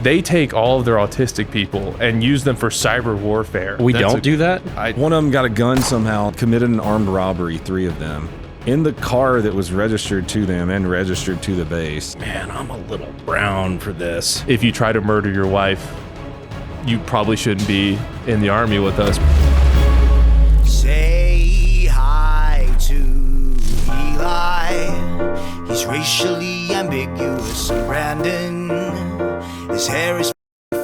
They take all of their autistic people and use them for cyber warfare. We don't do that? One of them got a gun somehow, committed an armed robbery, 3 of them, in the car that was registered to them and registered to the base. Man, I'm a little brown for this. If you try to murder your wife, you probably shouldn't be in the army with us. Say hi to Eli. He's racially ambiguous, and Brandon, his hair is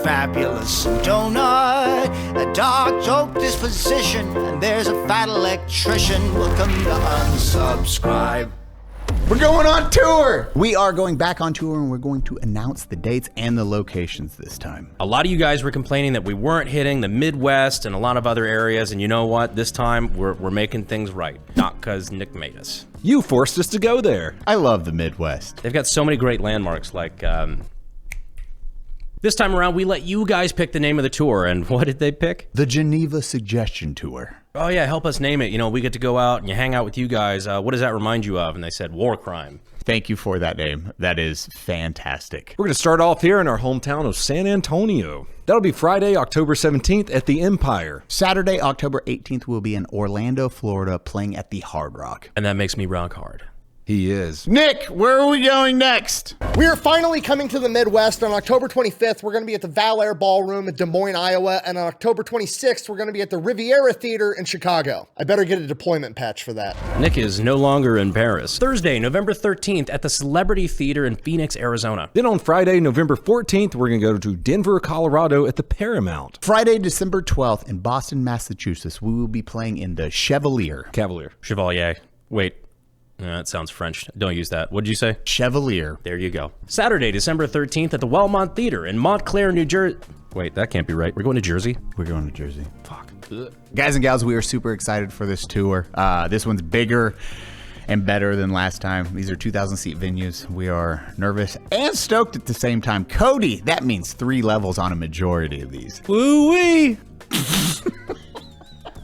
fabulous, and Donut, a dark joke disposition, and there's a fat electrician. Welcome to Unsubscribe. We're going on tour! We are going back on tour, and we're going to announce the dates and the locations this time. A lot of you guys were complaining that we weren't hitting the Midwest and a lot of other areas, and you know what? This time, we're making things right. Not because Nick made us. You forced us to go there. I love the Midwest. They've got so many great landmarks, like, this time around, we let you guys pick the name of the tour, and what did they pick? The Geneva Suggestion Tour. Oh yeah, help us name it. You know, we get to go out and you hang out with you guys. What does that remind you of? And they said, war crime. Thank you for that name. That is fantastic. We're going to start off here in our hometown of San Antonio. That'll be Friday, October 17th at the Empire. Saturday, October 18th, we'll be in Orlando, Florida, playing at the Hard Rock. And that makes me rock hard. He is. Nick, where are we going next? We are finally coming to the Midwest. On October 25th, we're going to be at the Val Air Ballroom in Des Moines, Iowa. And on October 26th, we're going to be at the Riviera Theater in Chicago. I better get a deployment patch for that. Nick is no longer in Paris. Thursday, November 13th at the Celebrity Theater in Phoenix, Arizona. Then on Friday, November 14th, we're going to go to Denver, Colorado at the Paramount. Friday, December 12th in Boston, Massachusetts, we will be playing in the Chevalier. Chevalier. Wait. That sounds French. Don't use that. What did you say? Chevalier. There you go. Saturday, December 13th at the Wellmont Theater in Montclair, New Jersey. Wait, that can't be right. We're going to Jersey? We're going to Jersey. Fuck. Guys and gals, we are super excited for this tour. This one's bigger and better than last time. These are 2,000 seat venues. We are nervous and stoked at the same time. Cody, that means 3 levels on a majority of these. Woo-wee!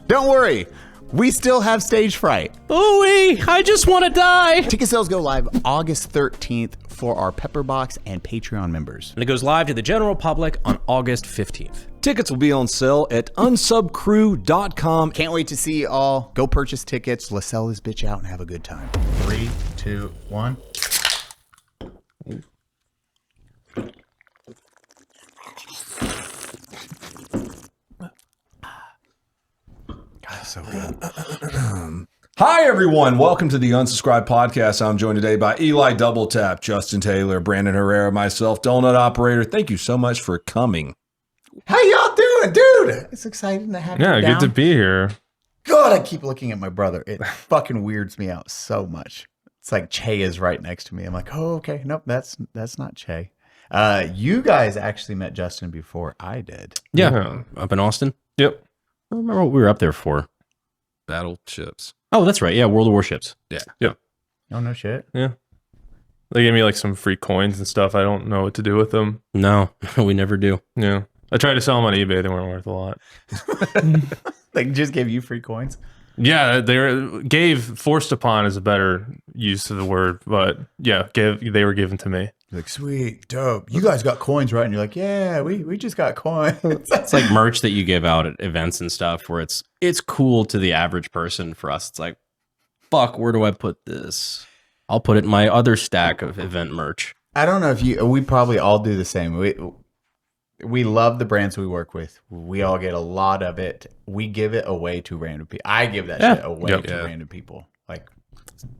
Don't worry. We still have stage fright. Ooh-wee, I just want to die. Ticket sales go live August 13th for our Pepperbox and Patreon members. And it goes live to the general public on August 15th. Tickets will be on sale at unsubcrew.com. Can't wait to see you all. Go purchase tickets. Let's sell this bitch out and have a good time. 3, 2, 1. So good. Hi, everyone. Welcome to the Unsubscribed Podcast. I'm joined today by Eli Doubletap, Justin Taylor, Brandon Herrera, myself, Donut Operator. Thank you so much for coming. How y'all doing, dude? It's exciting to have you down. Yeah, good to be here. God, I keep looking at my brother. It fucking weirds me out so much. It's like Che is right next to me. I'm like, oh, okay. Nope, that's not Che. You guys actually met Justin before I did. Yeah, up in Austin. Yep. I don't remember what we were up there for. Battleships. Oh, that's right. Yeah, World of Warships. Yeah. Yep. Oh, no shit. Yeah. They gave me like some free coins and stuff. I don't know what to do with them. No, we never do. Yeah. I tried to sell them on eBay. They weren't worth a lot. They just gave you free coins? Yeah, forced upon is a better use of the word, but yeah, they were given to me. You're like, sweet, dope. You guys got coins, right? And you're like, yeah, we just got coins. It's like merch that you give out at events and stuff where it's cool to the average person. For us, it's like, fuck, where do I put this? I'll put it in my other stack of event merch. I don't know if we probably all do the same. We love the brands we work with. We all get a lot of it. We give it away to random people. I give that shit away to random people. Like,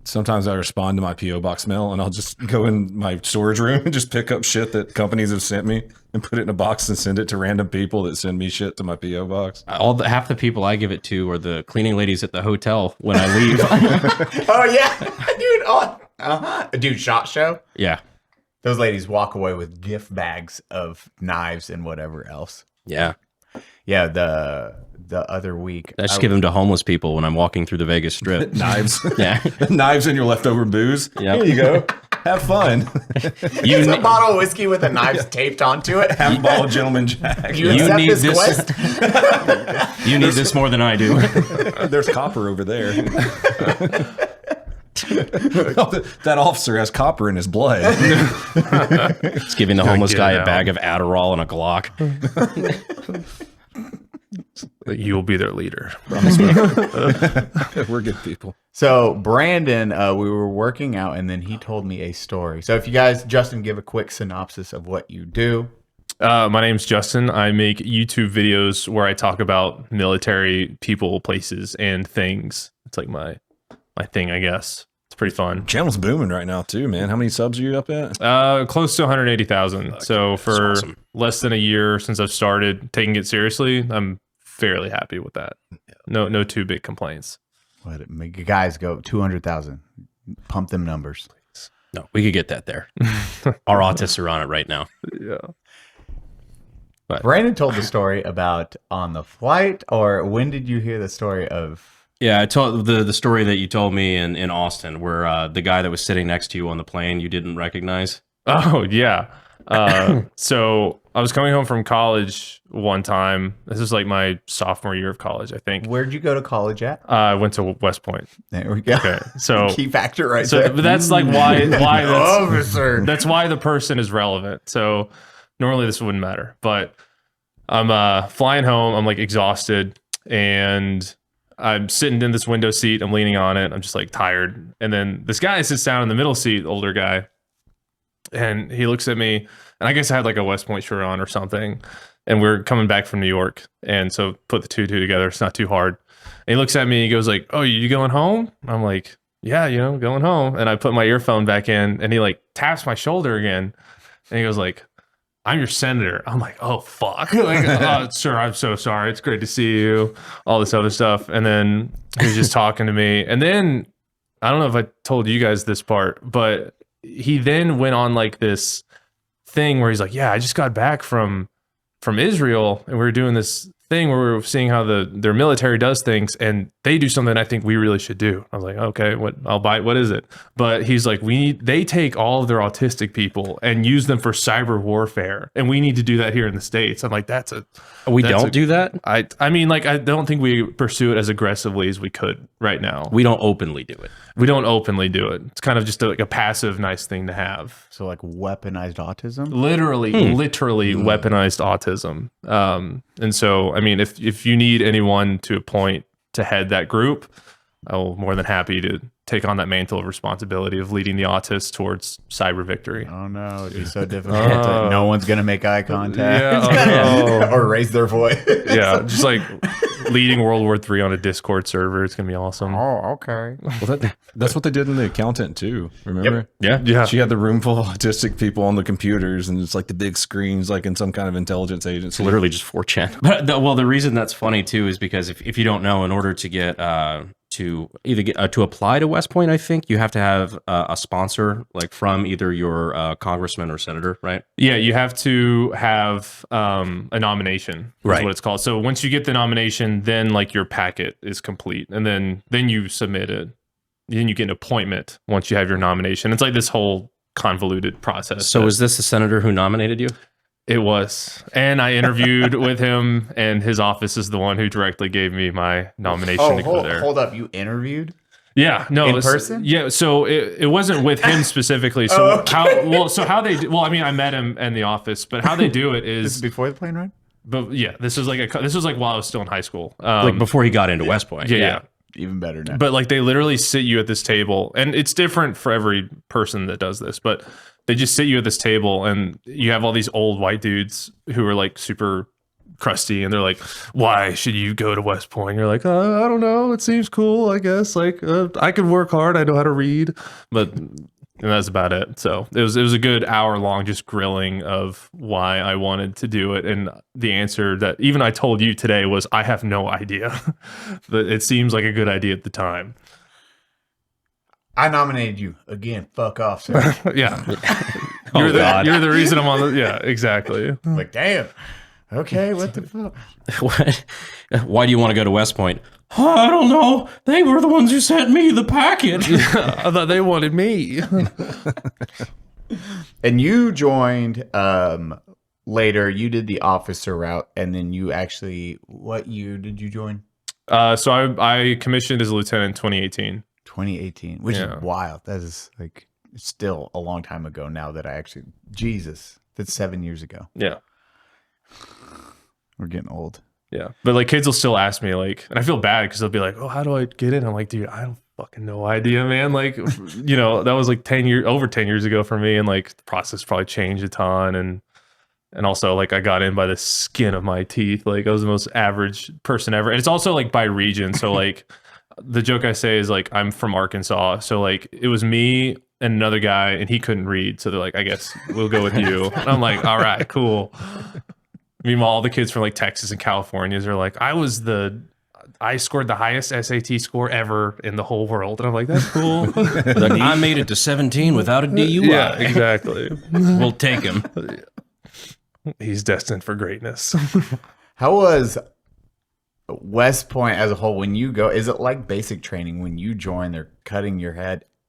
sometimes I respond to my P.O. box mail and I'll just go in my storage room and just pick up shit that companies have sent me and put it in a box and send it to random people that send me shit to my P.O. box. Half the people I give it to are the cleaning ladies at the hotel when I leave. Oh yeah, dude. Oh, dude, SHOT Show. Yeah. Those ladies walk away with gift bags of knives and whatever else. Yeah. Yeah, the other week. I just give them to homeless people when I'm walking through the Vegas Strip. Knives. Yeah. Knives and your leftover booze. Yep. Here you go. Have fun. It's a bottle of whiskey with the knives taped onto it. Have a bottle of Gentleman Jack. You accept need this this. quest? You need this more than I do. There's copper over there. That officer has copper in his blood. It's giving the homeless get guy it a out. bag of Adderall and a Glock. You'll be their leader. We're good people. So Brandon, we were working out, and then he told me a story. So if you guys, Justin, give a quick synopsis of what you do. My name's Justin. I make YouTube videos where I talk about military people, places, and things. It's like my thing, I guess. It's pretty fun. Channel's booming right now too, man. How many subs are you up at? Close to 180,000. So for awesome. less than a year since I've started taking it seriously, I'm fairly happy with that. No too big complaints. What make you guys go 200,000? Pump them numbers. No, we could get that there. Our autists are on it right now. Yeah. Brandon told the story about on the flight, or when did you hear the story of? Yeah, I told the story that you told me in Austin, where the guy that was sitting next to you on the plane you didn't recognize. Oh yeah. So I was coming home from college one time. This was like my sophomore year of college, I think. Where'd you go to college at? I went to West Point. There we go. Okay, so Key factor right so there. but that's like why Officer. that's why the person is relevant. So normally this wouldn't matter, but I'm flying home. I'm like exhausted, and I'm sitting in this window seat. I'm leaning on it. I'm just like tired. And then this guy sits down in the middle seat, older guy, and he looks at me. And I guess I had like a West Point shirt on or something. And we're coming back from New York, and so put the two together. It's not too hard. And he looks at me. He goes like, "Oh, you going home?" I'm like, "Yeah, going home." And I put my earphone back in, and he like taps my shoulder again, and he goes like, "I'm your senator." I'm like, "Oh fuck!" Like, "Oh, sir, I'm so sorry. It's great to see you." All this other stuff, and then he was just talking to me, and then I don't know if I told you guys this part, but he then went on like this thing where he's like, "Yeah, I just got back from Israel, and we were doing this thing where we were seeing how their military does things, and they do something I think we really should do." I was like, "Okay, I'll buy it. What is it?" But he's like, they take all of their autistic people and use them for cyber warfare, and we need to do that here in the States. I'm like, We don't do that. I mean, like, I don't think we pursue it as aggressively as we could right now. We don't openly do it. We don't openly do it. It's kind of just like a passive, nice thing to have. So like weaponized autism. Literally weaponized autism. And so, I mean, if you need anyone to appoint to head that group, I'm more than happy to take on that mantle of responsibility of leading the autists towards cyber victory. Oh no, it'd be so difficult. No one's gonna make eye contact Yeah, or raise their voice. yeah, just like leading World War III on a Discord server. It's gonna be awesome. Oh, okay. Well, that's what they did in The Accountant too. Remember? Yeah. She had the room full of autistic people on the computers, and it's like the big screens, like in some kind of intelligence agency. It's literally just 4chan. But the reason that's funny too is because if you don't know, in order to get to either get to apply to West Point, I think you have to have a sponsor, like from either your congressman or senator, right? Yeah, you have to have a nomination. That's Right. what it's called. So once you get the nomination, then like your packet is complete, and then you submit it. Then you get an appointment once you have your nomination. It's like this whole convoluted process. So is this the senator who nominated you? It was, and I interviewed with him, and his office is the one who directly gave me my nomination to go there. Hold up. You interviewed? Yeah, no, In person? Yeah, so it wasn't with him specifically. So how they do, I mean, I met him in the office, but how they do it This is is, before the plane ride? but yeah, this was like while I was still in high school. Like before he got into West Point? yeah. Even better now. But like they literally sit you at this table, and it's different for every person that does this, but they just sit you at this table, and you have all these old white dudes who are like super crusty, and they're like, "Why should you go to West Point?" You're like, "I don't know. It seems cool, I guess. Like I could work hard. I know how to read," but and that's about it. So it was a good hour long just grilling of why I wanted to do it, and the answer that even I told you today was I have no idea, but it seems like a good idea at the time. I nominated you again. Fuck off, sir. Yeah, Oh, God. you're the reason I'm on the. Yeah, exactly. Like, damn. Okay, what the fuck? What? Why do you want to go to West Point? I don't know. They were the ones who sent me the packet. I thought they wanted me. And you joined later. You did the officer route, and then you actually. What year did you join? So I commissioned as a lieutenant in 2018. 2018, which Yeah. is wild. That is like still a long time ago now that I actually, Jesus, that's 7 years ago. Yeah. We're getting old. Yeah. But like kids will still ask me like, and I feel bad because they'll be like, oh, how do I get in? I'm like, dude, I don't fucking no idea, man. Like, you know, that was like over 10 years ago for me. And like the process probably changed a ton. And also like I got in by the skin of my teeth. Like I was the most average person ever. And it's also like by region. So like the joke I say is like, I'm from Arkansas. So like it was me and another guy and he couldn't read. So they're like, I guess we'll go with you. And I'm like, all right, cool. Meanwhile, all the kids from like Texas and California are like, I scored the highest SAT score ever in the whole world. And I'm like, that's cool. Like, I made it to 17 without a DUI. Yeah, exactly. We'll take him. He's destined for greatness. How was West Point as a whole when you go? Is it like basic training when you join? They're cutting your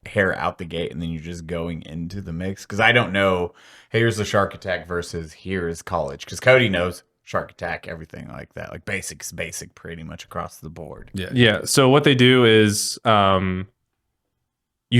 hair out the gate, and then you're just going into the mix. Because I don't know. Here's the Shark Attack versus here's college. Because Cody knows Shark Attack, everything like that. Like basics, basic pretty much across the board. Yeah. So what they do is you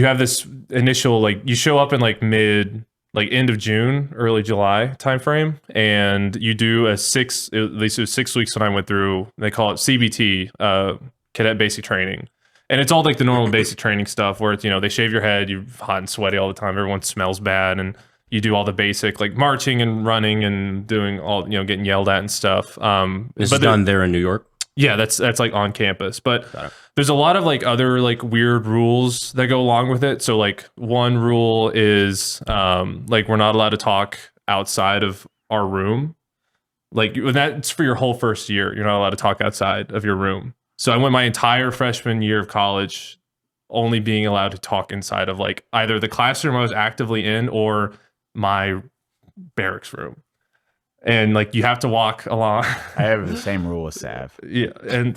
have this initial, like you show up in like end of June, early July timeframe, and you do at least it was 6 weeks when I went through, they call it CBT, cadet basic training. And it's all like the normal basic training stuff where it's, you know, they shave your head, you're hot and sweaty all the time, everyone smells bad, and you do all the basic like marching and running and doing all, you know, getting yelled at and stuff. This is done there in New York? Yeah, that's like on campus. But there's a lot of like other like weird rules that go along with it. So like one rule is like we're not allowed to talk outside of our room. Like that's for your whole first year. You're not allowed to talk outside of your room. So I went my entire freshman year of college only being allowed to talk inside of like either the classroom I was actively in or my barracks room. And like you have to walk along. I have the same rule with Sav. Yeah, and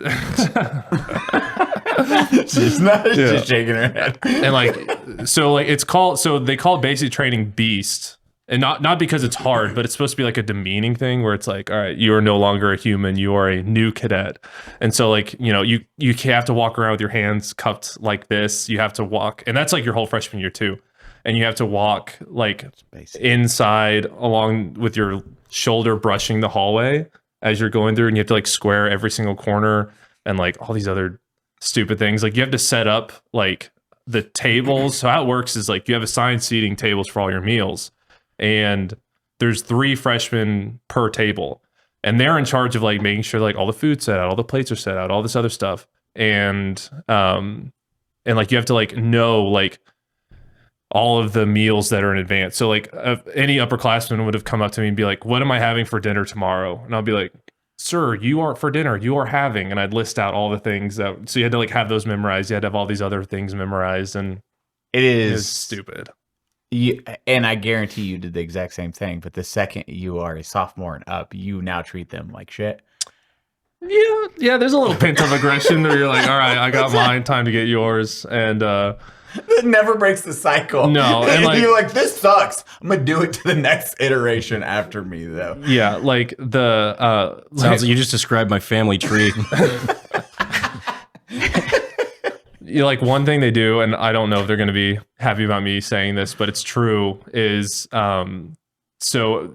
She's not just shaking her head. and like so like it's called, so they call basic training beast. And not because it's hard, but it's supposed to be like a demeaning thing where it's like, all right, you are no longer a human, you are a new cadet. And so like, you know, you have to walk around with your hands cupped like this. You have to walk, and that's like your whole freshman year too. And you have to walk like inside along with your shoulder brushing the hallway as you're going through, and you have to like square every single corner and like all these other stupid things. Like you have to set up like the tables. So how it works is like you have assigned seating tables for all your meals. And there's 3 freshmen per table, and they're in charge of like making sure like all the food's set out, all the plates are set out, all this other stuff. And like you have to like know like all of the meals that are in advance. So like any upperclassman would have come up to me and be like, what am I having for dinner tomorrow? And I'll be like, sir, you are for dinner, you are having, and I'd list out all the things that, so you had to like have those memorized. You had to have all these other things memorized, and It is stupid. And I guarantee you did the exact same thing. But the second you are a sophomore and up, you now treat them like shit. Yeah, there's a little pent up aggression where you're like, all right, I got mine, time to get yours. And It never breaks the cycle. No, and like, you're like, this sucks. I'm gonna do it to the next iteration after me, though. yeah, like the Sounds like you just described my family tree. you know, like one thing they do, and I don't know if they're going to be happy about me saying this, but it's true, is so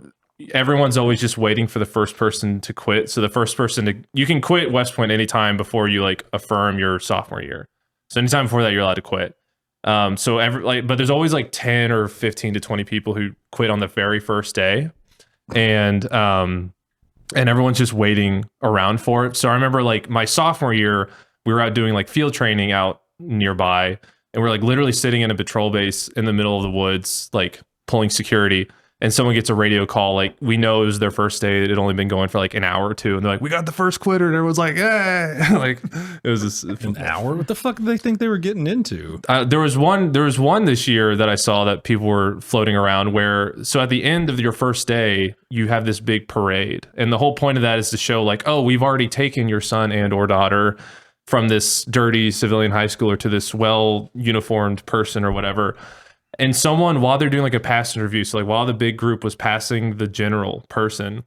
everyone's always just waiting for the first person to quit. So the first person to, you can quit West Point anytime before you like affirm your sophomore year. So anytime before that, you're allowed to quit. But there's always like 10 or 15 to 20 people who quit on the very first day. And everyone's just waiting around for it. So I remember like my sophomore year, we were out doing like field training out nearby, and we're like literally sitting in a patrol base in the middle of the woods, like pulling security, and someone gets a radio call, like we know it was their first day, it had only been going for like an hour or two, and they're like, we got the first quitter, and everyone's like, hey. Like it was this An hour? What the fuck did they think they were getting into? there was one this year that I saw that people were floating around where, so at the end of your first day, you have this big parade, and the whole point of that is to show like, oh, we've already taken your son and or daughter from this dirty civilian high schooler to this well uniformed person or whatever. And someone, while they're doing like a pass interview, so like while the big group was passing the general person,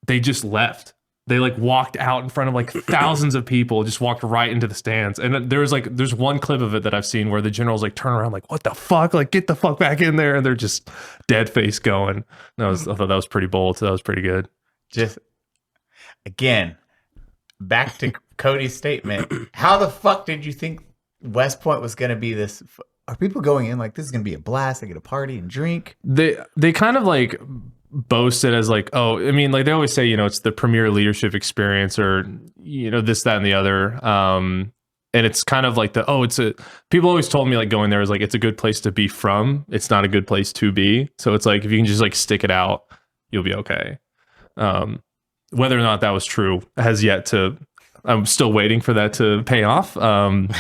they just left. They like walked out in front of like thousands of people, just walked right into the stands. And there's one clip of it that I've seen where the generals like turn around like, what the fuck? Like, get the fuck back in there. And they're just dead face going. I thought that was pretty bold. So that was pretty good. Just again, back to Cody's statement. How the fuck did you think West Point was going to be this? Are people going in like this is going to be a blast? They get a party and drink. They kind of like boast it as like, oh, I mean, like they always say, you know, it's the premier leadership experience or, you know, this, that, and the other. And it's kind of like people always told me like going there is like, it's a good place to be from. It's not a good place to be. So it's like, if you can just like stick it out, you'll be okay. Whether or not that was true has yet to, I'm still waiting for that to pay off. I'm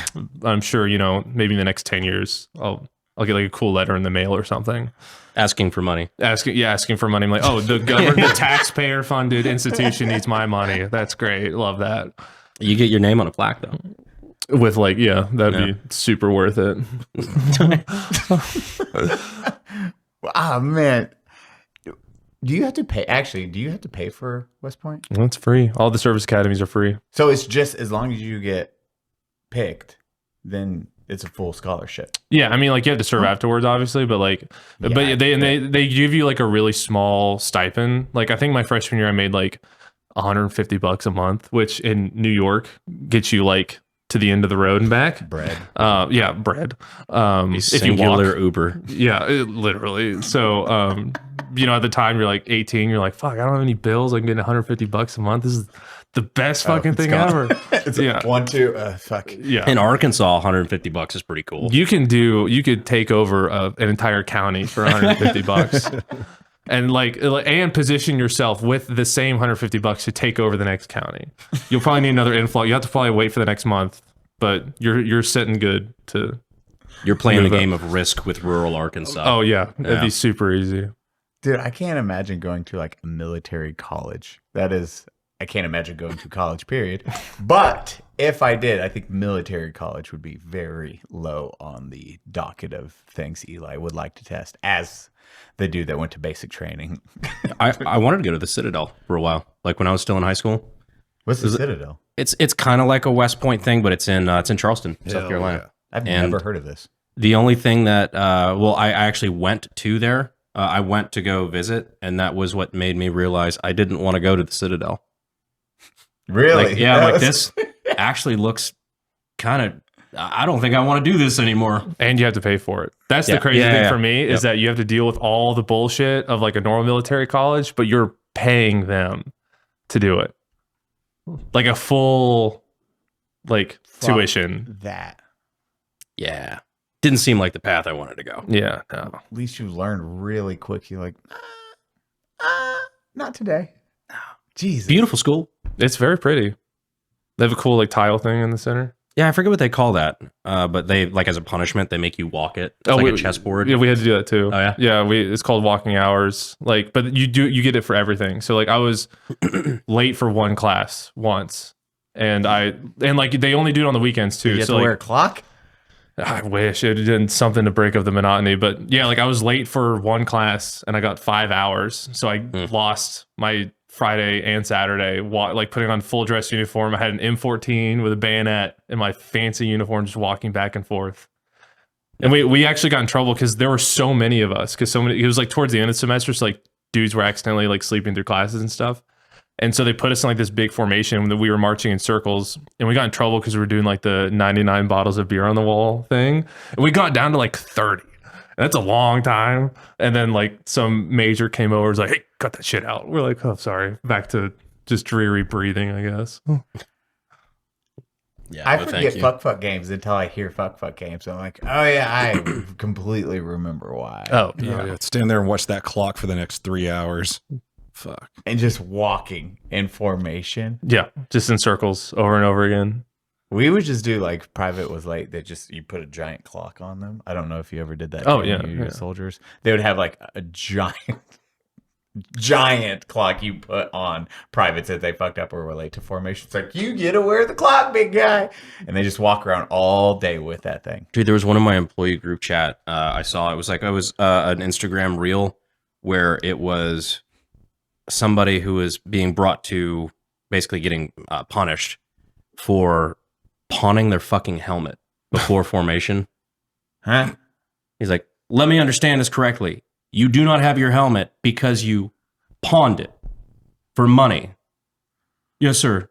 sure, you know, maybe in the next 10 years, I'll get like a cool letter in the mail or something. Asking for money. Asking for money. I'm like, oh, the government, the taxpayer funded institution needs my money. That's great. Love that. You get your name on a plaque though. With like, yeah, that'd be super worth it. Ah, man. Do you have to pay? Actually, do you have to pay for West Point? Well, it's free. All the service academies are free. So it's just as long as you get picked, then it's a full scholarship. Yeah, I mean, like you have to serve afterwards, obviously, but like, but they give you like a really small stipend. Like I think my freshman year, I made like $150 a month, which in New York gets you like to the end of the road and back. Bread. Yeah, bread. If you walk, Uber. yeah, literally. So, you know, at the time you're like 18, you're like, fuck, I don't have any bills. I can get $150 a month. This is the best fucking thing ever. It's yeah. 1, 2, fuck. Yeah. In Arkansas, $150 is pretty cool. You could take over an entire county for $150. And and position yourself with the same $150 to take over the next county. You'll probably need another inflow. You have to probably wait for the next month, but you're sitting good to. You're playing the game of Risk with rural Arkansas. Oh yeah, it'd be super easy. Dude, I can't imagine going to like a military college. I can't imagine going to college, period. But if I did, I think military college would be very low on the docket of things Eli would like to test as the dude that went to basic training. I wanted to go to the Citadel for a while, like when I was still in high school. What's the Citadel? It's kind of like a West Point thing, but it's in Charleston, South Carolina. Yeah. I've never heard of this. The only thing that I actually went to there. I went to go visit, and that was what made me realize I didn't want to go to the Citadel. Really? Like, yeah, like this actually looks kind of. I don't think I want to do this anymore. And you have to pay for it. That's the crazy thing for me is that you have to deal with all the bullshit of like a normal military college, but you're paying them to do it. Like a full tuition. That. Yeah. Didn't seem like the path I wanted to go. Yeah. No. At least you learned really quick. You're like, not today. Jesus. Beautiful school. It's very pretty. They have a cool like tile thing in the center. Yeah, I forget what they call that. But they like as a punishment, they make you walk it. It's like a chessboard. Yeah, we had to do that too. Oh yeah? Yeah, it's called walking hours. Like, but you get it for everything. So like I was late for one class once. And like they only do it on the weekends too. You have so to wear like, a clock? I wish it did something to break up the monotony, but yeah, like I was late for one class and I got 5 hours. So I lost my Friday and Saturday, like putting on full dress uniform. I had an M14 with a bayonet and my fancy uniform, just walking back and forth. And we actually got in trouble because there were so many of us. Because it was like towards the end of the semester, so like dudes were accidentally like sleeping through classes and stuff. And so they put us in like this big formation that we were marching in circles, and we got in trouble because we were doing like the 99 bottles of beer on the wall thing. And we got down to like 30. That's a long time. And then like some major came over, was like, hey, cut that shit out. We're like, oh, sorry. Back to just dreary breathing, I guess. Yeah, I forget fuck games until I hear fuck games. I'm like, oh yeah, I completely remember why. Oh, Yeah. Stand there and watch that clock for the next 3 hours. Fuck. And just walking in formation. yeah. Just in circles over and over again. We would just do like private was late. You put a giant clock on them. I don't know if you ever did that. Oh, when yeah, you were yeah. soldiers. They would have like a giant clock you put on privates that they fucked up or were late to formation. It's like, you get to wear the clock, big guy. And they just walk around all day with that thing. Dude, there was one in my employee group chat. I saw it was an Instagram reel where it was somebody who was being brought to basically getting punished for pawning their fucking helmet before formation. Huh? He's like, let me understand this correctly. You do not have your helmet because you pawned it for money. Yes, sir.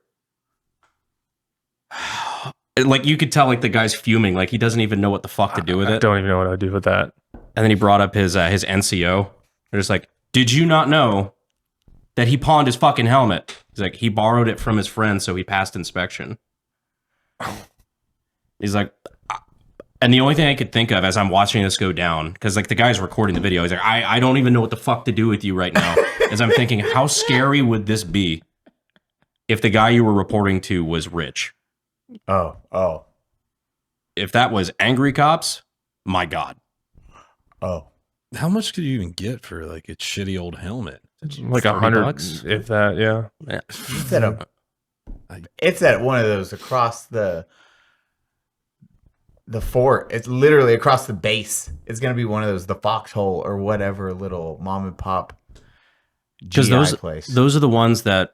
Like, you could tell, like, the guy's fuming. Like, he doesn't even know what the fuck to do with I it. don't even know what I'd do with that. And then he brought up his NCO. They're just like, did you not know that he pawned his fucking helmet? He's like, he borrowed it from his friend, so he passed inspection. He's like, and the only thing I could think of as I'm watching this go down, because like the guy's recording the video, he's like, I don't even know what the fuck to do with you right now. As I'm thinking, how scary would this be if the guy you were reporting to was rich? Oh. If that was angry cops, my God. Oh. How much could you even get for like a shitty old helmet? Like $100, $100, if that. Yeah. Yeah. It's at one of those across the fort. It's literally across the base. It's gonna be one of those, the Foxhole or whatever little mom and pop Because GI place. those are the ones that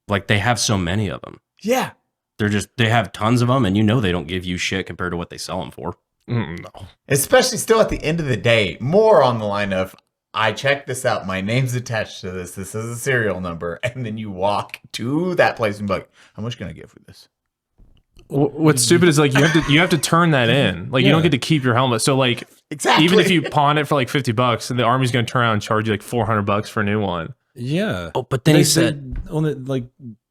like they have so many of them. Yeah. They have tons of them, and you know they don't give you shit compared to what they sell them for. No. Especially still at the end of the day, more on the line of, I checked this out, my name's attached to this is a serial number, and then you walk to that place and be like, how much can I get for this? What's stupid is like you have to turn that in. Like you don't get to keep your helmet. So like Exactly. even if you pawn it for like $50, and the army's going to turn around and charge you like $400 for a new one. Yeah. Oh, but then he said,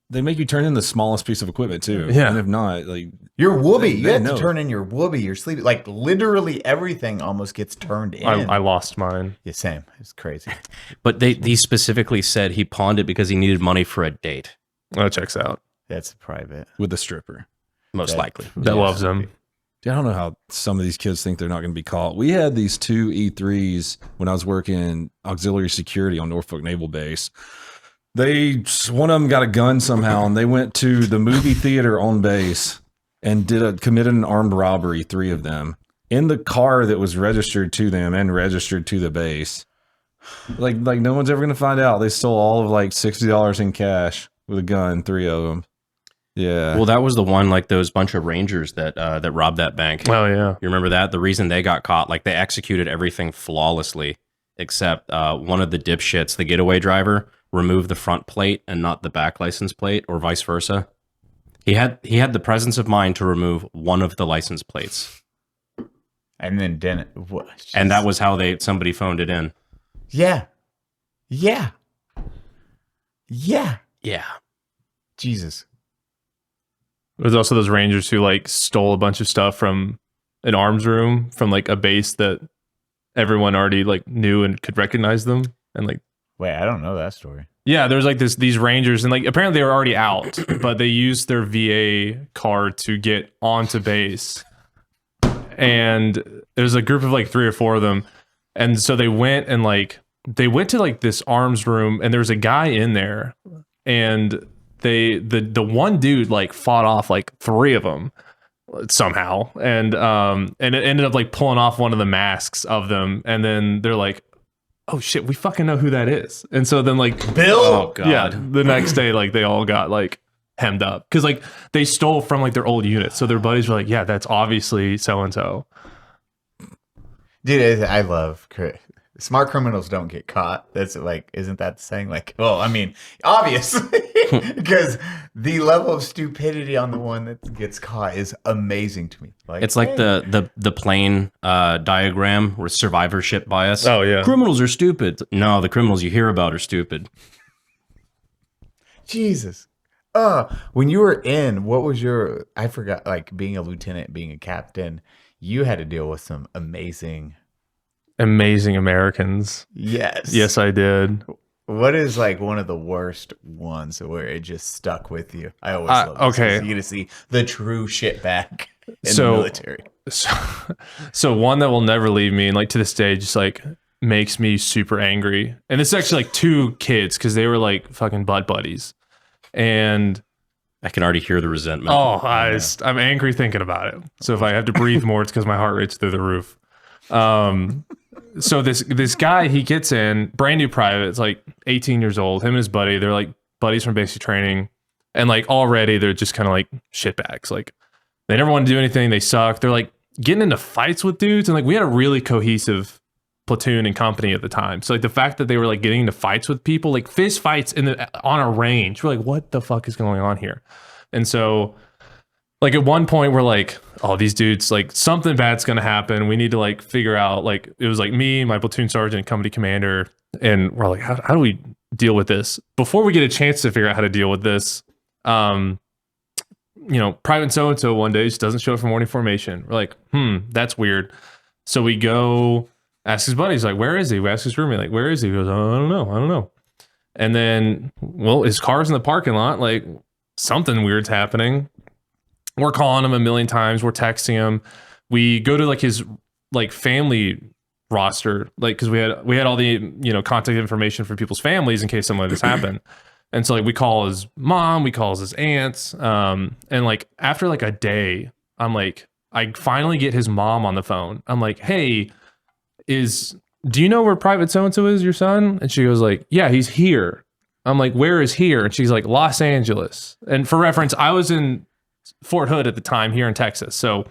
they make you turn in the smallest piece of equipment too. Yeah. And if not, like Your whoopee. You they have know. to turn in your whoopee, your sleepy. Like literally everything almost gets turned in. I lost mine. Yeah, same. It's crazy. but they specifically said he pawned it because he needed money for a date, That checks out. That's private. with a stripper. most likely. That loves him. Dude, I don't know how some of these kids think they're not going to be caught. We had these two E3s when I was working auxiliary security on Norfolk Naval Base. One of them got a gun somehow, and they went to the movie theater on base and committed an armed robbery. 3 of them in the car that was registered to them and registered to the base. Like no one's ever going to find out. They stole all of like $60 in cash with a gun. 3 of them. Yeah. Well, that was the one, like those bunch of Rangers that robbed that bank. Oh yeah. You remember that? The reason they got caught, like they executed everything flawlessly, except one of the dipshits, the getaway driver, removed the front plate and not the back license plate, or vice versa. He had the presence of mind to remove one of the license plates, And then didn't. What? and that was how somebody phoned it in. Yeah. Yeah. Jesus. There's also those Rangers who like stole a bunch of stuff from an arms room from like a base that everyone already like knew and could recognize them. And like, Wait, I don't know that story. yeah, there's like these Rangers, and like apparently they were already out, but they used their VA card to get onto base. And there's a group of like 3 or 4 of them. And so they went to like this arms room, and there was a guy in there, and the one dude like fought off like 3 of them somehow, and it ended up like pulling off one of the masks of them, and then they're like, oh shit, we fucking know who that is. And so then like Bill? Oh god. yeah, the next day like they all got like hemmed up because like they stole from like their old unit, so their buddies were like, yeah, that's obviously so and so. Dude, I love smart criminals don't get caught. That's like, isn't that the saying? Like, well, I mean, obviously, because the level of stupidity on the one that gets caught is amazing to me. Like, It's like hey, the plane diagram with survivorship bias. Oh, yeah. Criminals are stupid. No, the criminals you hear about are stupid. Jesus. When you were what was your? I forgot. Like being a lieutenant, being a captain, you had to deal with some amazing Americans. Yes, I did. What is like one of the worst ones where it just stuck with you? I always love this, 'cause okay. you get to see the true shit back in the So- military. So one that will never leave me, and like to this day just like makes me super angry. And it's actually like 2 kids because they were like fucking butt buddies. And I can already hear the resentment. I'm angry thinking about it. So if I have to breathe more, it's because my heart rate's through the roof. So this guy, he gets in, brand new private, it's like 18 years old. Him and his buddy, they're like buddies from basic training, and like already they're just kind of like shitbags. Like they never want to do anything. They suck. They're like getting into fights with dudes, and like we had a really cohesive platoon and company at the time. So like the fact that they were like getting into fights with people, like fist fights on a range, we're like, what the fuck is going on here? And so like at one point we're like, oh, these dudes, like something bad's gonna happen. We need to like figure out, like it was like me, my platoon sergeant, company commander, and we're like, how do we deal with this? Before we get a chance to figure out how to deal with this, Private so-and-so one day just doesn't show up for morning formation. We're like, that's weird. So we go ask his buddies, like, where is he? We ask his roommate, like, where is he? He goes, oh, I don't know. And then, well, his car's in the parking lot. Like, something weird's happening. We're calling him a million times. We're texting him. We go to like his like family roster, like, because we had all the contact information for people's families in case something like this happened. And so like we call his mom, we call his aunts, and like after like a day, I'm like, I finally get his mom on the phone. I'm like, hey, do you know where Private so-and-so is, your son? And she goes like, yeah, he's here. I'm like, where is here? And she's like, Los Angeles. And for reference, I was in Fort Hood at the time here in Texas. So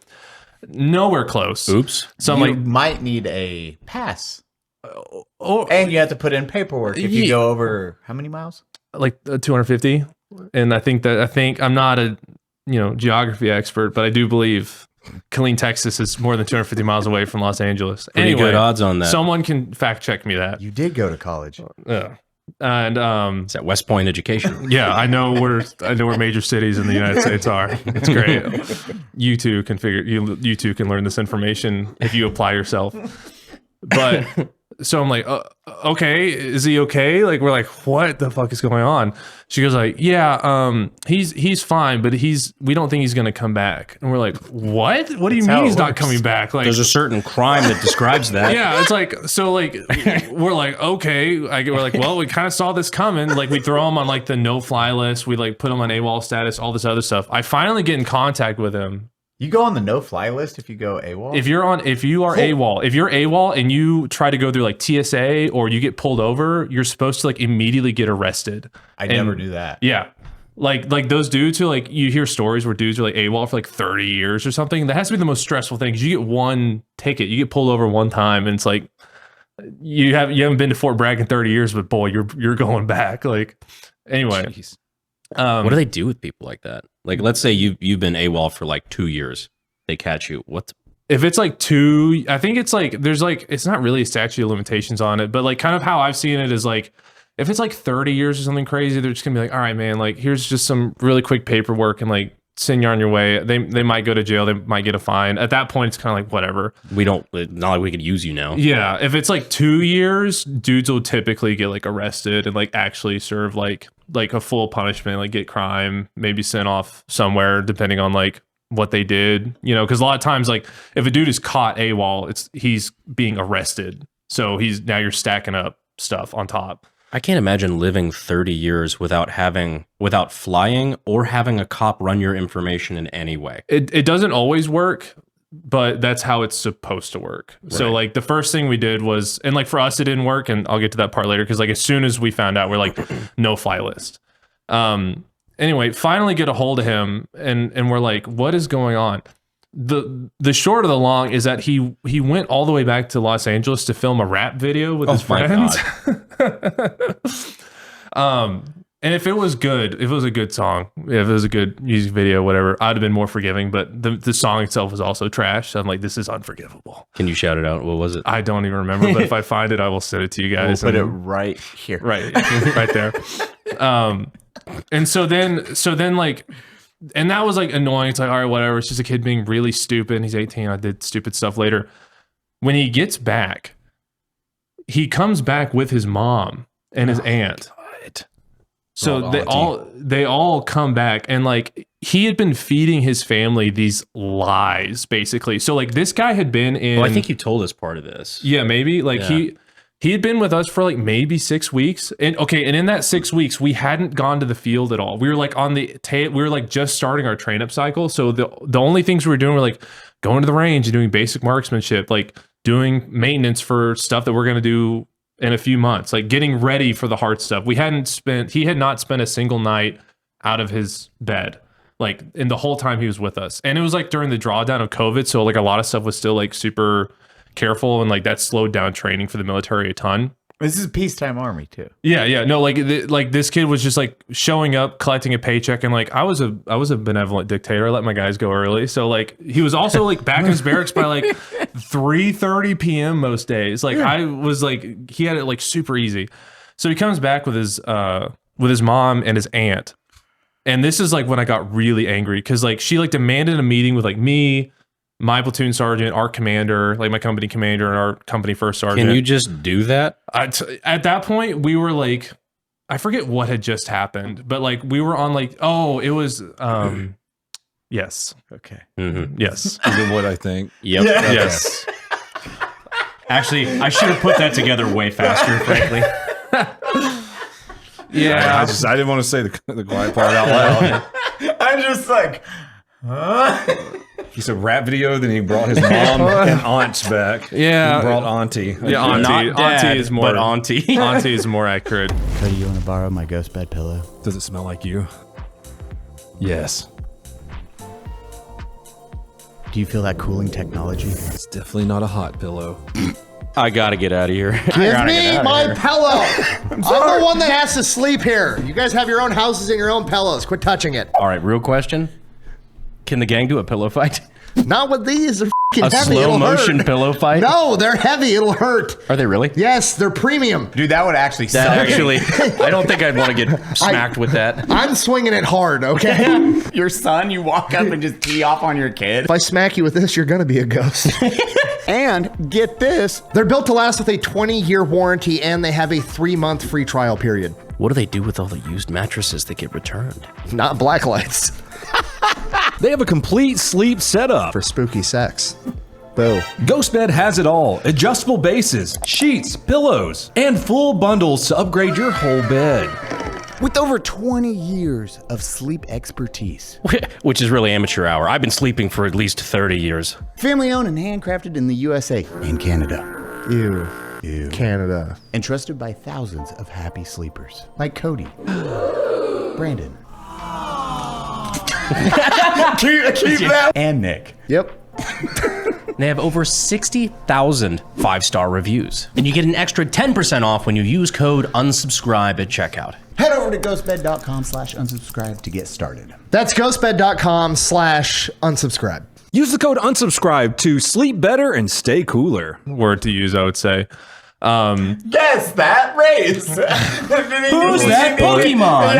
nowhere close. Oops. So So I'm you like, might need a pass. And you have to put in paperwork if you go over how many miles? like 250. And I think I'm not a, geography expert, but I do believe Killeen, Texas is more than 250 miles away from Los Angeles. Pretty good odds on that. Someone can fact check me that. You did go to college. Yeah. And It's at West Point Education. yeah, I know where major cities in the United States are. It's great. You two can learn this information if you apply yourself. But so I'm like, okay, is he okay? Like we're like, what the fuck is going on? She goes like, yeah, he's fine, but we don't think he's gonna come back. And we're like, what? What do you mean he's not coming back? Like There's a certain crime that describes that. yeah, it's like, so like we're like, okay, we're like, well, we kind of saw this coming. Like we throw him on like the no-fly list. We like put him on AWOL status, all this other stuff. I finally get in contact with him. You go on the no-fly list if you go AWOL? If you are AWOL, if you're AWOL and you try to go through like TSA or you get pulled over, you're supposed to like immediately get arrested. I never knew that. Yeah. Like those dudes who like, you hear stories where dudes are like AWOL for like 30 years or something. That has to be the most stressful thing because you get one ticket, you get pulled over one time and it's like, you haven't been to Fort Bragg in 30 years, but boy, you're going back. Like, anyway. Jeez. What do they do with people like that? Like, let's say you've been AWOL for like 2 years. They catch you. What? If it's like I think it's like, there's like, it's not really a statute of limitations on it, but like kind of how I've seen it is like, if it's like 30 years or something crazy, they're just gonna be like, all right, man, like here's just some really quick paperwork and like send you on your way. They might go to jail. They might get a fine. At that point, it's kind of like, whatever. Not like we could use you now. Yeah. If it's like 2 years, dudes will typically get like arrested and like actually serve like a full punishment, like get crime, maybe sent off somewhere depending on like what they did, because a lot of times like if a dude is caught AWOL, he's being arrested. So you're stacking up stuff on top. I can't imagine living 30 years without flying or having a cop run your information in any way. It doesn't always work, but that's how it's supposed to work. Right. So like the first thing we did was, and like for us it didn't work, and I'll get to that part later because like as soon as we found out, we're like no fly list. Anyway, finally get a hold of him and we're like, what is going on? The short of the long is that he went all the way back to Los Angeles to film a rap video with his friends. And if it was good, if it was a good song, if it was a good music video, whatever, I'd have been more forgiving. But the song itself was also trash. So I'm like, this is unforgivable. Can you shout it out? What was it? I don't even remember, but if I find it, I will send it to you guys. We'll put it right here. Right there. And so then like, and that was like annoying. It's like, all right, whatever. It's just a kid being really stupid. He's 18. I did stupid stuff later. When he gets back, he comes back with his mom and his aunt. So they all come back, and like he had been feeding his family these lies basically. So like this guy had been in. Well, I think you told us part of this. Yeah, maybe like he had been with us for like maybe 6 weeks, and in that 6 weeks we hadn't gone to the field at all. We were like on the we were like just starting our train up cycle. So the only things we were doing were like going to the range and doing basic marksmanship, like doing maintenance for stuff that we're gonna do in a few months, like getting ready for the hard stuff. He had not spent a single night out of his bed, like in the whole time he was with us. And it was like during the drawdown of COVID. So like a lot of stuff was still like super careful, and like that slowed down training for the military a ton. This is peacetime army too. Yeah. No, like this kid was just like showing up, collecting a paycheck, and like I was a benevolent dictator. I let my guys go early. So like he was also like back in his barracks by like 3:30 p.m. most days. Like I was like, he had it like super easy. So he comes back with his mom and his aunt. And this is like when I got really angry, because like she like demanded a meeting with like me, my platoon sergeant, our commander, like my company commander, and our company first sergeant. Can you just do that? At that point, we were like, I forget what had just happened, but like we were on like, it was, yes. Okay. Mm-hmm. Yes. Is it what I think? Yep. Yeah. Yes. Actually, I should have put that together way faster, frankly. Yeah. I didn't want to say the quiet part out loud. I'm just like, He said rap video, then he brought his mom and aunts back. Yeah. He brought auntie. Yeah, auntie. Not dad, Auntie is more, but auntie. auntie is more accurate. Cody, you want to borrow my ghost bed pillow? Does it smell like you? Yes. Do you feel that cooling technology? It's definitely not a hot pillow. I gotta get out of here. Give me my pillow. I'm the one that has to sleep here. You guys have your own houses and your own pillows. Quit touching it. All right, real question. Can the gang do a pillow fight? Not with these. They're A f***ing heavy. slow It'll motion hurt. pillow fight? No, they're heavy. It'll hurt. Are they really? Yes, they're premium. Dude, that would actually suck. That actually, I don't think I'd want to get smacked with that. I'm swinging it hard, okay? Your son, you walk up and just tee off on your kid. If I smack you with this, you're going to be a ghost. And get this. They're built to last with a 20-year warranty, and they have a 3-month free trial period. What do they do with all the used mattresses that get returned? Not black lights. They have a complete sleep setup. For spooky sex. Boo. GHOSTBED has it all. Adjustable bases, sheets, pillows, and full bundles to upgrade your whole bed. With over 20 years of sleep expertise. Which is really amateur hour. I've been sleeping for at least 30 years. Family owned and handcrafted in the USA and Canada. Ew. Ew. Canada. And trusted by thousands of happy sleepers. Like Cody. Brandon. keep that. And Nick. Yep. They have over 60,000 5-star reviews. And you get an extra 10% off when you use code UNSUBSCRIBE at checkout. Head over to ghostbed.com/unsubscribe to get started. That's ghostbed.com/unsubscribe. Use the code unsubscribe to sleep better and stay cooler. Word to use, I would say. Guess that race. Who's that Pokemon?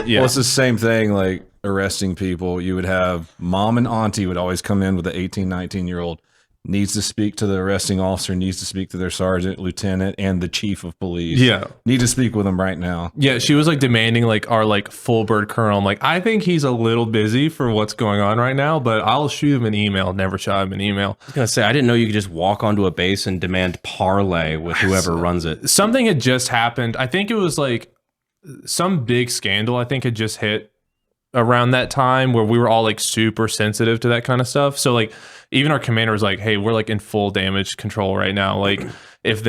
Yeah. Well, it's the same thing, like arresting people. You would have mom and auntie would always come in with the 18, 19-year-old, needs to speak to the arresting officer, needs to speak to their sergeant, lieutenant, and the chief of police. Yeah. Need to speak with them right now. Yeah, she was like demanding like our like full bird colonel. I'm like, I think he's a little busy for what's going on right now, but I'll shoot him an email. Never shot him an email. I was gonna say, I didn't know you could just walk onto a base and demand parlay with whoever runs it. Something had just happened. I think it was like some big scandal, I think, had just hit around that time where we were all like super sensitive to that kind of stuff. So like even our commander was like, hey, we're like in full damage control right now. Like if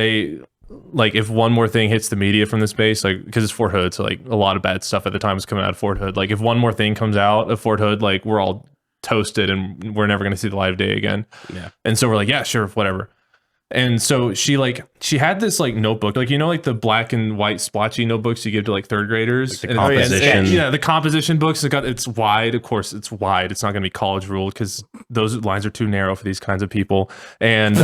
one more thing hits the media from this base, like, because it's Fort Hood, so like a lot of bad stuff at the time was coming out of Fort Hood. Like if one more thing comes out of Fort Hood, like we're all toasted and we're never going to see the light of day again. Yeah. And so we're like, yeah, sure, whatever. And so she had this like notebook, like, you know, like the black and white splotchy notebooks you give to like third graders. Like the composition. Yeah, the composition books. It's wide. Of course, it's wide. It's not going to be college ruled because those lines are too narrow for these kinds of people. And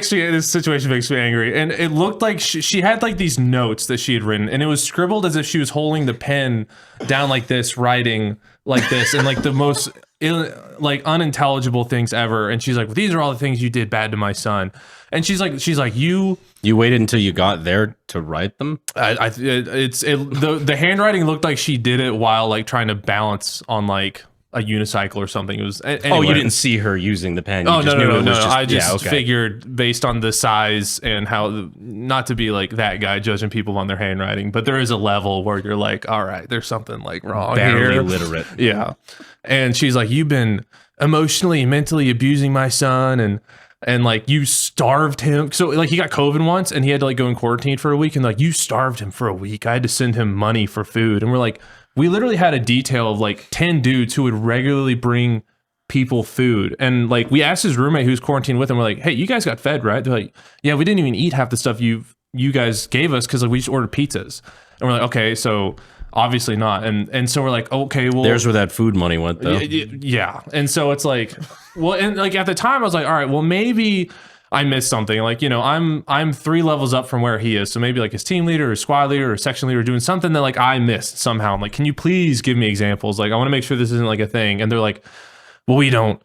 this situation makes me angry. And it looked like she had like these notes that she had written, and it was scribbled as if she was holding the pen down like this, writing like this, and like the most unintelligible things ever. And she's like, well, these are all the things you did bad to my son. And she's like, you waited until you got there to write them? The handwriting looked like she did it while like trying to balance on like a unicycle or something. It was anyway. Oh, you didn't see her using the pen. No. Just, I just figured based on the size and how, not to be like that guy judging people on their handwriting, but there is a level where you're like, all right, there's something like wrong barely here. literate. Yeah. And she's like, you've been emotionally and mentally abusing my son. And and like you starved him. So like he got COVID once and he had to like go in quarantine for a week, and like you starved him for a week. I had to send him money for food. And we're like, we literally had a detail of like 10 dudes who would regularly bring people food. And like we asked his roommate who's quarantined with him, we're like, hey, you guys got fed, right? They're like, yeah, we didn't even eat half the stuff you guys gave us because like we just ordered pizzas. And we're like, okay, so obviously not. And so we're like, okay, well, There's where that food money went, though. yeah. And so it's like, well, and like at the time I was like, all right, well, maybe I missed something. Like, you know, I'm 3 levels up from where he is. So maybe like his team leader or squad leader or section leader doing something that like I missed somehow. I'm like, can you please give me examples? Like, I want to make sure this isn't like a thing. And they're like, well, we don't.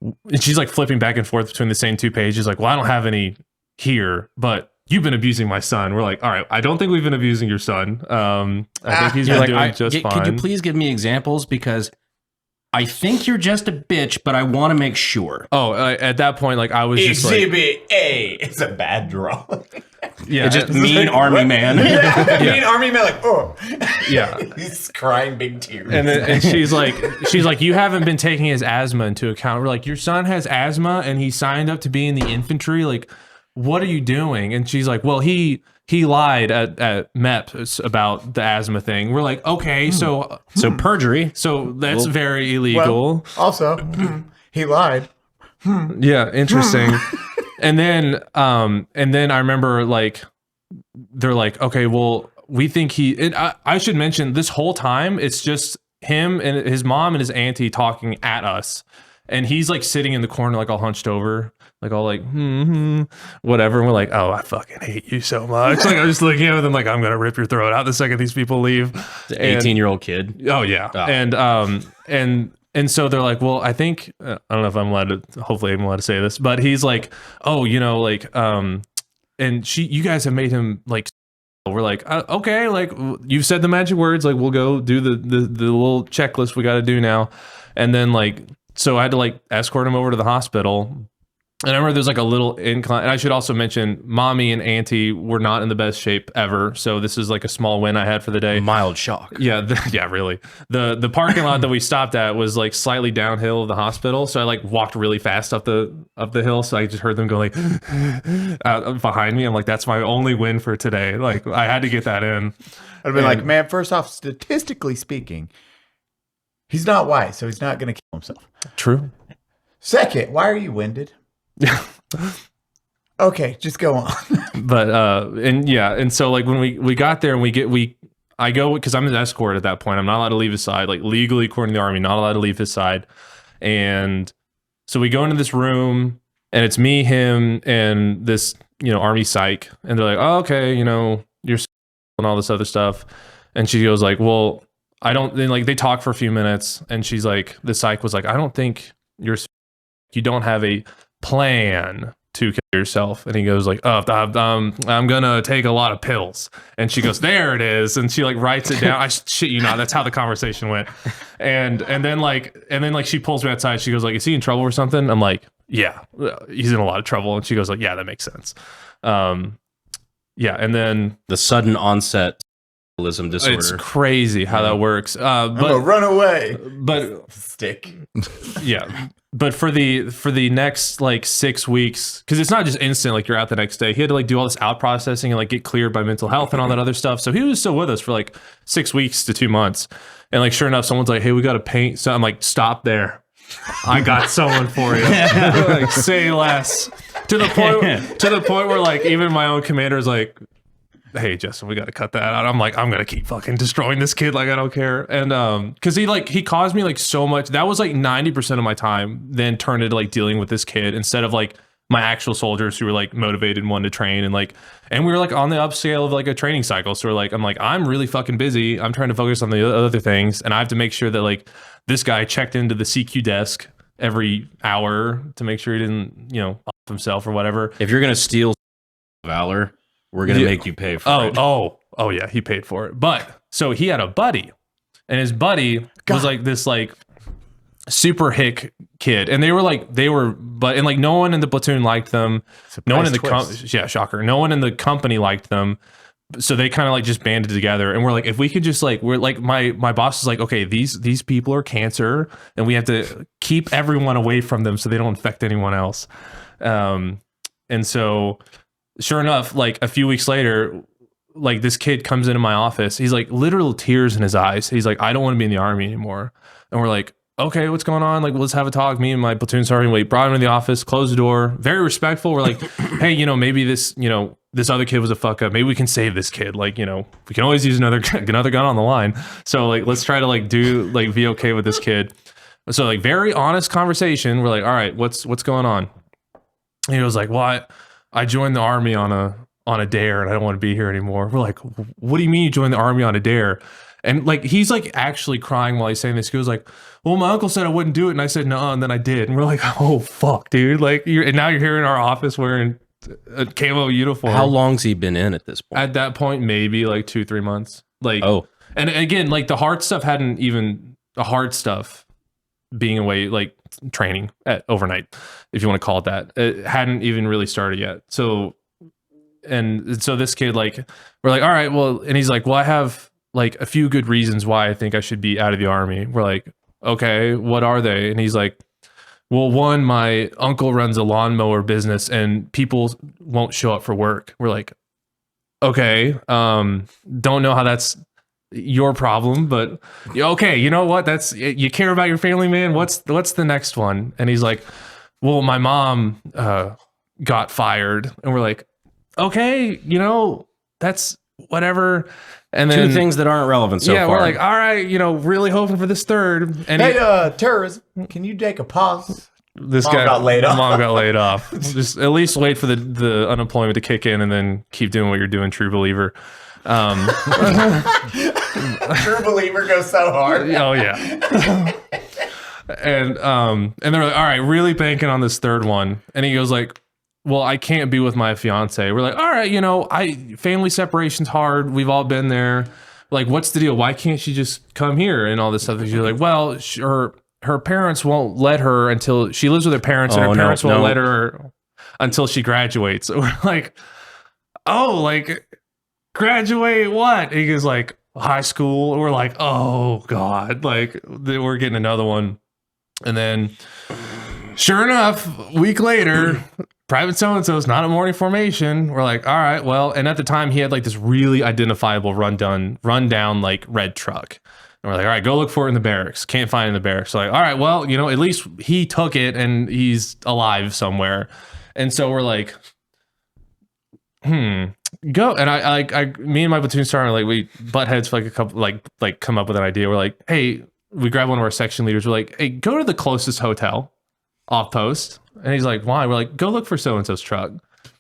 And she's like flipping back and forth between the same 2 pages. Like, well, I don't have any here, but you've been abusing my son. We're like, all right, I don't think we've been abusing your son. I think he's been doing just fine. Could you please give me examples? Because I think you're just a bitch, but I want to make sure. Oh, at that point, like I was just like, Exhibit A. It's a bad drawing. yeah, It's just mean army man. Mean army man, like, oh. yeah. He's crying big tears. And she's like, you haven't been taking his asthma into account. We're like, your son has asthma and he signed up to be in the infantry. Like, what are you doing? And she's like, well, he lied at MEP about the asthma thing. We're like, okay, so perjury. So that's very illegal. Well, also, he lied. Yeah, interesting. And then I remember like they're like, okay, well, we think I should mention this whole time it's just him and his mom and his auntie talking at us, and he's like sitting in the corner like all hunched over, like all like whatever. And we're like, oh, I fucking hate you so much. Like I'm just looking at them like I'm gonna rip your throat out the second these people leave. The 18-year-old kid. Oh yeah, and so they're like, well, I think I don't know if I'm allowed to. Hopefully, I'm allowed to say this, but he's like, oh, you know, like, and you guys have made him like. We're like, okay, like you've said the magic words, like we'll go do the little checklist we got to do now, and then like, so I had to like escort him over to the hospital. And I remember there's like a little incline. And I should also mention, mommy and auntie were not in the best shape ever. So this is like a small win I had for the day. Mild shock. Yeah, yeah, really. The parking lot that we stopped at was like slightly downhill of the hospital. So I like walked really fast up the hill. So I just heard them go like behind me. I'm like, that's my only win for today. Like I had to get that in. I'd been like, man, first off, statistically speaking, he's not white, so he's not going to kill himself. True. Second, why are you winded? Yeah. Okay, just go on. But and so like when we got there and I go because I'm an escort at that point. I'm not allowed to leave his side, like legally according to the army, not allowed to leave his side. And so we go into this room and it's me, him, and this, you know, army psych, and they're like, oh, okay, you know, you're and all this other stuff. And she goes like, well, I don't. Then like they talk for a few minutes, and she's like, the psych was like, I don't think you don't have a plan to kill yourself. And he goes like, oh, I'm gonna take a lot of pills. And she goes, there it is. And she like writes it down. I shit you not, that's how the conversation went. And then like she pulls me outside. She goes like, is he in trouble or something? I'm like, yeah, he's in a lot of trouble. And she goes like, yeah, that makes sense. Yeah. And then the sudden onset disorder. It's crazy how that works. But run away. But stick. Yeah. But for the next like 6 weeks, because it's not just instant, like you're out the next day. He had to like do all this out processing and like get cleared by mental health and all that other stuff. So he was still with us for like 6 weeks to 2 months. And like sure enough, someone's like, hey, we got to paint. So I'm like, stop there. I got someone for you. Like, say less. To the point where like even my own commander is like, hey Justin, we got to cut that out. I'm like, I'm gonna keep fucking destroying this kid, like I don't care. And because he caused me like so much. That was like 90% of my time then turned into like dealing with this kid instead of like my actual soldiers who were like motivated and wanted to train. And we were like on the upscale of like a training cycle. So I'm really fucking busy. I'm trying to focus on the other things, and I have to make sure that like this guy checked into the CQ desk every hour to make sure he didn't, you know, off himself or whatever. If you're gonna steal valor, we're going to make you pay for it. Oh, yeah, he paid for it. But, so he had a buddy, and his buddy was like this like super hick kid. And no one in the platoon liked them. No one in the shocker. No one in the company liked them. So they kind of like just banded together, and we're like, if we could just like, we're like, my boss is like, okay, these people are cancer, and we have to keep everyone away from them so they don't infect anyone else. And so sure enough, like a few weeks later, like this kid comes into my office. He's like literal tears in his eyes. He's like, I don't want to be in the Army anymore. And we're like, okay, what's going on? Like, let's have a talk. Me and my platoon sergeant, we brought him to the office, closed the door, very respectful. We're like, hey, maybe this, this other kid was a fuck up. Maybe we can save this kid. Like, we can always use another gun on the line. So like, let's try to like be okay with this kid. So like very honest conversation. We're like, all right, what's going on? And he was like, well, I joined the Army on a dare and I don't want to be here anymore. We're like, what do you mean you joined the Army on a dare? And like, he's like actually crying while he's saying this. He was like, well, my uncle said I wouldn't do it. And I said, no, and then I did. And we're like, oh fuck, dude. Like and now you're here in our office wearing a camo uniform. How long's he been in at this point? At that point, maybe like 2-3 months. Like, and again, like the hard stuff being away, like training at overnight, if you want to call it that, it hadn't even really started yet. So this kid, like, we're like, all right, well, and he's like, well, I have like a few good reasons why I think I should be out of the Army. We're like, okay, what are they? And he's like, well, one, my uncle runs a lawnmower business and people won't show up for work. We're like, okay, don't know how that's your problem, but okay, you know what? That's, you care about your family, man. What's the next one? And he's like, well, my mom got fired. And we're like, okay, that's whatever. And then two things that aren't relevant so far. We're like, all right, really hoping for this third. And hey, terrorism, can you take a pause? This Mom guy got laid off. Mom got laid off. Just at least wait for the unemployment to kick in and then keep doing what you're doing, true believer. True believer goes so hard. Oh yeah. And they're like, all right, really banking on this third one. And he goes like, well, I can't be with my fiance. We're like, all right, family separation's hard. We've all been there. Like, what's the deal? Why can't she just come here and all this stuff? And she's like, well, her parents won't let her until she lives with her parents, and her parents won't let her until she graduates. So we're like, oh, like graduate what? And he goes like, high school. And we're like, oh God, like we're getting another one. And then sure enough, a week later, Private so-and-so's not at morning formation. We're like, all right, well, and at the time he had like this really identifiable rundown like red truck. And we're like, all right, go look for it in the barracks. Can't find it in the barracks. So like, all right, well, at least he took it and he's alive somewhere. And so we're like, go. And I me and my platoon sergeant, like we butt heads for like a couple, like come up with an idea. We're like, hey, we grab one of our section leaders. We're like, hey, go to the closest hotel off post. And he's like, why? We're like, go look for so-and-so's truck.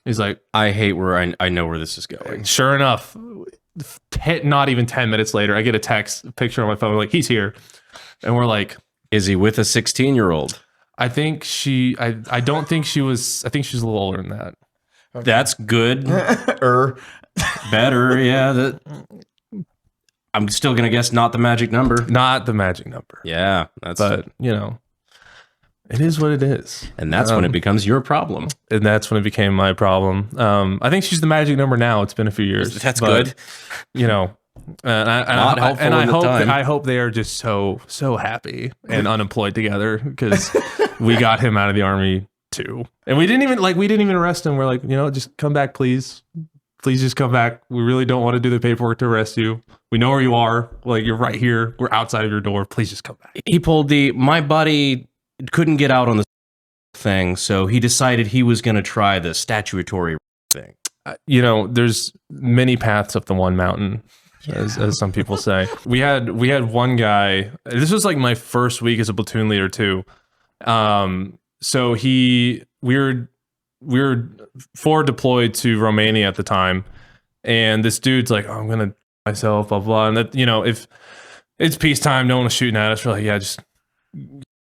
He's like, I hate where I know where this is going. Sure enough, not even 10 minutes later, I get a picture on my phone. We're like, he's here. And we're like, is he with a 16-year-old? I think I don't think she was, I think she's a little older than that. Okay. That's good. Better, yeah. I'm still going to guess not the magic number. Not the magic number. Yeah. But, it is what it is. And that's when it becomes your problem. And that's when it became my problem. I think she's the magic number now. It's been a few years. That's good. I hope they are just so happy and unemployed together because we got him out of the Army too. And we didn't even arrest him. We're like, just come back, please. Please just come back. We really don't want to do the paperwork to arrest you. We know where you are. Like, you're right here. We're outside of your door. Please just come back. He pulled my buddy couldn't get out on the thing, so he decided he was going to try the statutory thing. There's many paths up the one mountain, as some people say. We had one guy. This was like my first week as a platoon leader too. So we were forward deployed to Romania at the time, and this dude's like, oh, I'm gonna myself, blah blah. And that, if it's peacetime, no one was shooting at us. We're like, yeah, just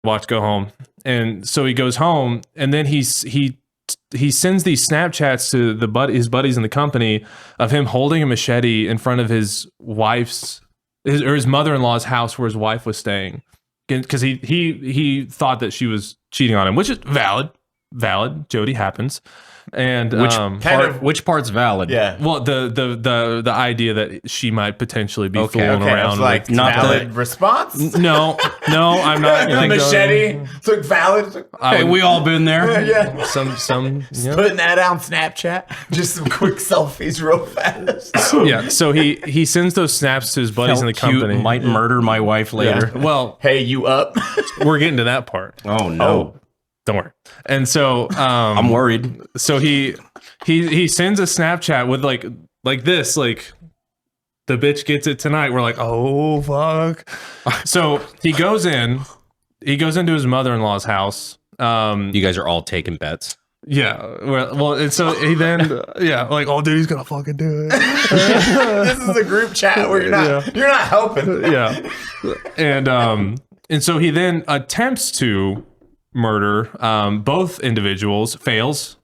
watch, go home. And so he goes home, and then he sends these Snapchats to his buddies in the company of him holding a machete in front of his mother-in-law's house where his wife was staying, because he thought that she was cheating on him, which is valid. valid. Jody happens. And Which part's valid? Yeah. well, the idea that she might potentially be fooling Okay, around it's like with not valid response. no, I'm not. The machete. It's like valid. It's like, I Hey, would- we all been there. yeah. some yeah. Putting that on Snapchat. Just some quick selfies real fast. Yeah, so he sends those snaps to his buddies in the Felt cute, company. might murder my wife later. Well, Hey, you up? we're getting to that part. Oh no, Don't worry. And so I'm worried. so he sends a Snapchat with like this, like the bitch gets it tonight. We're like, oh fuck. So he goes into his mother-in-law's house. You guys are all taking bets. Yeah. Well, and so he then like, oh dude, he's gonna fucking do it. This is a group chat where you're not helping. Yeah. And so he then attempts to murder both individuals, fails.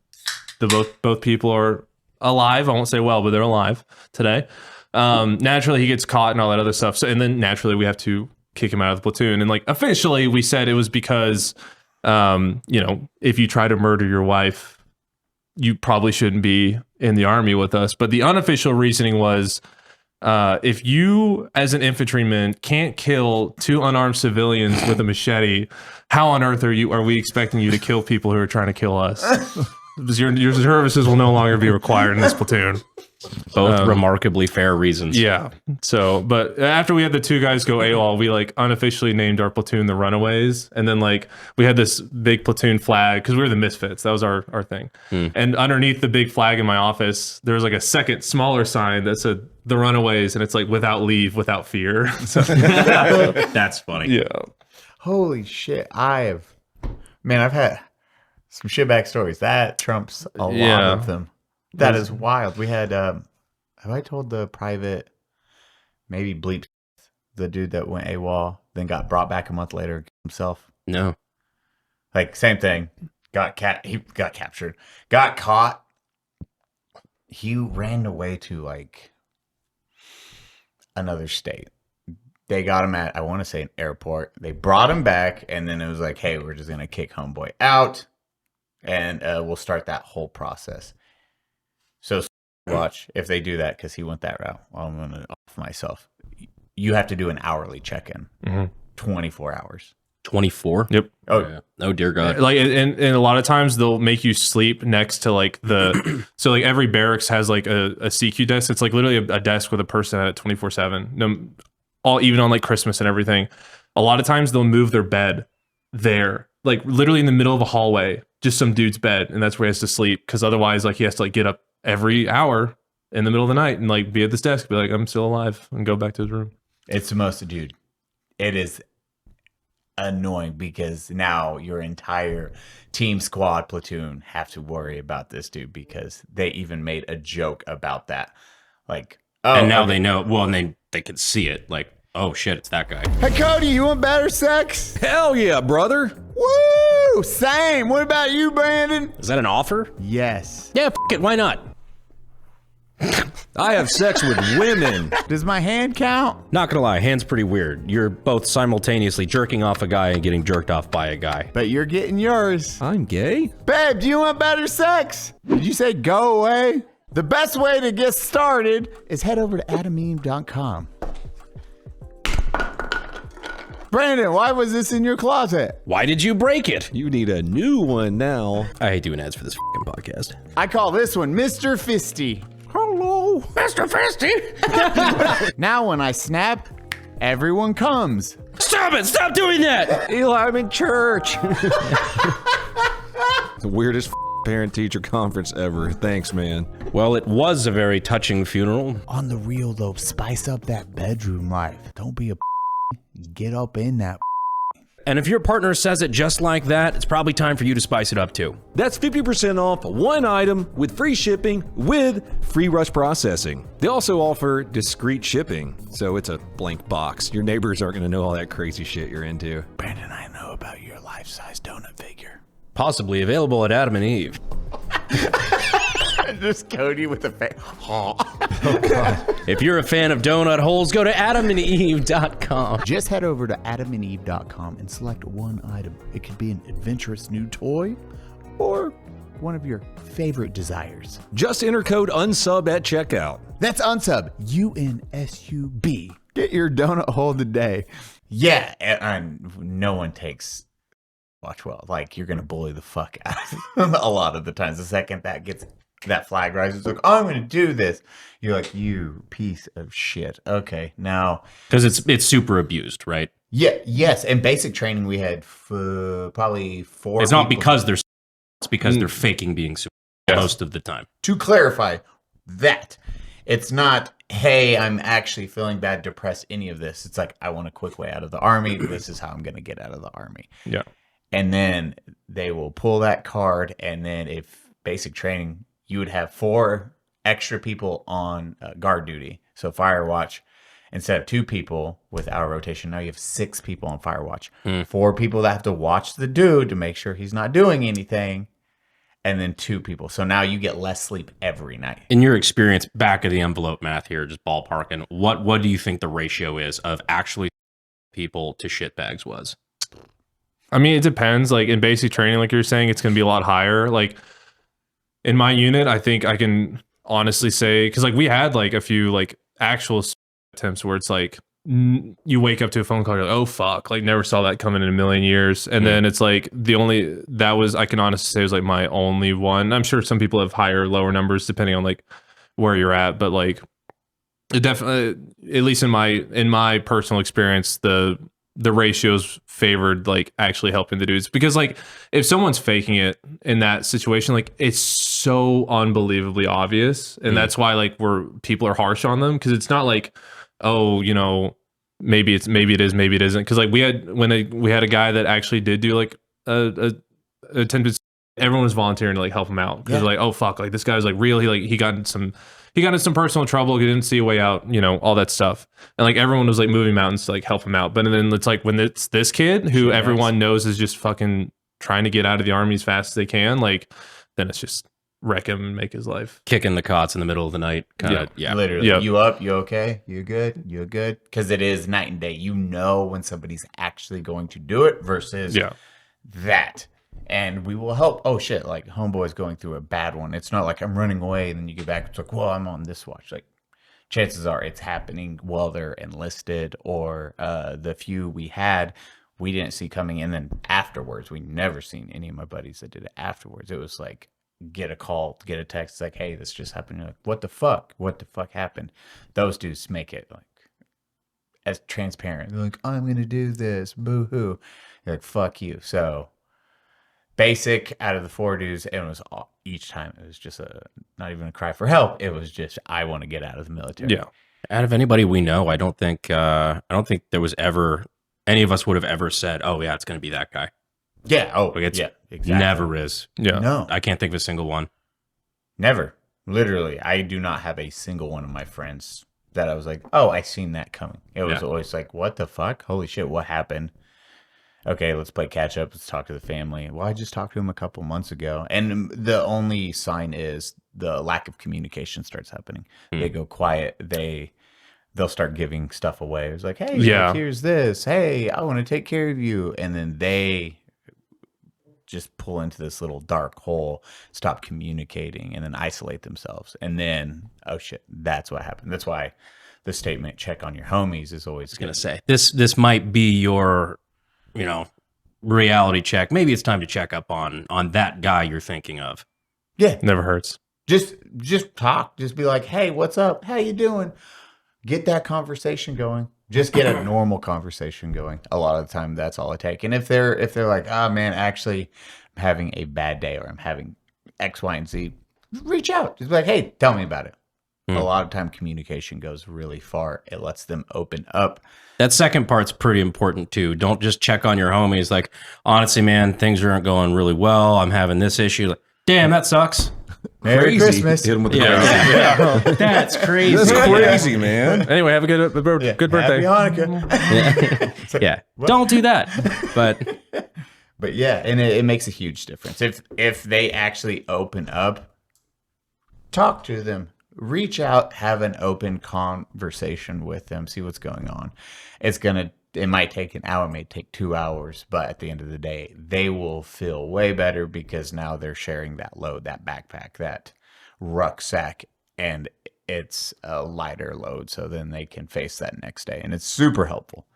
Both people are alive. I won't say well, but they're alive today. Naturally he gets caught and all that other stuff. So and then naturally we have to kick him out of the platoon. And like officially we said it was because if you try to murder your wife, you probably shouldn't be in the army with us. But the unofficial reasoning was if you, as an infantryman, can't kill 2 unarmed civilians with a machete, how on earth are we expecting you to kill people who are trying to kill us? Your services will no longer be required in this platoon. Both remarkably fair reasons. Yeah. So, but after we had the 2 guys go AWOL, we like unofficially named our platoon the Runaways. And then like we had this big platoon flag because we were the Misfits. That was our thing. And underneath the big flag in my office, there was like a second smaller sign that said the Runaways. And it's like without leave, without fear. So, That's funny. yeah. Holy shit. I've had some shitbag stories. That trumps a lot Yeah. of them. That is wild. We had, have I told the private, maybe Bleep, the dude that went AWOL, then got brought back a month later himself? No. Like, same thing. He got captured. Got caught. He ran away to, like, another state. They got him at, I want to say, an airport. They brought him back, and then it was like, hey, we're just going to kick homeboy out, and we'll start that whole process. So watch if they do that, because he went that route. I'm going to off myself. You have to do an hourly check-in. 24 hours. 24. Yep. Oh, Yeah. Oh dear God. Like and a lot of times they'll make you sleep next to like the so like every barracks has like a CQ desk. It's like literally a desk with a person at it 24/7. No, even on like Christmas and everything. A lot of times they'll move their bed there, like literally in the middle of a hallway, just some dude's bed, and that's where he has to sleep. Because otherwise, like he has to like get up every hour in the middle of the night and like be at this desk, be like, I'm still alive, and go back to his room. it's the most, dude. It is annoying because now your entire team, squad, platoon have to worry about this dude because they even made a joke about that. Like, oh, and now okay. they know. Well, and they can see it. Like, oh shit, it's that guy. Hey, Cody, you want better sex? Hell yeah, brother. Woo! Same. What about you, Brandon? Is that an offer? Yes. Yeah, it. Why not? I have sex with women. Does my hand count? Not gonna lie, hand's pretty weird. You're both simultaneously jerking off a guy and getting jerked off by a guy. But you're getting yours. I'm gay. Babe, do you want better sex? Did you say go away? The best way to get started is head over to adameve.com. Brandon, why was this in your closet? Why did you break it? You need a new one now. I hate doing ads for this fucking podcast. I call this one Mr. Fisty. Hello, Mr. Fisty. Now when I snap, everyone comes. Stop it! Stop doing that! Eli, I'm in church. The weirdest parent-teacher conference ever. Thanks, man. Well, it was a very touching funeral. On the real though, spice up that bedroom life. Don't be a get up in that. And if your partner says it just like that, it's probably time for you to spice it up too. That's 50% off one item with free shipping with free rush processing. They also offer discreet shipping, so it's a blank box. Your neighbors aren't going to know all that crazy shit you're into. Brandon, I know about your life-size donut figure. Possibly available at Adam and Eve. Just Cody with a face. If you're a fan of donut holes, go to adamandeve.com. Just head over to adamandeve.com and select one item. It could be an adventurous new toy or one of your favorite desires. Just enter code UNSUB at checkout. That's Unsub, UNSUB. Get your donut hole today. Yeah, and no one takes watch well. Like, you're gonna bully the fuck out of them a lot of the times. The second that flag rises, it's like, oh, I'm gonna do this. You're like, you piece of shit. Okay, now Because it's super abused, right? yeah, yes. In basic training, we had probably 4. It's not people. because they're. It's because they're faking being super most of the time. To clarify that, it's not, hey, I'm actually feeling bad, depressed, any of this. It's like, I want a quick way out of the army. This is how I'm going to get out of the army. Yeah. And then they will pull that card. And then if basic training, you would have 4 extra people on guard duty. So fire watch, instead of 2 people with our rotation, now you have 6 people on fire watch. 4 people that have to watch the dude to make sure he's not doing anything. And then 2 people. So now you get less sleep every night. In your experience, back of the envelope math here, just ballparking, what do you think the ratio is of actually people to shitbags was? I mean, it depends. Like in basic training, like you're saying, it's going to be a lot higher. Like in my unit, I think I can honestly say, because like we had like a few like actual attempts where it's like you wake up to a phone call, you're like, oh fuck, like never saw that coming in a million years. And then it's like I can honestly say was like my only one. I'm sure some people have higher, lower numbers depending on like where you're at, but like it definitely, at least in my personal experience, the ratios favored like actually helping the dudes, because like if someone's faking it in that situation, like it's so unbelievably obvious, and that's why like people are harsh on them, because it's not like, oh, you know, maybe it is, maybe it isn't. Because like we had a guy that actually did do like a attempted. Everyone was volunteering to like help him out, because like, oh fuck, like this guy was like really he got in some personal trouble. He didn't see a way out, you know, all that stuff. And like everyone was like moving mountains to like help him out. But then it's like when it's this kid who everyone knows is just fucking trying to get out of the army as fast as they can, like then it's just wreck him and make his life. Kicking the cots in the middle of the night. Literally. Yep. You up? You okay? You good? You good? Because it is night and day. You know when somebody's actually going to do it versus that. And we will help. Oh shit, like homeboy's going through a bad one. It's not like I'm running away and then you get back. It's like, well, I'm on this watch. Like chances are it's happening while they're enlisted, or the few we had, we didn't see coming. And then afterwards, we never seen any of my buddies that did it afterwards. It was like, get a call, get a text, it's like, hey, this just happened. You're like, what the fuck? What the fuck happened? Those dudes make it like as transparent. They're like, I'm gonna do this, boo hoo. You're like, fuck you. So basic out of the 4 dudes, it was each time it was just not even a cry for help. It was just, I want to get out of the military. Yeah. Out of anybody we know, I don't think there was ever any of us would have ever said, oh yeah, it's going to be that guy. Yeah. Oh, Like, it's yeah. Exactly. Never is. Yeah. No. I can't think of a single one. Never. Literally, I do not have a single one of my friends that I was like, oh, I seen that coming. It was always like, what the fuck? Holy shit, what happened? Okay, let's play catch up. Let's talk to the family. Well, I just talked to him a couple months ago. And the only sign is the lack of communication starts happening. They go quiet. They'll start giving stuff away. It's like, hey, like, here's this. Hey, I want to take care of you. And then they just pull into this little dark hole, stop communicating, and then isolate themselves. And then, oh shit, that's what happened. That's why the statement, check on your homies, is always Going to say this might be your, you know, reality check. Maybe it's time to check up on that guy you're thinking of. Yeah. Never hurts. Just talk. Just be like, hey, what's up? How you doing? Get that conversation going. Just get a normal conversation going. A lot of the time, that's all it takes. And if they're like, oh man, actually, I'm having a bad day, or I'm having X, Y, and Z, reach out. Just be like, hey, tell me about it. A lot of time, communication goes really far. It lets them open up. That second part's pretty important too. Don't just check on your homies. Like, honestly, man, things aren't going really well. I'm having this issue. Like, damn, that sucks. Merry Crazy. Christmas. Hit him with the Yeah. That's crazy. That's crazy, man. Anyway, have a good birthday. Happy Hanukkah. Yeah. Don't do that. But yeah, and it makes a huge difference. If they actually open up, talk to them. Reach out, have an open conversation with them, see what's going on. It's going to it might take an hour, it may take 2 hours, but at the end of the day, they will feel way better because now they're sharing that load, that backpack, that rucksack, and it's a lighter load. So then they can face that next day, and it's super helpful.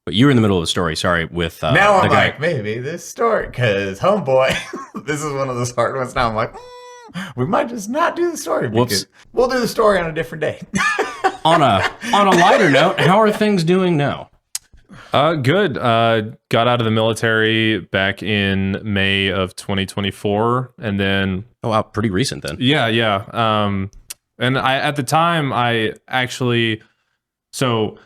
But you were in the middle of the story. Sorry, with Now I'm the guy. like, maybe this story, because homeboy, this is one of those hard ones. Now I'm like, we might just not do the story because we'll do the story on a different day. on a lighter note, how are things doing now? Good. Got out of the military back in May of 2024, and then Oh wow, pretty recent then. yeah. And at the time I actually, so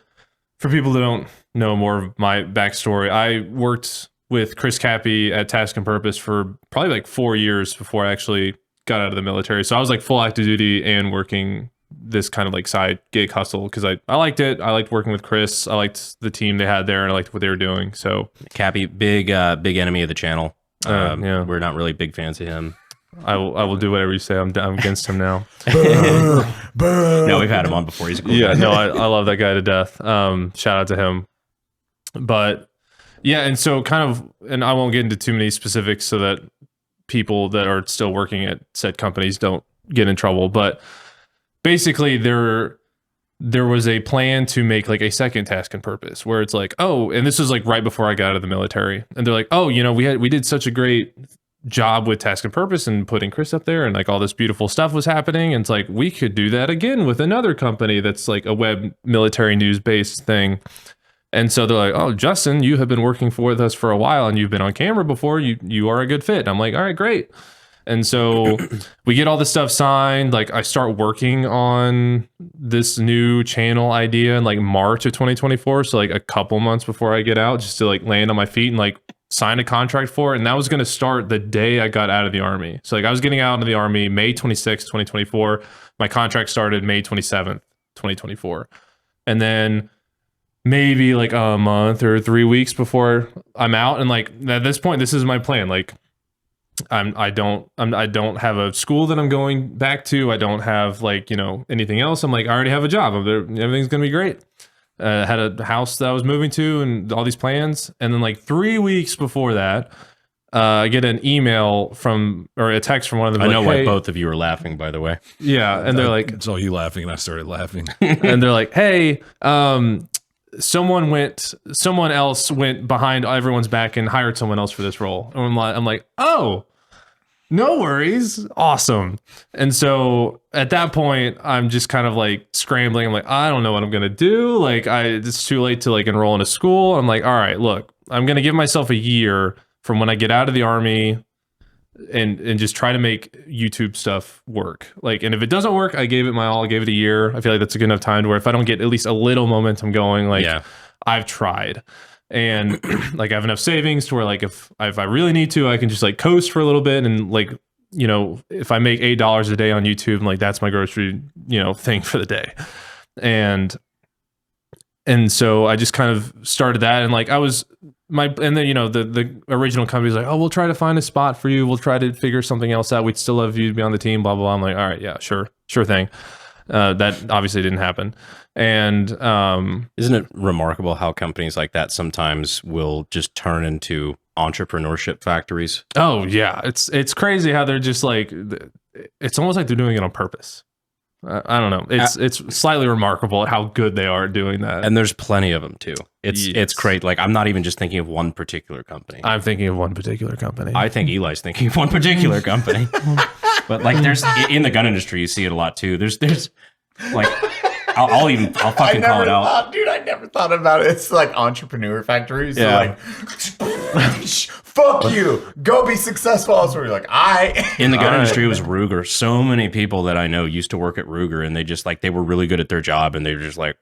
for people that don't know more of my backstory, I worked with Chris Cappy at Task and Purpose for probably like 4 years before I actually got out of the military. So I was like full active duty and working this kind of like side gig hustle because I liked it. I liked working with Chris. I liked the team they had there, and I liked what they were doing. So Cappy, big enemy of the channel. Yeah. We're not really big fans of him. I will do whatever you say. I'm against him now. No, we've had him on before. He's a cool Yeah, guy. no, I love that guy to death. Shout out to him. But yeah, and so kind of, and I won't get into too many specifics so that people that are still working at said companies don't get in trouble. But basically, there was a plan to make like a second Task and Purpose where it's like, oh, and this was like right before I got out of the military, and they're like, oh, we did such a great job with Task and Purpose and putting Chris up there, and like all this beautiful stuff was happening, and it's like we could do that again with another company that's like a web military news based thing. And so they're like, oh, Justin, you have been working with us for a while and you've been on camera before, you are a good fit. And I'm like, all right, great. And so we get all this stuff signed. Like I start working on this new channel idea in like March of 2024. So like a couple months before I get out, just to like land on my feet and like sign a contract for it. And that was going to start the day I got out of the Army. So like I was getting out of the Army May 26th, 2024. My contract started May 27th, 2024. And then maybe like a month or 3 weeks before I'm out, and like at this point, this is my plan. Like I don't have a school that I'm going back to. I don't have like anything else. I'm like I already have a job. Everything's gonna be great. Had a house that I was moving to and all these plans. And then like 3 weeks before that, I get an email or a text from one of them. I know why hey, both of you are laughing, by the way. Yeah, and they're like, it's all you laughing, and I started laughing. and they're like, hey, someone else went behind everyone's back and hired someone else for this role. And I'm like, oh, no worries. Awesome. And so at that point, I'm just kind of like scrambling. I'm like, I don't know what I'm going to do. Like it's too late to like enroll in a school. I'm like, all right, look, I'm going to give myself a year from when I get out of the Army and just try to make YouTube stuff work. Like, and if it doesn't work, I gave it my all. I gave it a year. I feel like that's a good enough time to where if I don't get at least a little momentum going, like I've tried. And like I have enough savings to where like if I really need to, I can just like coast for a little bit. And like, if I make $8 a day on YouTube, like that's my grocery, thing for the day. And so I just kind of started that, and like and then the original company was like, oh, we'll try to find a spot for you. We'll try to figure something else out. We'd still love you to be on the team, blah, blah, blah. I'm like, all right, yeah, sure thing. That obviously didn't happen. And isn't it remarkable how companies like that sometimes will just turn into entrepreneurship factories? Oh yeah, it's crazy how they're just like, it's almost like they're doing it on purpose. I don't know. It's slightly remarkable how good they are at doing that. And there's plenty of them too. It's great. Like I'm not even just thinking of one particular company. I'm thinking of one particular company. I think Eli's thinking of one particular company. But like there's in the gun industry, you see it a lot too. There's like I'll fucking call it out. Dude, I never thought about it. It's like entrepreneur factories. Yeah. Like, fuck you. Go be successful elsewhere. You're like, in the gun industry, it was Ruger. So many people that I know used to work at Ruger, and they just like, they were really good at their job, and they were just like,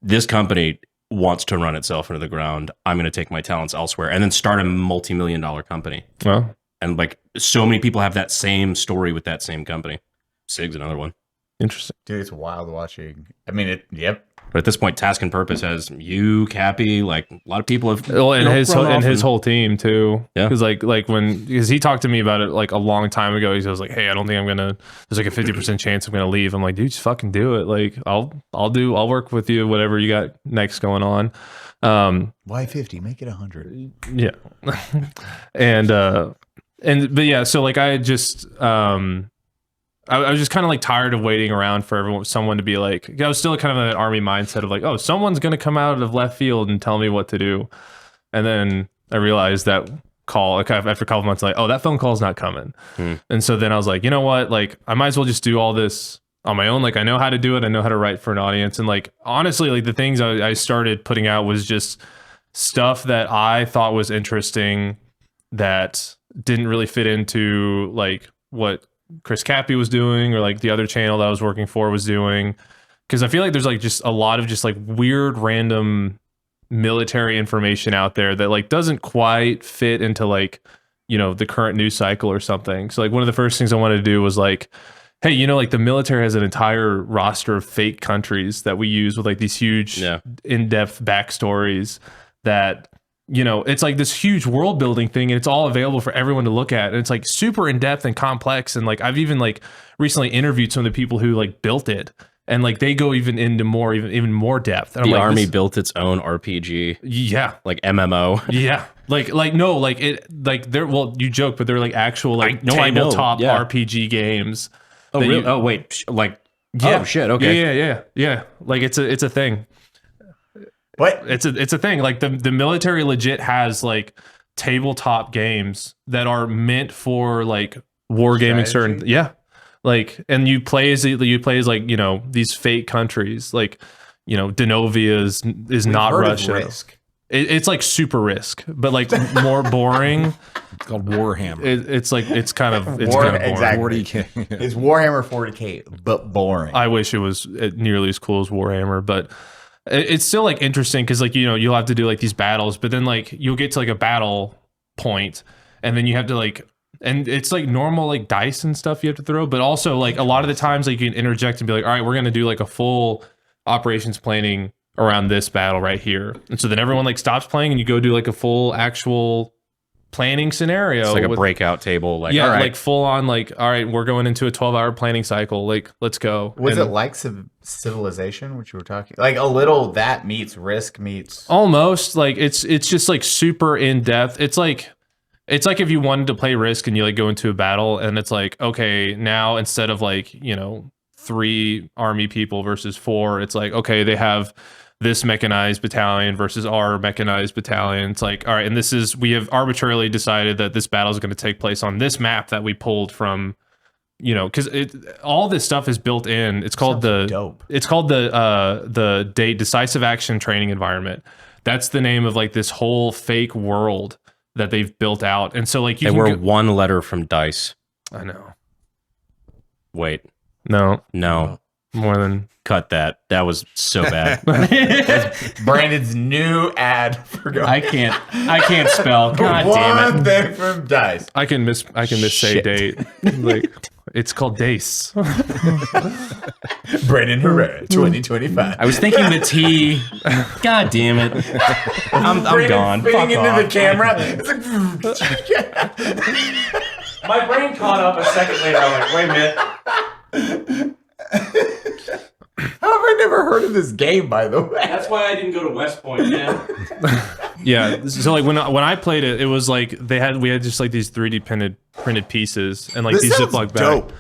this company wants to run itself into the ground. I'm going to take my talents elsewhere, and then start a multi-million-dollar company. Well, and like so many people have that same story with that same company. SIG's another one. Interesting. Dude, it's wild watching. I mean, But at this point, Task and Purpose has you, Cappy, like a lot of people have. Well, and run off his whole team too. Yeah. Because because he talked to me about it like a long time ago. He was like, "Hey, I don't think I'm gonna. There's like a 50% chance I'm gonna leave." I'm like, "Dude, just fucking do it. Like, I'll work with you. Whatever you got next going on." Why 50? Make it 100. Yeah. But yeah, so like I just I was just kind of like tired of waiting around for someone to be like, I was still kind of in that army mindset of like, oh, someone's going to come out of left field and tell me what to do. And then I realized that call, like after a couple of months, like, oh, that phone call's not coming. And so then I was like, you know what? Like, I might as well just do all this on my own. Like, I know how to do it. I know how to write for an audience. And like, honestly, like the things I started putting out was just stuff that I thought was interesting that didn't really fit into like what Chris Cappy was doing or like the other channel that I was working for was doing. Because I feel like there's like just a lot of just like weird random military information out there that like doesn't quite fit into like, you know, the current news cycle or something. So like one of the first things I wanted to do was like, hey, you know, like the military has an entire roster of fake countries that we use with like these huge in-depth backstories that, you know, it's like this huge world building thing and it's all available for everyone to look at. And it's like super in depth and complex. And like, I've even like recently interviewed some of the people who like built it and like, they go even into more, even more depth. And the I'm like, Army built its own RPG. Yeah. Like MMO. Yeah. No, like it, like they're, well, you joke, but they're like actual like I know. tabletop Yeah. RPG games. Oh, that really? you- Oh, wait. Like, Yeah. oh, shit. Okay. Yeah. Like it's a thing. What? It's a thing. Like the military legit has like tabletop games that are meant for like wargaming certain. Strategy? Yeah. Like, and you play as like, you know, these fake countries, like, you know, Denovia is not Heard of Russia. Risk. It's like super Risk, but like more boring. It's called Warhammer. It's kind of boring. Exactly. 40K. It's Warhammer 40K, but boring. I wish it was nearly as cool as Warhammer, but it's still like interesting because like, you know, you'll have to do like these battles, but then like you'll get to like a battle point and then you have to like, and it's like normal like dice and stuff you have to throw, but also like a lot of the times like you can interject and be like, all right, we're going to do like a full operations planning around this battle right here. And so then everyone like stops playing and you go do like a full actual planning scenario. It's like a with- breakout table. Like, yeah, all right. like full on like, all right, we're going into a 12-hour planning cycle. Like, let's go. Was And it like Civilization, which you were talking? Like a little that meets Risk meets. almost like it's just like super in depth. It's like if you wanted to play Risk and you like go into a battle and it's like, okay, now instead of like, you know, 3 army people versus 4, it's like, okay, they have this mechanized battalion versus our mechanized battalion. It's like, all right, and we have arbitrarily decided that this battle is going to take place on this map that we pulled from, you know, because all this stuff is built in. It's called dope. It's called the decisive action training environment. That's the name of like this whole fake world that they've built out. And so like They were one letter from DICE. I know. Wait. No, No. more than Cut that. That was so bad. Brandon's new ad for going. I can't spell. God damn One it. thing from Dice. I can miss say Shit. date. Like it's called Dace. Brandon Herrera, 2025. I was thinking the T. God damn it. I'm gone. Fitting Fuck into off. the camera. It's like, My brain caught up a second later. I'm like, wait a minute. how have I never heard of this game, by the way? That's why I didn't go to West Point. Yeah. Yeah. So like when I played it, it was like we had just like these 3D printed pieces and like This these sounds Ziploc bags. dope.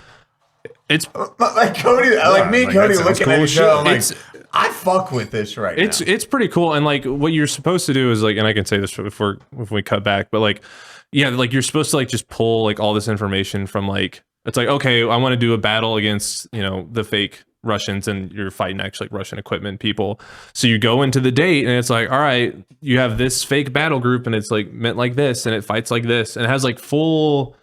It's Like Cody, like me and Cody that sounds looking cool at as each other, I'm shit. like, I fuck with this right now. it's pretty cool. And like what you're supposed to do is like, and I can say this if we cut back, but like, yeah, like you're supposed to like just pull like all this information from like, it's like, okay, I want to do a battle against, you know, the fake Russians and you're fighting actually like Russian equipment people. So you go into the date and it's like, all right, you have this fake battle group and it's like meant like this and it fights like this and it has like full,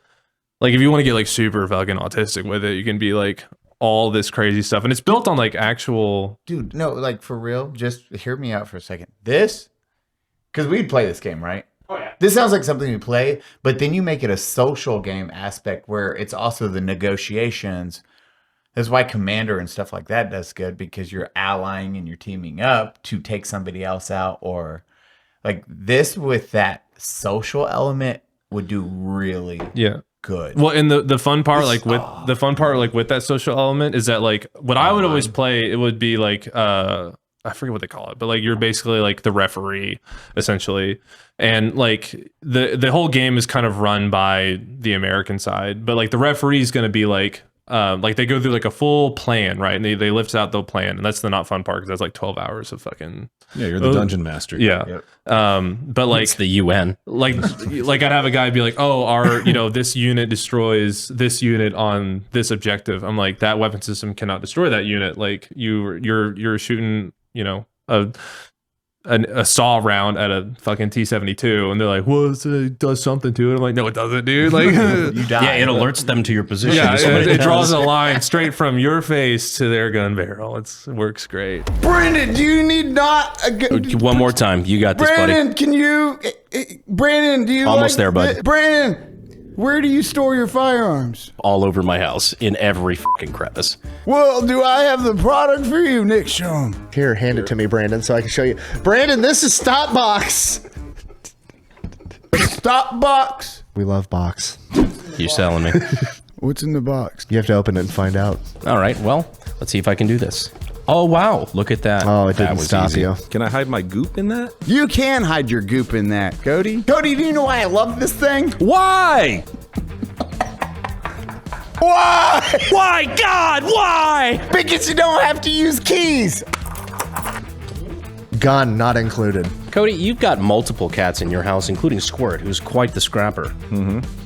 like if you want to get like super fucking autistic with it, you can be like all this crazy stuff. And it's built on like actual, Dude, no, like for real, just hear me out for a second. This, because we'd play this game, right? Oh, yeah. This sounds like something you play, but then you make it a social game aspect where it's also the negotiations That's why Commander and stuff like that does good, because you're allying and you're teaming up to take somebody else out, or like this with that social element would do really good. Well, and the fun part, like with with that social element is that like what I would always play, it would be like I forget what they call it, but like you're basically like the referee essentially, and like the whole game is kind of run by the American side, but like the referee is going to be like they go through like a full plan, right? And they lift out the plan, and that's the not fun part because that's like 12 hours of fucking. Yeah, you're the dungeon master. Yeah. Yep. But like it's the UN. like I'd have a guy be like, oh, our this unit destroys this unit on this objective. I'm like, that weapon system cannot destroy that unit. Like you're shooting a saw round at a fucking T-72, and they're like, well, it does something to it. I'm like, no, it doesn't, dude. Like, You die. Yeah, it alerts them to your position. yeah, is what it does. draws a line straight from your face to their gun barrel. It works great. Brandon, do you need not One more time. You got this, buddy. Brandon, can you Brandon, do you Almost like there, bud. Brandon, where do you store your firearms? All over my house in every fucking crevice. Well, do I have the product for you, Nick? Show 'em. Here, hand it to me, Brandon, so I can show you. Brandon, this is STOPBOX. STOPBOX. We love box. You selling me? What's in the box? You have to open it and find out. All right. Well, let's see if I can do this. Oh wow! Look at that. Oh, it That didn't was stop easy. you. Can I hide my goop in that? You can hide your goop in that, Cody. Cody, do you know why I love this thing? Why? Why? Why, God? Why? Because you don't have to use keys. Gun not included. Cody, you've got multiple cats in your house, including Squirt, who's quite the scrapper.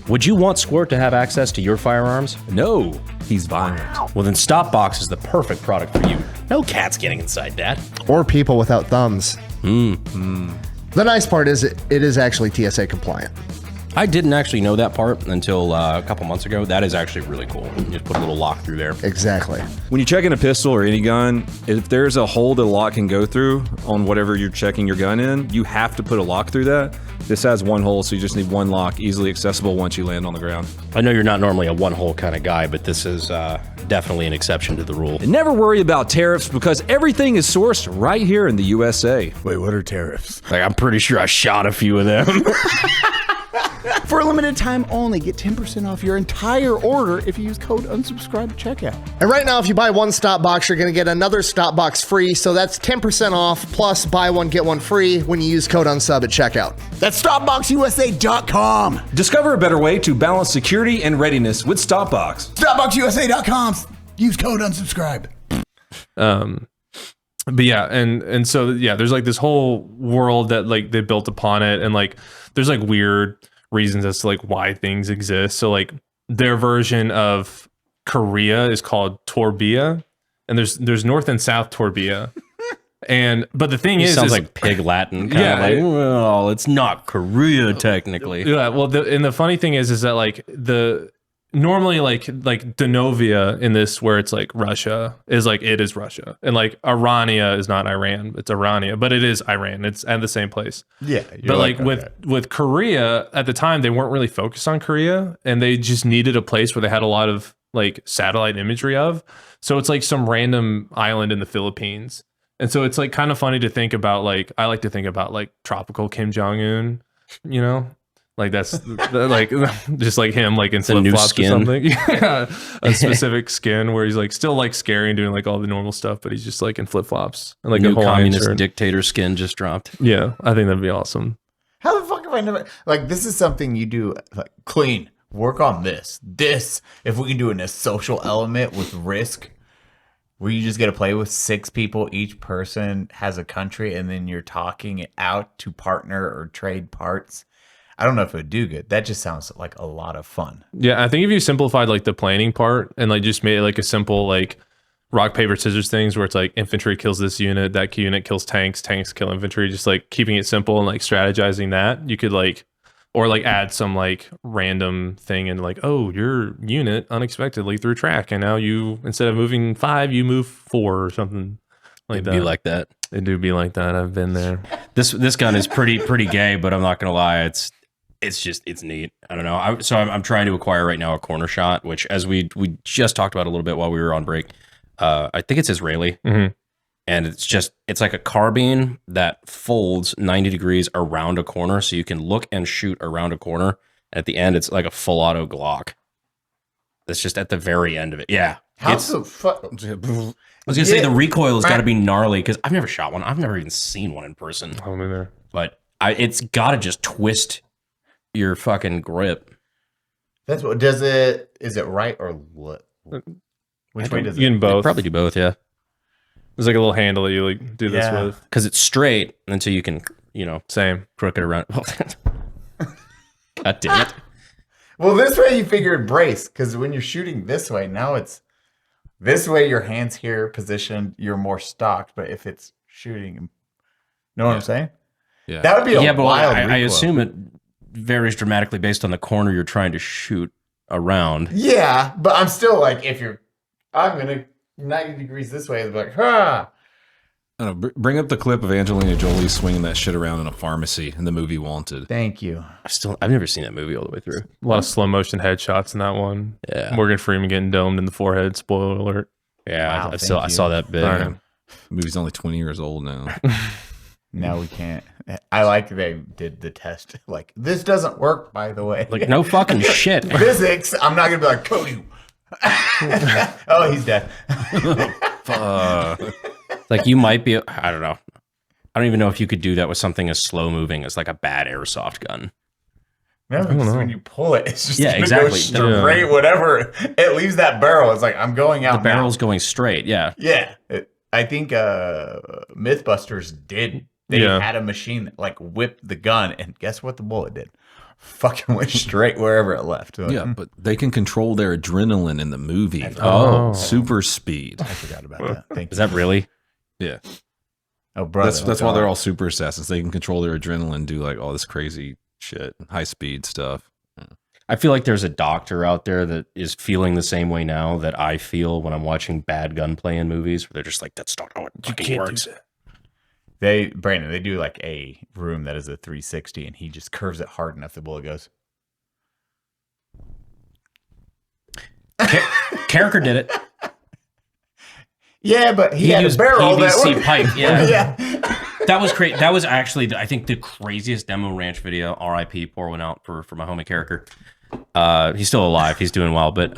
Would you want Squirt to have access to your firearms? No, he's violent. Well, then STOPBOX is the perfect product for you. No cats getting inside that. Or people without thumbs. The nice part is it is actually TSA compliant. I didn't actually know that part until a couple months ago. That is actually really cool. You just put a little lock through there. Exactly. When you check in a pistol or any gun, if there's a hole that a lock can go through on whatever you're checking your gun in, you have to put a lock through that. This has one hole, so you just need one lock, easily accessible once you land on the ground. I know you're not normally a one-hole kind of guy, but this is definitely an exception to the rule. And never worry about tariffs because everything is sourced right here in the USA. Wait, what are tariffs? Like, I'm pretty sure I shot a few of them. For a limited time only, get 10% off your entire order if you use code unsubscribe at checkout. And right now, if you buy one STOPBOX, you're going to get another STOPBOX free. So that's 10% off plus buy one, get one free when you use code unsub at checkout. That's StopBoxUSA.com. Discover a better way to balance security and readiness with StopBox. StopBoxUSA.com. Use code unsubscribe. But yeah, and so yeah, there's like this whole world that like they built upon it, and like there's like weird reasons as to like why things exist. So like their version of Korea is called Torbia, and there's North and South Torbia. But the thing is, sounds like pig Latin. Kind of like, well, it's not Korea technically. Yeah. Well, the funny thing is that like normally like Denovia in this where it's like Russia is like it is Russia, and like Irania is not Iran, it's Irania, but it is Iran. It's at the same place. Yeah. But like with Korea at the time, they weren't really focused on Korea, and they just needed a place where they had a lot of like satellite imagery of. So it's like some random island in the Philippines. And so it's like kind of funny to think about, like, I like to think about like tropical Kim Jong-un, you know, like that's like just like him, like in flip flops or something. Yeah, a specific skin where he's like still like scary and doing like all the normal stuff, but he's just like in flip flops and like New a Hawaiian communist shirt. dictator skin just dropped. Yeah, I think that'd be awesome. How the fuck have I never, like, this is something you do, like, clean, work on this, if we can do it in a social element with risk, where you just get to play with 6 people, each person has a country, and then you're talking it out to partner or trade parts. I don't know if it would do good. That just sounds like a lot of fun. Yeah, I think if you simplified like the planning part and like just made it like a simple like rock, paper, scissors things where it's like infantry kills this unit, that unit kills tanks, tanks kill infantry, just like keeping it simple and like strategizing that, you could like, or like add some like random thing and like, oh, your unit unexpectedly threw track and now you, instead of moving 5, you move 4 or something like that. Be like that. It do be like that. I've been there. This gun is pretty gay, but I'm not gonna lie, it's neat. I don't know. I'm trying to acquire right now a corner shot, which as we just talked about a little bit while we were on break. I think it's Israeli. Mm-hmm. And it's like a carbine that folds 90 degrees around a corner, so you can look and shoot around a corner. At the end, it's like a full auto Glock. That's just at the very end of it. Yeah. How the fuck? I was gonna say the recoil has got to be gnarly because I've never shot one. I've never even seen one in person. I'm in there. But it's got to just twist your fucking grip. That's what does it. Is it right or what? Which way does You can it? both. Probably do both. Yeah. There's like a little handle that you like do this with. Because it's straight until you can, Same. crook it around. God damn it. Well, this way you figure it brace because when you're shooting this way, now it's this way. Your hands here positioned. You're more stocked. But if it's shooting, know what I'm saying? Yeah. That would be a But wild. I recoil. assume it varies dramatically based on the corner you're trying to shoot around. Yeah, but I'm still like, I'm gonna 90 degrees this way. It's like, ha. I don't know, bring up the clip of Angelina Jolie swinging that shit around in a pharmacy in the movie Wanted. Thank you. I've never seen that movie all the way through. A lot of slow motion headshots in that one. Yeah. Morgan Freeman getting domed in the forehead. Spoiler alert. Yeah, Wow, I thank saw you. that bit. All right. The movie's only 20 years old now. No, we can't. I like they did the test. Like, this doesn't work, by the way. Like, no fucking shit. Physics, I'm not gonna be like, Cody. Oh, he's dead. Like, you might be, I don't know. I don't even know if you could do that with something as slow moving as like a bad airsoft gun. No, because when you pull it, it's just Yeah, gonna exactly. go straight, whatever. It leaves that barrel. It's like, I'm going out The barrel's now. going straight. Yeah. Yeah. I think Mythbusters did. They had a machine that like whipped the gun, and guess what the bullet did? Fucking went straight wherever it left. Like, Yeah, but they can control their adrenaline in the movie. Oh. Super speed. I forgot about that. Thank Is you. that really? Yeah. Oh, brother. That's why they're all super assassins. They can control their adrenaline, do like all this crazy shit, high speed stuff. I feel like there's a doctor out there that is feeling the same way now that I feel when I'm watching bad gunplay in movies, where they're just like, that's not how it fucking works. Brandon, they do like a room that is a 360, and he just curves it hard enough the bullet goes. Carricker did it. Yeah, but he had used a barrel PVC that pipe. Yeah. yeah. That was great. That was actually, I think, the craziest demo ranch video. R.I.P. Pour one out for my homie Carricker. He's still alive. He's doing well, but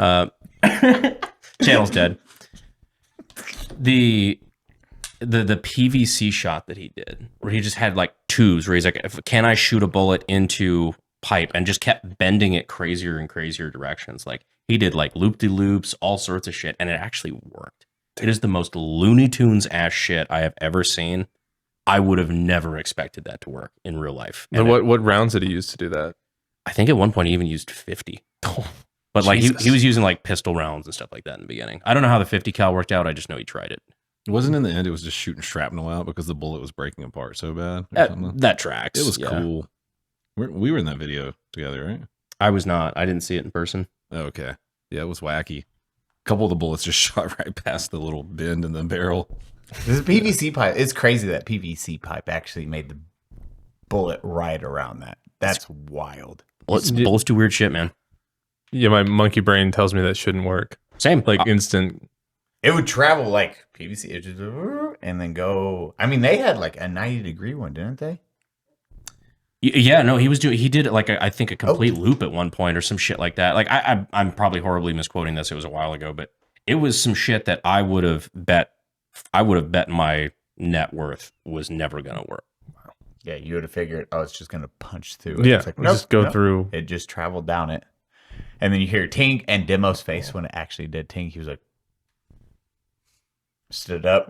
channel's dead. The PVC shot that he did, where he just had like tubes, where he's like, can I shoot a bullet into pipe, and just kept bending it crazier and crazier directions. Like, he did like loop-de-loops, all sorts of shit, and it actually worked. It is the most Looney Tunes ass shit I have ever seen. I would have never expected that to work in real life. And what rounds did he use to do that? I think at one point he even used 50. But like he was using like pistol rounds and stuff like that in the beginning. I don't know how the 50 cal worked out. I just know he tried it. It wasn't in the end. It was just shooting shrapnel out because the bullet was breaking apart so bad. Or something. That tracks. It was yeah. cool. We were in that video together, right? I was not. I didn't see it in person. Oh, okay. Yeah, it was wacky. A couple of the bullets just shot right past the little bend in the barrel. This PVC pipe. It's crazy that PVC pipe actually made the bullet right around that. That's wild. Bullets do weird shit, man. Yeah, my monkey brain tells me that shouldn't work. Same. Like instant. It would travel like PVC, it just, and then go. I mean, they had like a 90-degree one, didn't they? Yeah, no, he did like I think a complete loop at one point or some shit like that. Like I'm probably horribly misquoting this. It was a while ago, but it was some shit that I would have bet my net worth was never gonna work. Yeah, you would have figured, oh, it's just gonna punch through it. Yeah, It's like, just go through. It just traveled down it, and then you hear Tink and Demo's face when it actually did Tink. He was like, stood up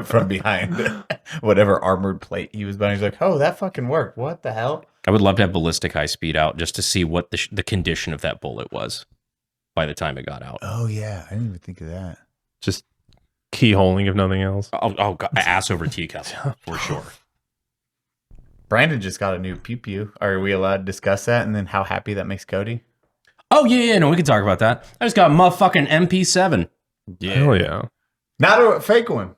from behind whatever armored plate he was behind. He's like, oh, that fucking worked. What the hell? I would love to have ballistic high speed out just to see what the condition of that bullet was by the time it got out. Oh yeah, I didn't even think of that. Just keyholing, if nothing else. Oh God, ass over teacup for sure. Brandon just got a new Pew Pew. Are we allowed to discuss that and then how happy that makes Cody? Oh yeah, no, we can talk about that. I just got a motherfucking MP7. Hell yeah. Not a fake one.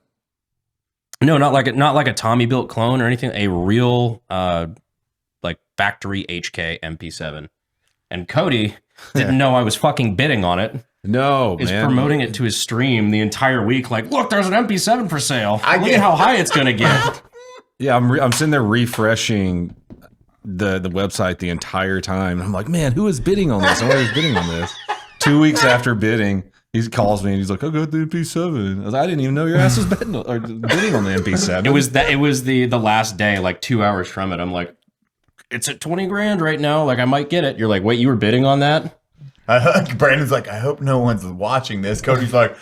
No, not like a Tommy built clone or anything. A real like factory HK MP7. And Cody didn't know I was fucking bidding on it. No, Is man. promoting it to his stream the entire week. Like, look, there's an MP7 for sale. Look at how high it's gonna get. Yeah, I'm sitting there refreshing the website the entire time. I'm like, man, who is bidding on this? Somebody was bidding on this. 2 weeks after bidding, he calls me and he's like, I got the MP7. I was like, I didn't even know your ass was bidding on the MP7. It was the last day, like 2 hours from it. I'm like, it's at 20 grand right now. Like, I might get it. You're like, wait, you were bidding on that? Brandon's like, I hope no one's watching this. Cody's like,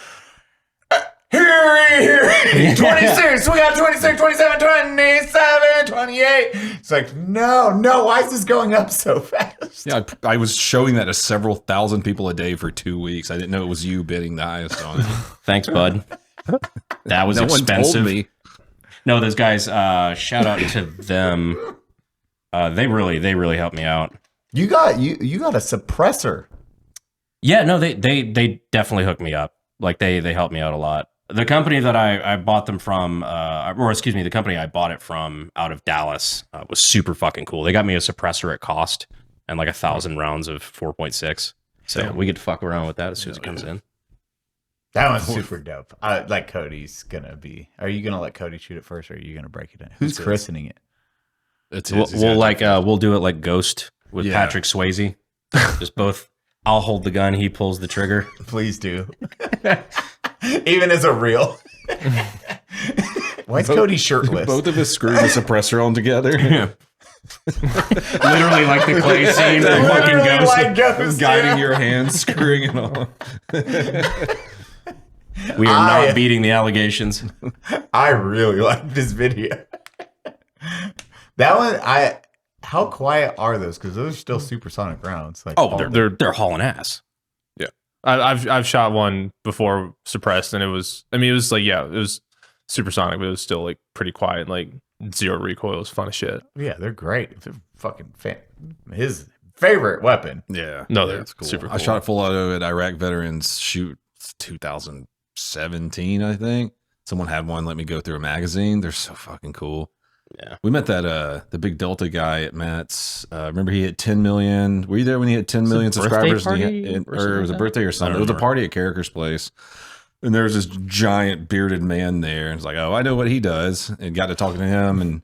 here, 26, we got 26, 27, 27, 28. It's like, no, why is this going up so fast? Yeah, I was showing that to several thousand people a day for 2 weeks. I didn't know it was you bidding the highest on it. Thanks, bud. That was No one expensive. told me. No, those guys, shout out to them. They really helped me out. You got a suppressor. Yeah, no, they definitely hooked me up. Like they helped me out a lot. The company that I bought them from, the company I bought it from out of Dallas was super fucking cool. They got me a suppressor at cost and like 1,000 rounds of 4.6. So we get to fuck around with that as soon as it comes in. That one's super dope. Like Cody's gonna be. Are you gonna let Cody shoot it first, or are you gonna break it in? Who's christening it? It's We'll do it like Ghost with Patrick Swayze. Just both. I'll hold the gun. He pulls the trigger. Please do. Even as a reel. Why is Cody shirtless? Both of us screwed the suppressor on together. Yeah. Literally like the clay scene from fucking Ghost. Like Ghost, Guiding your hands, screwing it on. We are not beating the allegations. I really like this video. That one, how quiet are those? Because those are still supersonic rounds. Like, They're hauling ass. Yeah, I've shot one before suppressed, and it was supersonic, but it was still like pretty quiet, like zero recoil. It was fun as shit. yeah, they're great. They're fucking his favorite weapon. Yeah. No, they're that's cool. super cool. I shot a full auto at Iraq Veterans Shoot 2017, I think. Someone had one let me go through a magazine. They're so fucking cool. Yeah. We met that the big Delta guy at Matt's. Remember he hit 10 million. Were you there when he hit 10 million subscribers? Party Or it was a birthday or something. It was a party at Carricker's place. And there was this giant bearded man there. And it's like, oh, I know what he does. And got to talking to him. And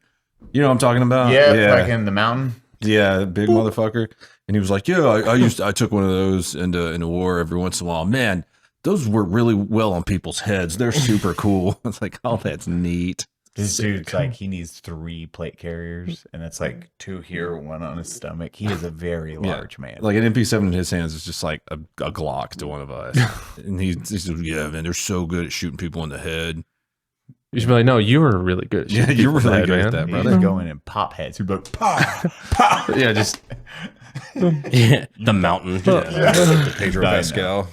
you know what I'm talking about? Yeah, like in the mountain. Yeah, big motherfucker. And he was like, yeah, I took one of those into war every once in a while. Man, those work really well on people's heads. They're super cool. It's like, oh, that's neat. This dude's like, he needs 3 plate carriers, and it's like 2 here, 1 on his stomach. He is a very large man. Like an MP7 in his hands is just like a Glock to one of us. And he says, yeah, man, they're so good at shooting people in the head. You should be like, no, you were really good. Yeah, you're really good at that, He's brother. just going and pop heads. He'd be like, pop, pop. Yeah, just Yeah, the mountain. The Pedro Pascal.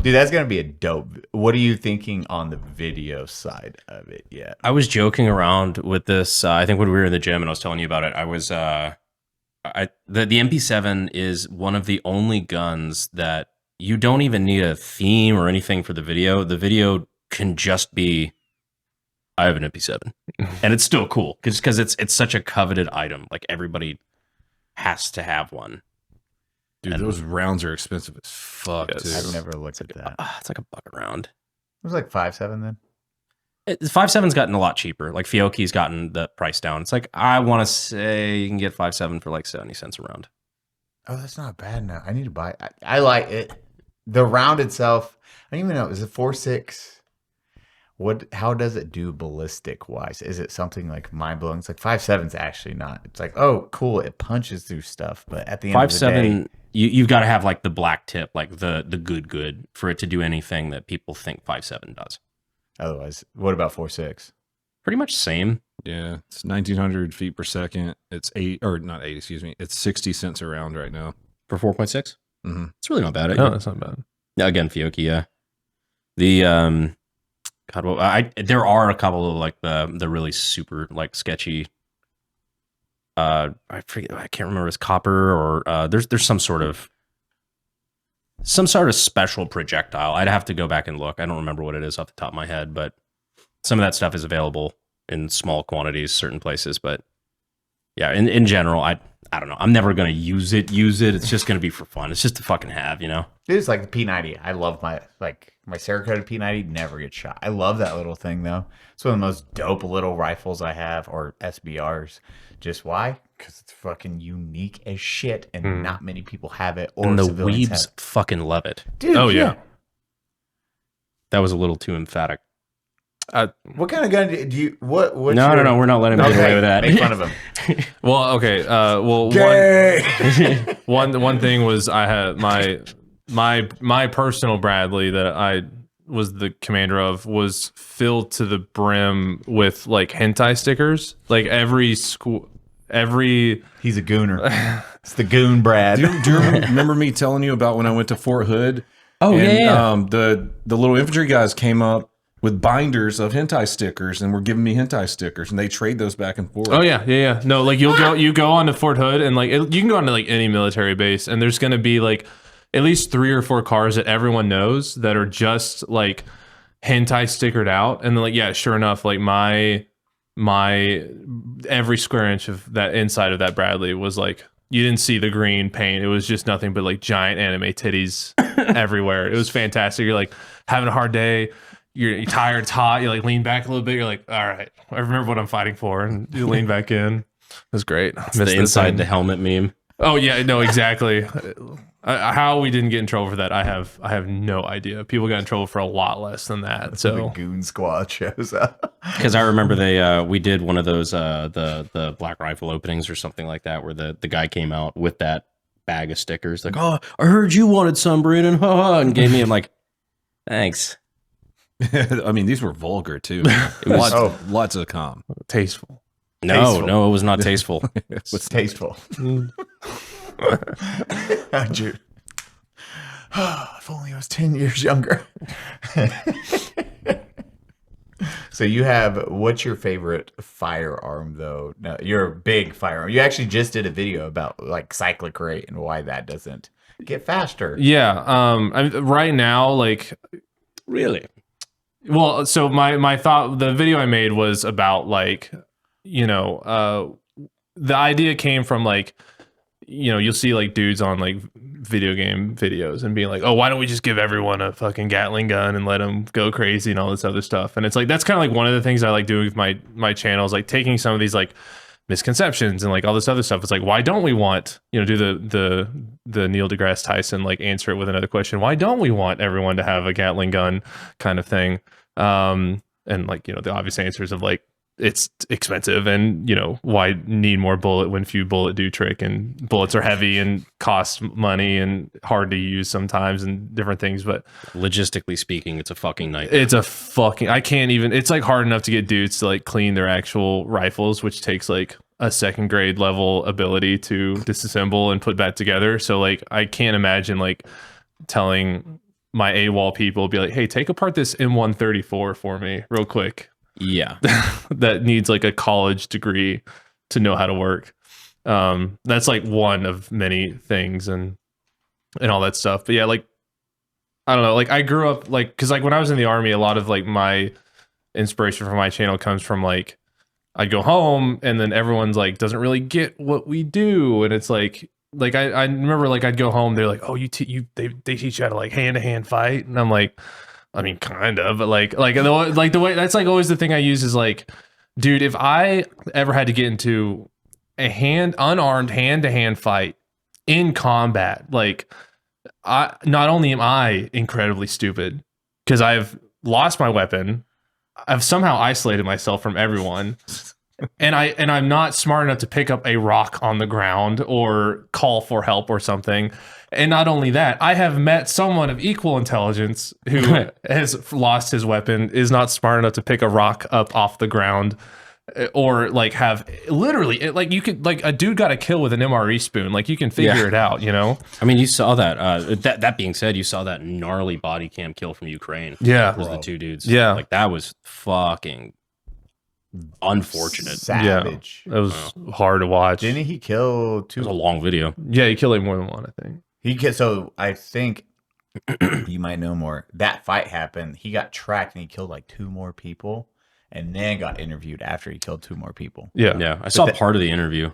Dude, that's going to be a dope. What are you thinking on the video side of it yet? I was joking around with this. I think when we were in the gym and I was telling you about it, I was the MP7 is one of the only guns that you don't even need a theme or anything for the video. The video can just be, I have an MP7, and it's still cool because it's such a coveted item. Like everybody has to have one. Dude, those rounds are expensive as fuck, Yes. too. I've never looked at that. It It's like $1 a round. was like 5.7 then. 5.7's gotten a lot cheaper. Like Fiocchi's gotten the price down. It's like, I want to say you can get 5.7 for like 70 cents a round. Oh, that's not bad now. I need to buy it. I like it. The round itself, I don't even know. Is it 4.6? How does it do ballistic wise? Is it something like mind blowing? It's like 5.7's actually not. It's like, oh, cool. It punches through stuff. But at the end of the day, 5.7, you've got to have like the black tip, like the good for it to do anything that people think 5.7 does. otherwise, what about 4.6? Pretty much same. Yeah, it's 1,900 feet per second. It's not 80, excuse me. It's 60 cents a round right now. For 4.6? Mm-hmm. It's really not bad. no, that's not bad. Yeah, again, Fiocchi, yeah. The God, well, there are a couple of like the really super like sketchy. I forget. I can't remember. It's copper or there's some sort of special projectile. I'd have to go back and look. I don't remember what it is off the top of my head, but some of that stuff is available in small quantities, certain places. But Yeah, in general, I don't know. I'm never gonna use it. It's just gonna be for fun. It's just to fucking have, you know. It's like the P90. I love my Cerakote P90. Never gets shot. I love that little thing though. It's one of the most dope little rifles I have, or SBRs. Just why? Because it's fucking unique as shit, and not many people have it. Or And the civilians weebs have. fucking love it. Dude, Oh yeah. That was a little too emphatic. What kind of gun do you? What's No, your, no, we're not letting him get away with that. Make fun of him. Well, okay. One thing was I had my personal Bradley that I was the commander of was filled to the brim with like hentai stickers. Like every He's a gooner. It's the goon Brad. Do you remember me telling you about when I went to Fort Hood? Oh, and, yeah. The little infantry guys came up with binders of hentai stickers and were giving me hentai stickers, and they trade those back and forth. Oh yeah. No, like you go onto Fort Hood, and like you can go onto like any military base, and there's gonna be like at least 3 or 4 cars that everyone knows that are just like hentai stickered out, and then like yeah, sure enough, like my every square inch of that inside of that Bradley was like, you didn't see the green paint. It was just nothing but like giant anime titties everywhere. It was fantastic. You're like having a hard day. You're tired, it's hot. You like lean back a little bit. You're like, all right, I remember what I'm fighting for, and you lean back in. It was great. It's the inside the helmet meme. Oh yeah, no, exactly. How we didn't get in trouble for that, I have no idea. People got in trouble for a lot less than that. The So goon squad shows up. Because I remember we did one of those the Black Rifle openings or something like that, where the guy came out with that bag of stickers, like, oh, I heard you wanted some, Brandon, and gave me. I'm like, thanks. I mean, these were vulgar too. Lots of calm. tasteful. No, it was not tasteful. What's tasteful? How'd you? If only I was 10 years younger. So you have, what's your favorite firearm though? No, you're a big firearm. You actually just did a video about like cyclic rate and why that doesn't get faster. Yeah. Right now, like, Really? well, so my thought, the video I made was about like, you know, the idea came from like, you know, you'll see like dudes on like video game videos and being like, oh, why don't we just give everyone a fucking Gatling gun and let them go crazy and all this other stuff. And it's like, that's kind of like one of the things I like doing with my channel is like taking some of these like misconceptions and like all this other stuff. It's like, why don't we want, you know, do the Neil deGrasse Tyson, like answer it with another question. Why don't we want everyone to have a Gatling gun kind of thing? And like, you know, the obvious answers of like, it's expensive and, you know, why need more bullet when few bullet do trick, and bullets are heavy and cost money and hard to use sometimes and different things. But Logistically speaking, it's a fucking nightmare. it's a fucking, I can't even, it's like hard enough to get dudes to like clean their actual rifles, which takes like a second grade level ability to disassemble and put back together. So like, I can't imagine like telling my AWOL people, be like, hey, take apart this M134 for me real quick. Yeah. That needs like a college degree to know how to work. That's like one of many things and all that stuff. But yeah, like, I don't know, like I grew up like, cause like when I was in the army, a lot of like my inspiration for my channel comes from like, I'd go home and then everyone's like, doesn't really get what we do. And it's like I remember like I'd go home, they're like, oh, they teach you how to like hand-to-hand fight. And I'm like, I mean, kind of, but like the way that's like always the thing I use is like, dude, if I ever had to get into a unarmed hand-to-hand fight in combat, like not only am I incredibly stupid because I've lost my weapon, I've somehow isolated myself from everyone. And I'm not smart enough to pick up a rock on the ground or call for help or something. And not only that, I have met someone of equal intelligence who has lost his weapon, is not smart enough to pick a rock up off the ground, or like have literally like you could like a dude got a kill with an MRE spoon. Like you can figure it out, you know? I mean, you saw that. That being said, you saw that gnarly body cam kill from Ukraine. Yeah. It was the 2 dudes. Yeah. Like that was fucking unfortunate. Savage. Yeah, it was hard to watch. Didn't he kill It two? was a long video. Yeah, he killed like more than one, I think. So I think you might know more. That fight happened. He got tracked and he killed like 2 more people. and then got interviewed after he killed 2 more people. Yeah, I saw part of the interview.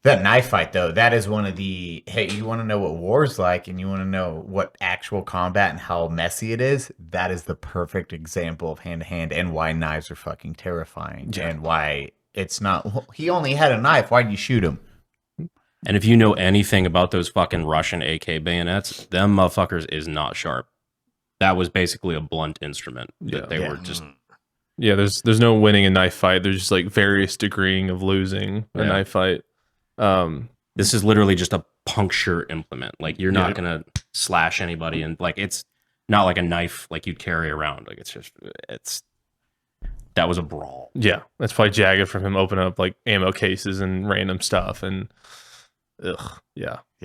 That knife fight, though, that is one of the, hey, you want to know what war's like and you want to know what actual combat and how messy it is? That is the perfect example of hand-to-hand and why knives are fucking terrifying and why it's not, well, he only had a knife. Why'd you shoot him? And if you know anything about those fucking Russian AK bayonets, them motherfuckers is not sharp. That was basically a blunt instrument. They were just... Yeah, there's no winning a knife fight. There's just like various degreeing of losing a knife fight. This is literally just a puncture implement. Like you're not gonna slash anybody, and like it's not like a knife like you'd carry around. Like that was a brawl. Yeah, that's probably jagged from him opening up like ammo cases and random stuff. And I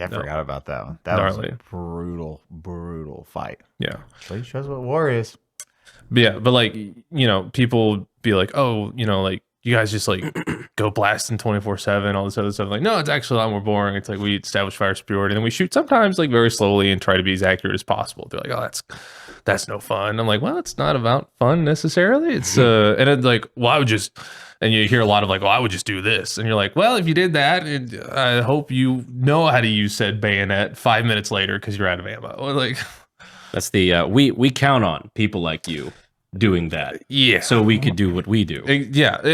forgot about that one. That gnarly. was a brutal fight. Yeah, So he shows what war is. but yeah, but like people be like, oh, like you guys just like go blasting 24/7, all this other stuff. Like, no, it's actually a lot more boring. It's like we establish fire superiority, and then we shoot sometimes like very slowly and try to be as accurate as possible. They're like, oh, that's no fun. I'm like, well, it's not about fun necessarily. It's and it's like, well, I would just, and you hear a lot of like, well, I would just do this, and you're like, well, if you did that, I hope you know how to use said bayonet 5 minutes later because you're out of ammo. Like, that's the we count on people like you doing that, so we could do what we do.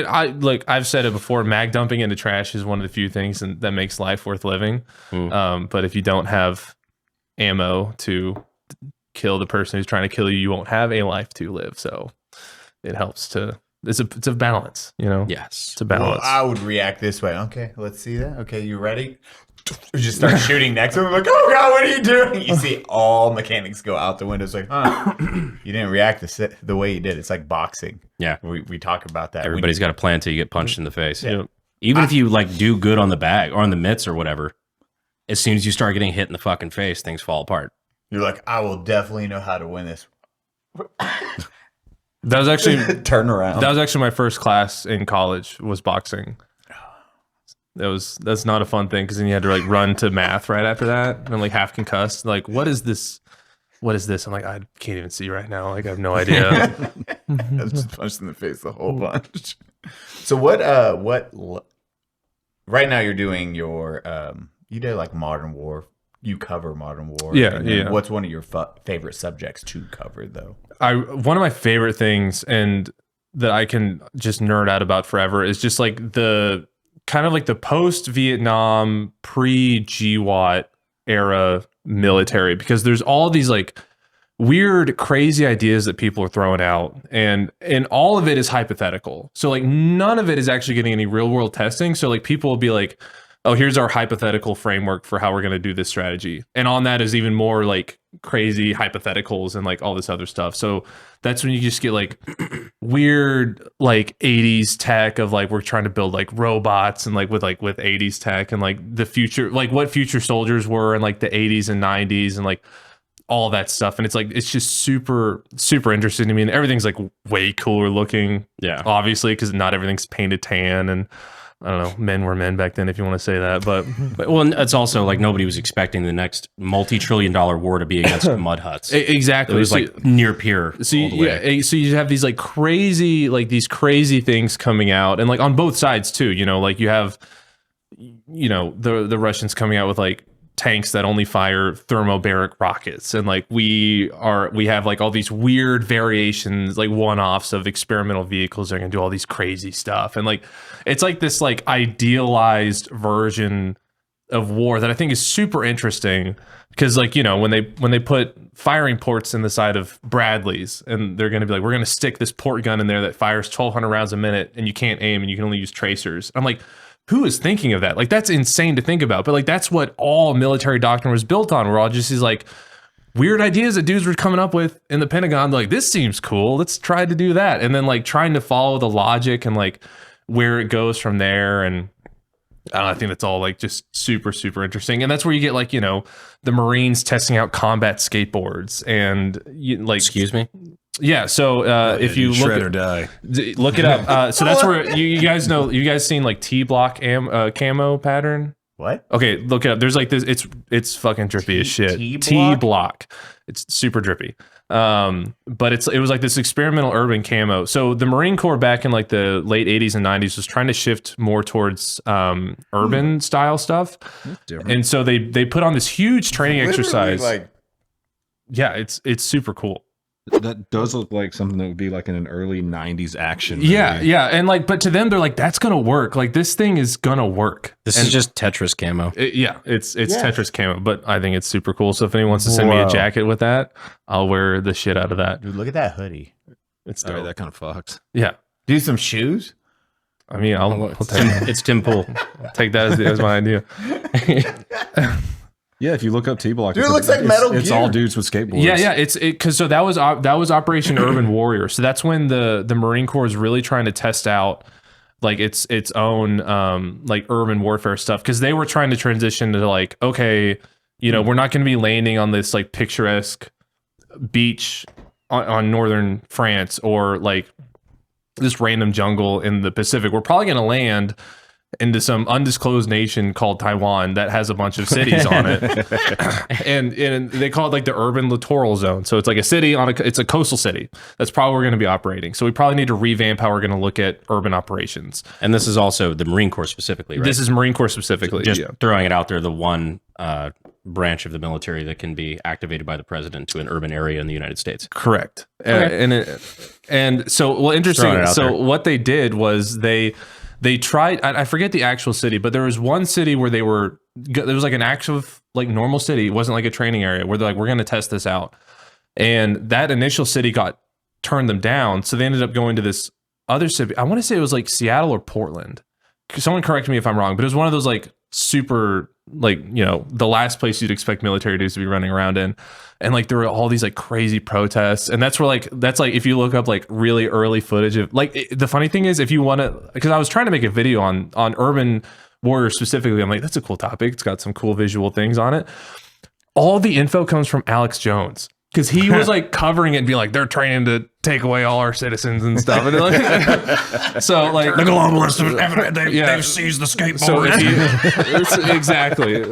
I've said it before, mag dumping into trash is one of the few things that makes life worth living. But if you don't have ammo to kill the person who's trying to kill you, you won't have a life to live. So it helps to it's a balance, Yes, it's a balance. Well, I would react this way. Okay, let's see that. Okay, you ready? We just start shooting next to him. Like, oh god, what are you doing? You see all mechanics go out the windows. Like, you didn't react the way you did. It's like boxing. Yeah, we talk about that. Everybody's got a plan till you get punched in the face. Yeah. Even if you like do good on the bag or on the mitts or whatever, as soon as you start getting hit in the fucking face, things fall apart. You're like, I will definitely know how to win this. That was actually turn around. That was actually my first class in college was boxing. That's not a fun thing because then you had to like run to math right after that and I'm like half concussed. Like, what is this? What is this? I'm like, I can't even see right now. Like, I have no idea. I was just punched in the face the whole bunch. So what right now you're doing your you did like modern war. You cover modern war. Yeah. What's one of your favorite subjects to cover though? One of my favorite things and that I can just nerd out about forever is just like the kind of like the post-Vietnam, pre-GWAT era military, because there's all these like weird, crazy ideas that people are throwing out, and all of it is hypothetical. So like none of it is actually getting any real world testing. So like people will be like, oh, here's our hypothetical framework for how we're going to do this strategy. And on that is even more like crazy hypotheticals and like all this other stuff. So that's when you just get like weird like 80s tech of like we're trying to build like robots and like with 80s tech and like the future, like what future soldiers were in like the 80s and 90s and like all that stuff. And it's like, it's just super, super interesting to me. And everything's like way cooler looking. Yeah. Obviously, because not everything's painted tan and I don't know, men were men back then, if you want to say that, but well, it's also like nobody was expecting the next multi-trillion-dollar war to be against mud huts. Exactly, it was like near peer. So you have these like crazy, like these crazy things coming out, and like on both sides too. Like you have, the Russians coming out with like tanks that only fire thermobaric rockets, and like we have like all these weird variations, like one-offs of experimental vehicles that are gonna do all these crazy stuff, and like it's like this like idealized version of war that I think is super interesting, because like when they put firing ports in the side of Bradleys, and they're gonna be like, we're gonna stick this port gun in there that fires 1,200 rounds a minute, and you can't aim, and you can only use tracers. I'm like, who is thinking of that? Like, that's insane to think about. But like, that's what all military doctrine was built on. We're all just these like weird ideas that dudes were coming up with in the Pentagon. Like, this seems cool. Let's try to do that. And then like trying to follow the logic and like where it goes from there. And I think that's all like just super, super interesting. And that's where you get like, the Marines testing out combat skateboards and like, excuse me. Yeah, so if you look it up. So that's where you guys seen like T-block camo pattern? What? Okay, look it up. There's like this. It's fucking drippy as shit. T-block? T-block. It's super drippy. But it was like this experimental urban camo. So the Marine Corps back in like the late 80s and 90s was trying to shift more towards urban style stuff. And so they put on this huge training exercise. Like, yeah, it's super cool. That does look like something that would be like in an early 90s action movie. Yeah. And like, but to them, they're like, that's going to work. Like this thing is going to work. This is just Tetris camo. It's Tetris camo, but I think it's super cool. So if anyone wants to send me a jacket with that, I'll wear the shit out of that. dude, look at that hoodie. It's All dope. right, that kind of fucks. Yeah. Do some shoes. I mean, I'll take, It's Tim Pool. take that as my idea. Yeah, if you look up T-Block, Dude, it looks like Metal It's Gear. all dudes with skateboards. Yeah. Because so that was Operation Urban Warrior. So that's when the Marine Corps is really trying to test out like its own like urban warfare stuff, because they were trying to transition to like, okay, you know, we're not going to be landing on this like picturesque beach on northern France or like this random jungle in the Pacific. We're probably going to land into some undisclosed nation called Taiwan that has a bunch of cities on it. and they call it like the urban littoral zone. So it's like a city it's a coastal city. That's probably where we're going to be operating. So we probably need to revamp how we're going to look at urban operations. And this is also the Marine Corps specifically, right? This is Marine Corps specifically. Just throwing it out there, the one branch of the military that can be activated by the president to an urban area in the United States. Correct. Okay. And so, well, interesting. So what they did was they tried, I forget the actual city, but there was one city where there was like an actual like normal city. It wasn't like a training area where they're like, we're going to test this out. And that initial city turned them down. So they ended up going to this other city. I want to say it was like Seattle or Portland. Someone correct me if I'm wrong, but it was one of those like super, like, you know, the last place you'd expect military dudes to be running around in. And like there were all these like crazy protests, and that's like if you look up like really early footage of like the funny thing is, if you want to, because I was trying to make a video on urban warrior specifically, I'm like, that's a cool topic, it's got some cool visual things on it. All the info comes from Alex Jones, because he was like covering it and be like, they're training to take away all our citizens and stuff. And like, so like The globalists, they've seized the skateboard. so if you, exactly,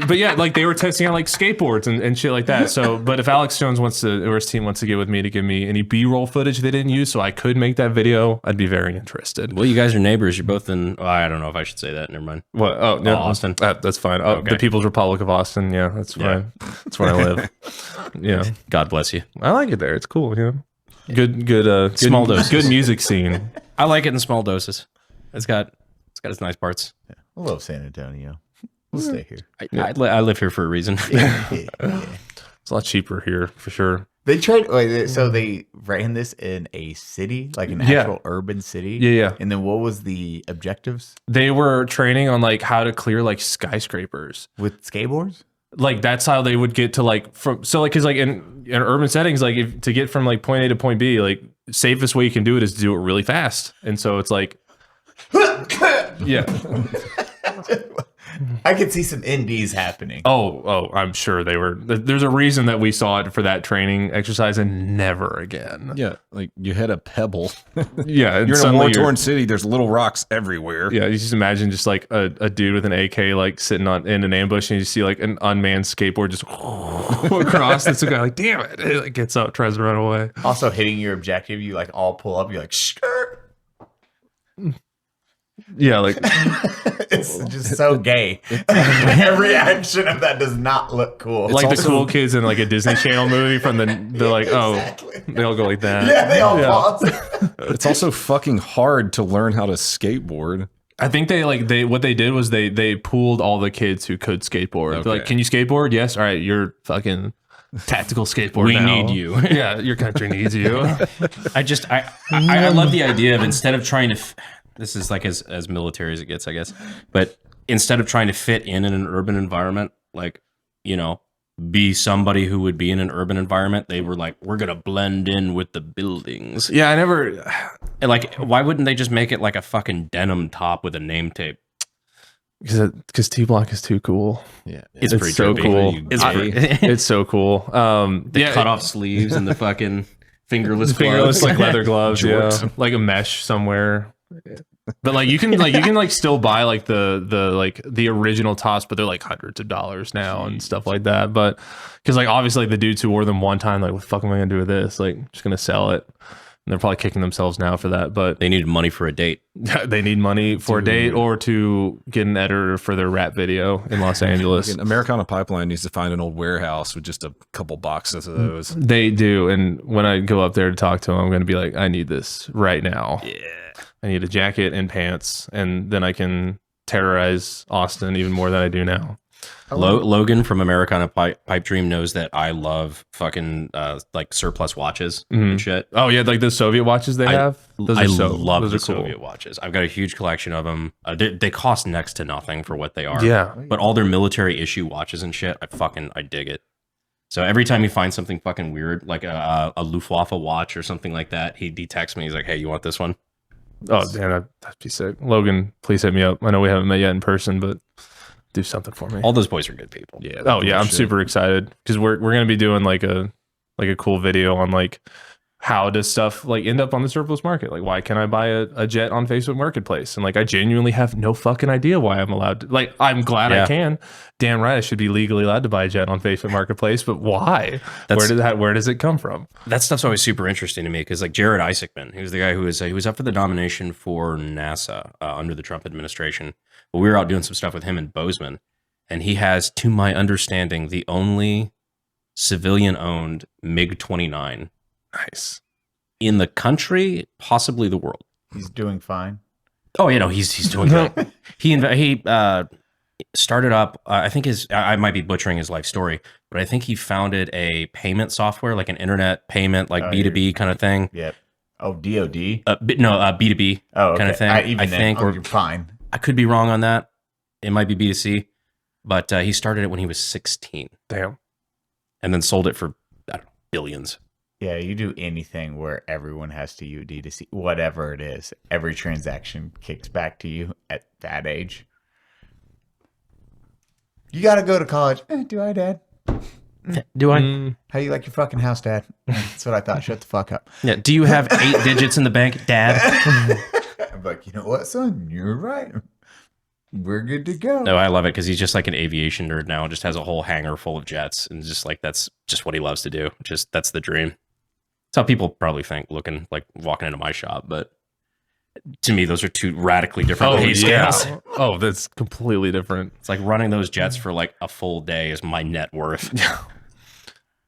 but yeah, like they were testing out like skateboards and shit like that. So, but if Alex Jones or his team wants to get with me to give me any B-roll footage they didn't use, so I could make that video, I'd be very interested. Well, you guys are neighbors. You're both in. Oh, I don't know if I should say that. Never mind. What? Oh, no, Austin. That's fine. Oh, Okay. the People's Republic of Austin. Yeah, that's fine. That's where I live. Yeah, God bless you. I like it there. It's cool. Yeah, good. Small doses. Good music scene. I like it in small doses. It's got its nice parts. I love San Antonio. We'll stay here. I live here for a reason. It's a lot cheaper here for sure. They tried. So they ran this in a city, like an actual urban city. Yeah. And then what was the objectives They were training on like how to clear like skyscrapers. with skateboards? Like that's how they would get to like because like in urban settings, like if to get from like point A to point B, like safest way you can do it is to do it really fast. And so it's like, yeah. I could see some indies happening. Oh, I'm sure they were. There's a reason that we saw it for that training exercise and never again. Yeah, like you hit a pebble. Yeah, and You're in a suddenly war-torn city. There's little rocks everywhere. Yeah, you just imagine just like a dude with an AK like sitting in an ambush, and you see like an unmanned skateboard just across. It's a guy like, damn it! It like gets up, tries to run away. Also hitting your objective, you like all pull up. You're like, skirt. Yeah, like It's just so gay. Every action of that does not look cool. like also- the cool kids in like a Disney Channel movie from they're like, Exactly. oh, they all go like that. Yeah, they all pause. It's also fucking hard to learn how to skateboard. I think what they did was they pooled all the kids who could skateboard. They're like, Okay. can you skateboard? Yes. All right, you're fucking tactical skateboard. We now. need you. Yeah, your country needs you. I love the idea of instead of trying to. This is like as military as it gets, I guess. But instead of trying to fit in an urban environment, like, you know, be somebody who would be in an urban environment, they were like, we're gonna blend in with the buildings. Yeah, I never. And like, why wouldn't they just make it like a fucking denim top with a name tape? Because T-Block is too cool. Yeah, It's pretty so trippy. cool. It's It's so cool. the cut off sleeves and the fucking fingerless gloves. fingerless like leather gloves. Yeah, Jorts. like a mesh somewhere. But like you can still buy like the original tops, but they're like hundreds of dollars now and stuff like that. But because like obviously like, the dudes who wore them one time, like what the fuck am I gonna do with this? Like just gonna sell it. And they're probably kicking themselves now for that. But They needed money for a date. they need money for a date or to get an editor for their rap video in Los Angeles. Fucking Americana Pipeline needs to find an old warehouse with just a couple boxes of those. They do. And when I go up there to talk to them, I'm going to be like, I need this right now. Yeah. I need a jacket and pants. And then I can terrorize Austin even more than I do now. Logan from Americana Pipe Dream knows that I love fucking like surplus watches and shit. Oh, yeah. Like the Soviet watches they have. Those I are love those the are cool. Soviet watches. I've got a huge collection of them. They cost next to nothing for what they are. Yeah. But all their military issue watches and shit, I dig it. So every time you find something fucking weird, like a Luftwaffe watch or something like that, he texts me. He's like, hey, you want this one? Oh, damn. That'd be sick. Logan, please hit me up. I know we haven't met yet in person, but do something for me. All those boys are good people. Yeah. Oh yeah, I'm super excited because we're gonna be doing like a cool video on like how does stuff like end up on the surplus market? Like why can I buy a jet on Facebook Marketplace? And like I genuinely have no fucking idea why I'm allowed to. Like I'm glad I can. Damn right, I should be legally allowed to buy a jet on Facebook Marketplace, but why? Where does it come from? That stuff's always super interesting to me because like Jared Isaacman, he was the guy who was up for the nomination for NASA under the Trump administration. But we were out doing some stuff with him in Bozeman, and he has, to my understanding, the only civilian-owned MiG-29 Nice. in the country, possibly the world. He's doing fine. Oh, you know, he's doing good. He started up. I think I might be butchering his life story, but I think he founded a payment software, like an internet payment, like B2B kind of thing. Yep. Oh, DOD. B2B kind of thing. I think, or you're fine. I could be wrong on that. It might be B2C, but he started it when he was 16. Damn. And then sold it for, I don't know, billions. Yeah, you do anything where everyone has to UD to see whatever it is. Every transaction kicks back to you at that age. You got to go to college. Do I, Dad? Do I? How you like your fucking house, Dad? That's what I thought. Shut the fuck up. Yeah. Do you have 8 digits in the bank, Dad? I'm like, you know what, son? You're right. We're good to go. No, I love it because he's just like an aviation nerd now. Just has a whole hangar full of jets, and just like that's just what he loves to do. That's the dream. That's how people probably think walking into my shop, but to me, those are two radically different pay scales. Oh, that's completely different. It's like running those jets for like a full day is my net worth.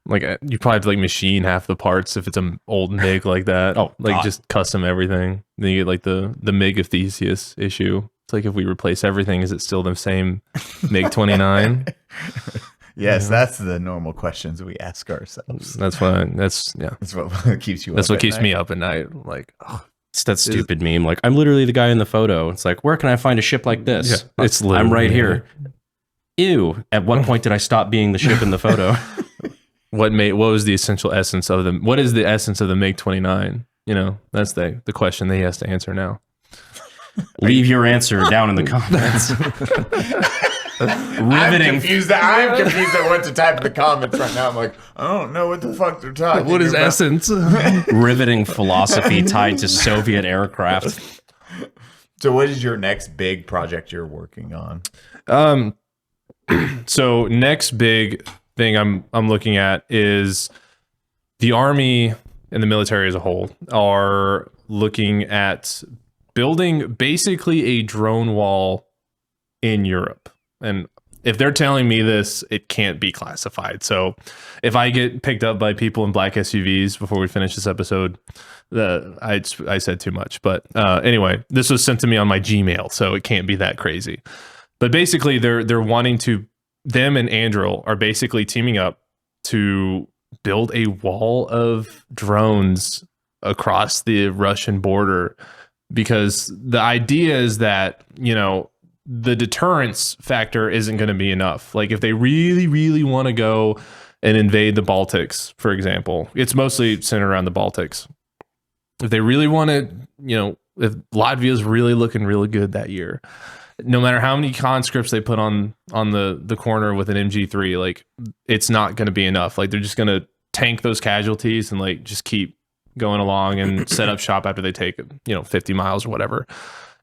Like you probably have to like machine half the parts if it's an old MiG like that. Oh, like God. just custom everything. Then you get like the MiG of Theseus issue. It's like if we replace everything, is it still the same MiG 29? Yes, that's the normal questions we ask ourselves. That's what keeps you. That's what keeps me up at night. Like, oh, It's that stupid meme. Like, I'm literally the guy in the photo. It's like, where can I find a ship like this? Yeah, it's I'm right literally- here. Ew. At what point did I stop being the ship in the photo? what was the essential essence of them? What is the essence of the MiG 29? You know, that's the question that he has to answer now. Leave your answer down in the comments. Riveting. I'm confused at what to type in the comments right now. I'm like, I don't know what the fuck they're talking What is about. essence? Riveting philosophy tied to Soviet aircraft. So what is your next big project you're working on? So next big thing I'm looking at is the Army and the military as a whole are looking at building basically a drone wall in Europe. And if they're telling me this, it can't be classified. So if I get picked up by people in black SUVs before we finish this episode, I said too much. But anyway, this was sent to me on my Gmail, so it can't be that crazy. But basically, they're wanting to, them and Anduril are basically teaming up to build a wall of drones across the Russian border, because the idea is that, you know, the deterrence factor isn't going to be enough. Like if they really, really want to go and invade the Baltics, for example, it's mostly centered around the Baltics. If they really want to, you know, if Latvia's really looking really good that year, no matter how many conscripts they put on the corner with an MG3, like it's not going to be enough. Like they're just going to tank those casualties and like just keep going along and set up shop after they take, you know, 50 miles or whatever.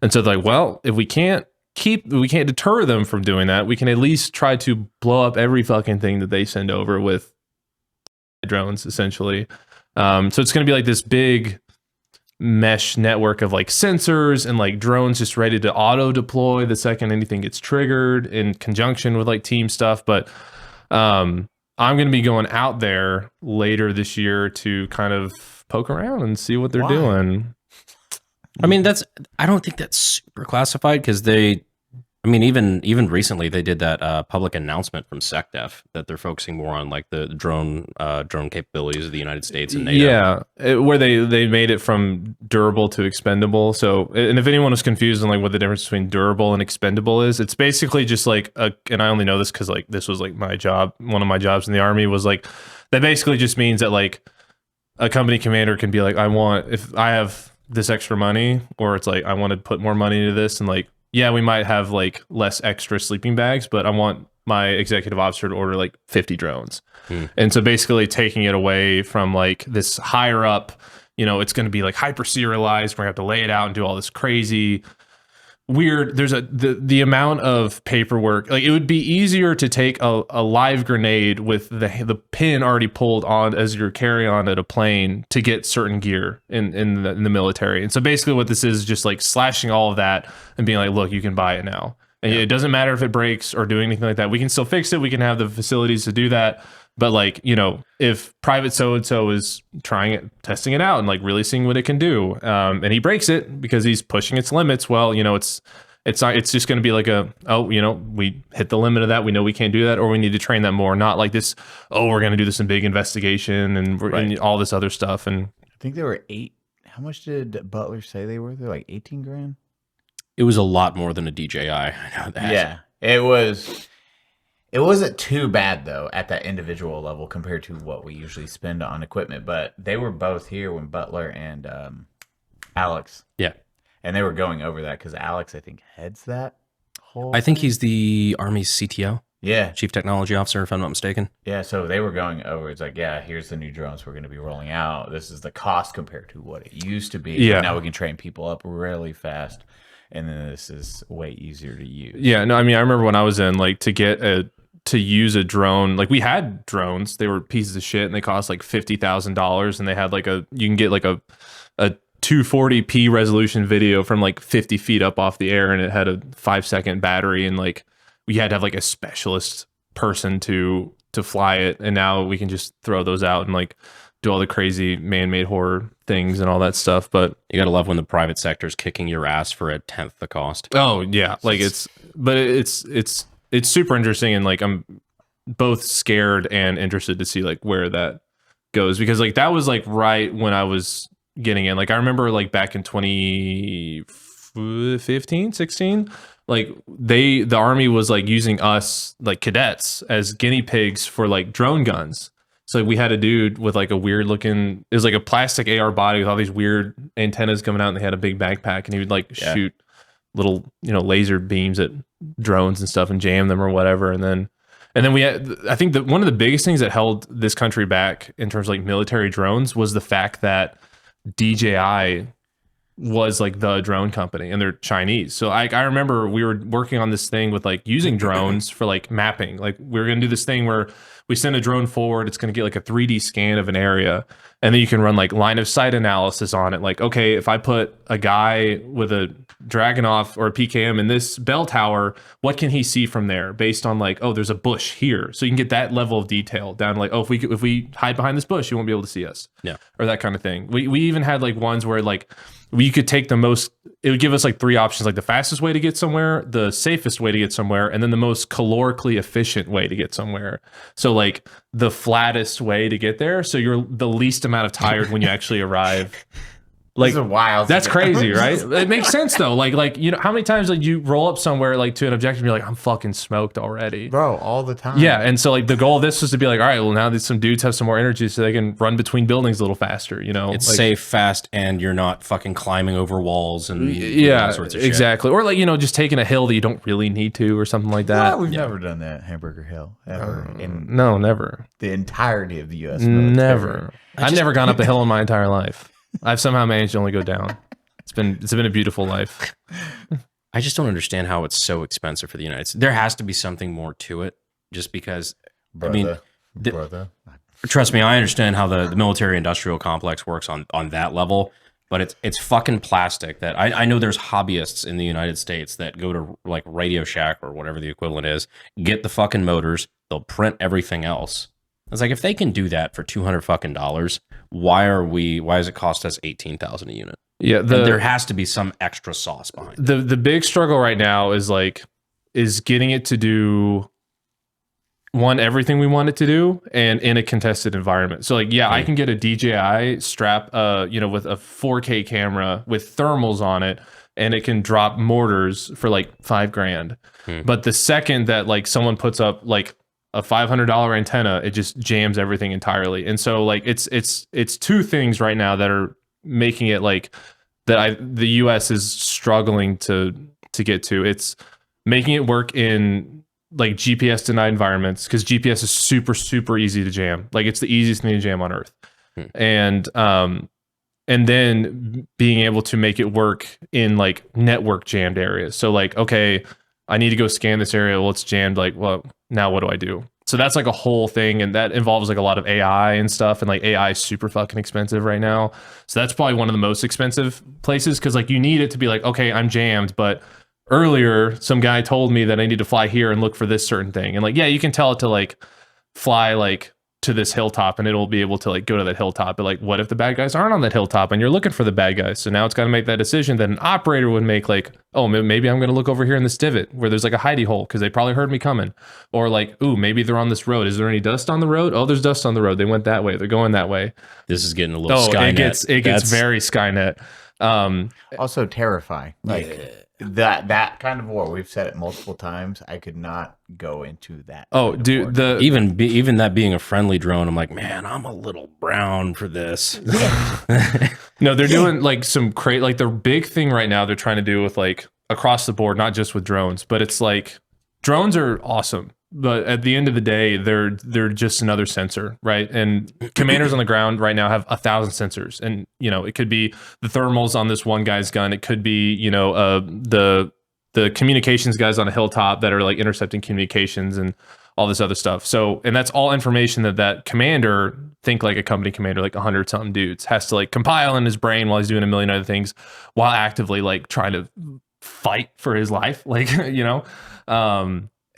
And so they're like, well, if we can't deter them from doing that, we can at least try to blow up every fucking thing that they send over with drones, essentially. So it's going to be like this big mesh network of like sensors and like drones just ready to auto deploy the second anything gets triggered in conjunction with like team stuff. But I'm going to be going out there later this year to kind of poke around and see what they're doing. I mean, I don't think that's super classified because even recently they did that public announcement from SecDef that they're focusing more on like the drone capabilities of the United States and NATO. Yeah, where they made it from durable to expendable. So, and if anyone was confused on like what the difference between durable and expendable is, it's basically just like and I only know this because like this was like my job. One of my jobs in the Army was like that. Basically, just means that like a company commander can be like, if I have this extra money, or it's like I want to put more money into this, and like, yeah, we might have like less extra sleeping bags, but I want my executive officer to order like 50 drones. And so basically taking it away from like this higher up, it's going to be like hyper serialized. We're going to have to lay it out and do all this crazy weird. There's the amount of paperwork. Like it would be easier to take a live grenade with the pin already pulled on as you're carrying on at a plane to get certain gear in the military. And so basically what this is just like slashing all of that and being like, look, you can buy it now. And it doesn't matter if it breaks or do anything like that. We can still fix it. We can have the facilities to do that. But like, if private so-and-so is testing it out and like really seeing what it can do, and he breaks it because he's pushing its limits, well, it's just going to be like we hit the limit of that. We know we can't do that, or we need to train that more. Not like this, we're going to do this in big investigation and all this other stuff. And I think they were 8. How much did Butler say they were? They're like 18 grand. It was a lot more than a DJI. I know that. Yeah, it was. It wasn't too bad, though, at that individual level compared to what we usually spend on equipment. But they were both here when Butler and Alex. Yeah. And they were going over that because Alex, I think, heads that whole I think thing. he's the Army's CTO. Yeah. Chief Technology Officer, if I'm not mistaken. Yeah, so they were going over. It's like, yeah, here's the new drones we're going to be rolling out. This is the cost compared to what it used to be. Yeah. Now we can train people up really fast. And then this is way easier to use. yeah, no, I mean, I remember when I was in like to use a drone, like we had drones, they were pieces of shit and they cost like $50,000, and they had like you can get like a 240p resolution video from like 50 feet up off the air, and it had a 5-second battery, and like we had to have like a specialist person to fly it, and now we can just throw those out and like do all the crazy man-made horror things and all that stuff. But You got to love when the private sector's kicking your ass for 1/10 the cost. oh yeah, like it's super interesting, and like I'm both scared and interested to see like where that goes, because like that was like right when I was getting in. Like I remember like back in 2015, 16, like the Army was like using us like cadets as guinea pigs for like drone guns. So we had a dude with like a weird looking, it was like a plastic AR body with all these weird antennas coming out, and they had a big backpack, and he would like shoot little, laser beams at drones and stuff and jam them or whatever. And then we had, I think that one of the biggest things that held this country back in terms of like military drones was the fact that DJI was like the drone company, and they're Chinese. So I remember we were working on this thing with like using drones for like mapping. Like we were going to do this thing where we send a drone forward, it's going to get like a 3D scan of an area, and then you can run like line of sight analysis on it. Like, okay, if I put a guy with a Dragunov or a PKM in this bell tower, what can he see from there based on like, oh, there's a bush here. So you can get that level of detail down to like, oh, if we hide behind this bush, you won't be able to see us. Yeah. Or that kind of thing. We even had like ones where like you could take it would give us like 3 options, like the fastest way to get somewhere, the safest way to get somewhere, and then the most calorically efficient way to get somewhere. So like the flattest way to get there, so you're the least amount of tired when you actually arrive. Like, These are wild. that's crazy, right? It makes sense though. Like how many times like you roll up somewhere like to an objective and you're like, I'm fucking smoked already. Bro, all the time. Yeah, and so like the goal of this was to be like, all right, well now that some dudes have some more energy so they can run between buildings a little faster, It's like, safe, fast, and you're not fucking climbing over walls and all sorts of shit. exactly. Or like just taking a hill that you don't really need to, or something like that. We've never done that, Hamburger Hill, ever. In No, never, the entirety of the U.S. military. never. I've never gone up a hill in my entire life. I've somehow managed to only go down. It's been a beautiful life. I just don't understand how it's so expensive for the United States. There has to be something more to it, just because. Brother. Trust me, I understand how the military industrial complex works on that level, but it's fucking plastic. That I know there's hobbyists in the United States that go to like Radio Shack or whatever the equivalent is, get the fucking motors, they'll print everything else. It's like, if they can do that for $200 fucking dollars, why does it cost us $18,000 a unit? Yeah, And there has to be some extra sauce behind it. the big struggle right now is getting it to do everything we want it to do, and in a contested environment. So like, I can get a DJI strap, with a 4K camera with thermals on it, and it can drop mortars for like $5,000. But the second that like someone puts up like a $500 antenna, it just jams everything entirely. And so like it's two things right now that are making it like the US is struggling to get to. It's making it work in like GPS denied environments, because GPS is super, super easy to jam. Like, it's the easiest thing to jam on earth. And then being able to make it work in like network jammed areas. So like, okay, I need to go scan this area. Well, it's jammed. Like, well, now what do I do? So that's like a whole thing. And that involves like a lot of AI and stuff. And like AI is super fucking expensive right now. So that's probably one of the most expensive places. Cause like you need it to be like, okay, I'm jammed, but earlier some guy told me that I need to fly here and look for this certain thing. And like, yeah, you can tell it to like fly like to this hilltop, and it'll be able to like go to that hilltop. But like, what if the bad guys aren't on that hilltop and you're looking for the bad guys? So now it's got to make that decision that an operator would make, like, oh, maybe I'm going to look over here in this divot where there's like a hidey hole because they probably heard me coming. Or like, ooh, maybe they're on this road. Is there any dust on the road? Oh, there's dust on the road. They went that way. They're going that way. This is getting a little Skynet. It gets very Skynet. Also terrifying. Like that kind of war. We've said it multiple times. I could not go into that. Oh, dude, even that being a friendly drone, I'm like, man, I'm a little brown for this. No, they're doing like some like the big thing right now they're trying to do with like across the board, not just with drones, but it's like drones are awesome. But at the end of the day, they're just another sensor, right? And commanders on the ground right now have 1,000 sensors, and it could be the thermals on this one guy's gun. It could be the communications guys on a hilltop that are like intercepting communications and all this other stuff. So, and that's all information that commander, think like a company commander, like 100-something dudes, has to like compile in his brain while he's doing a million other things, while actively like trying to fight for his life, like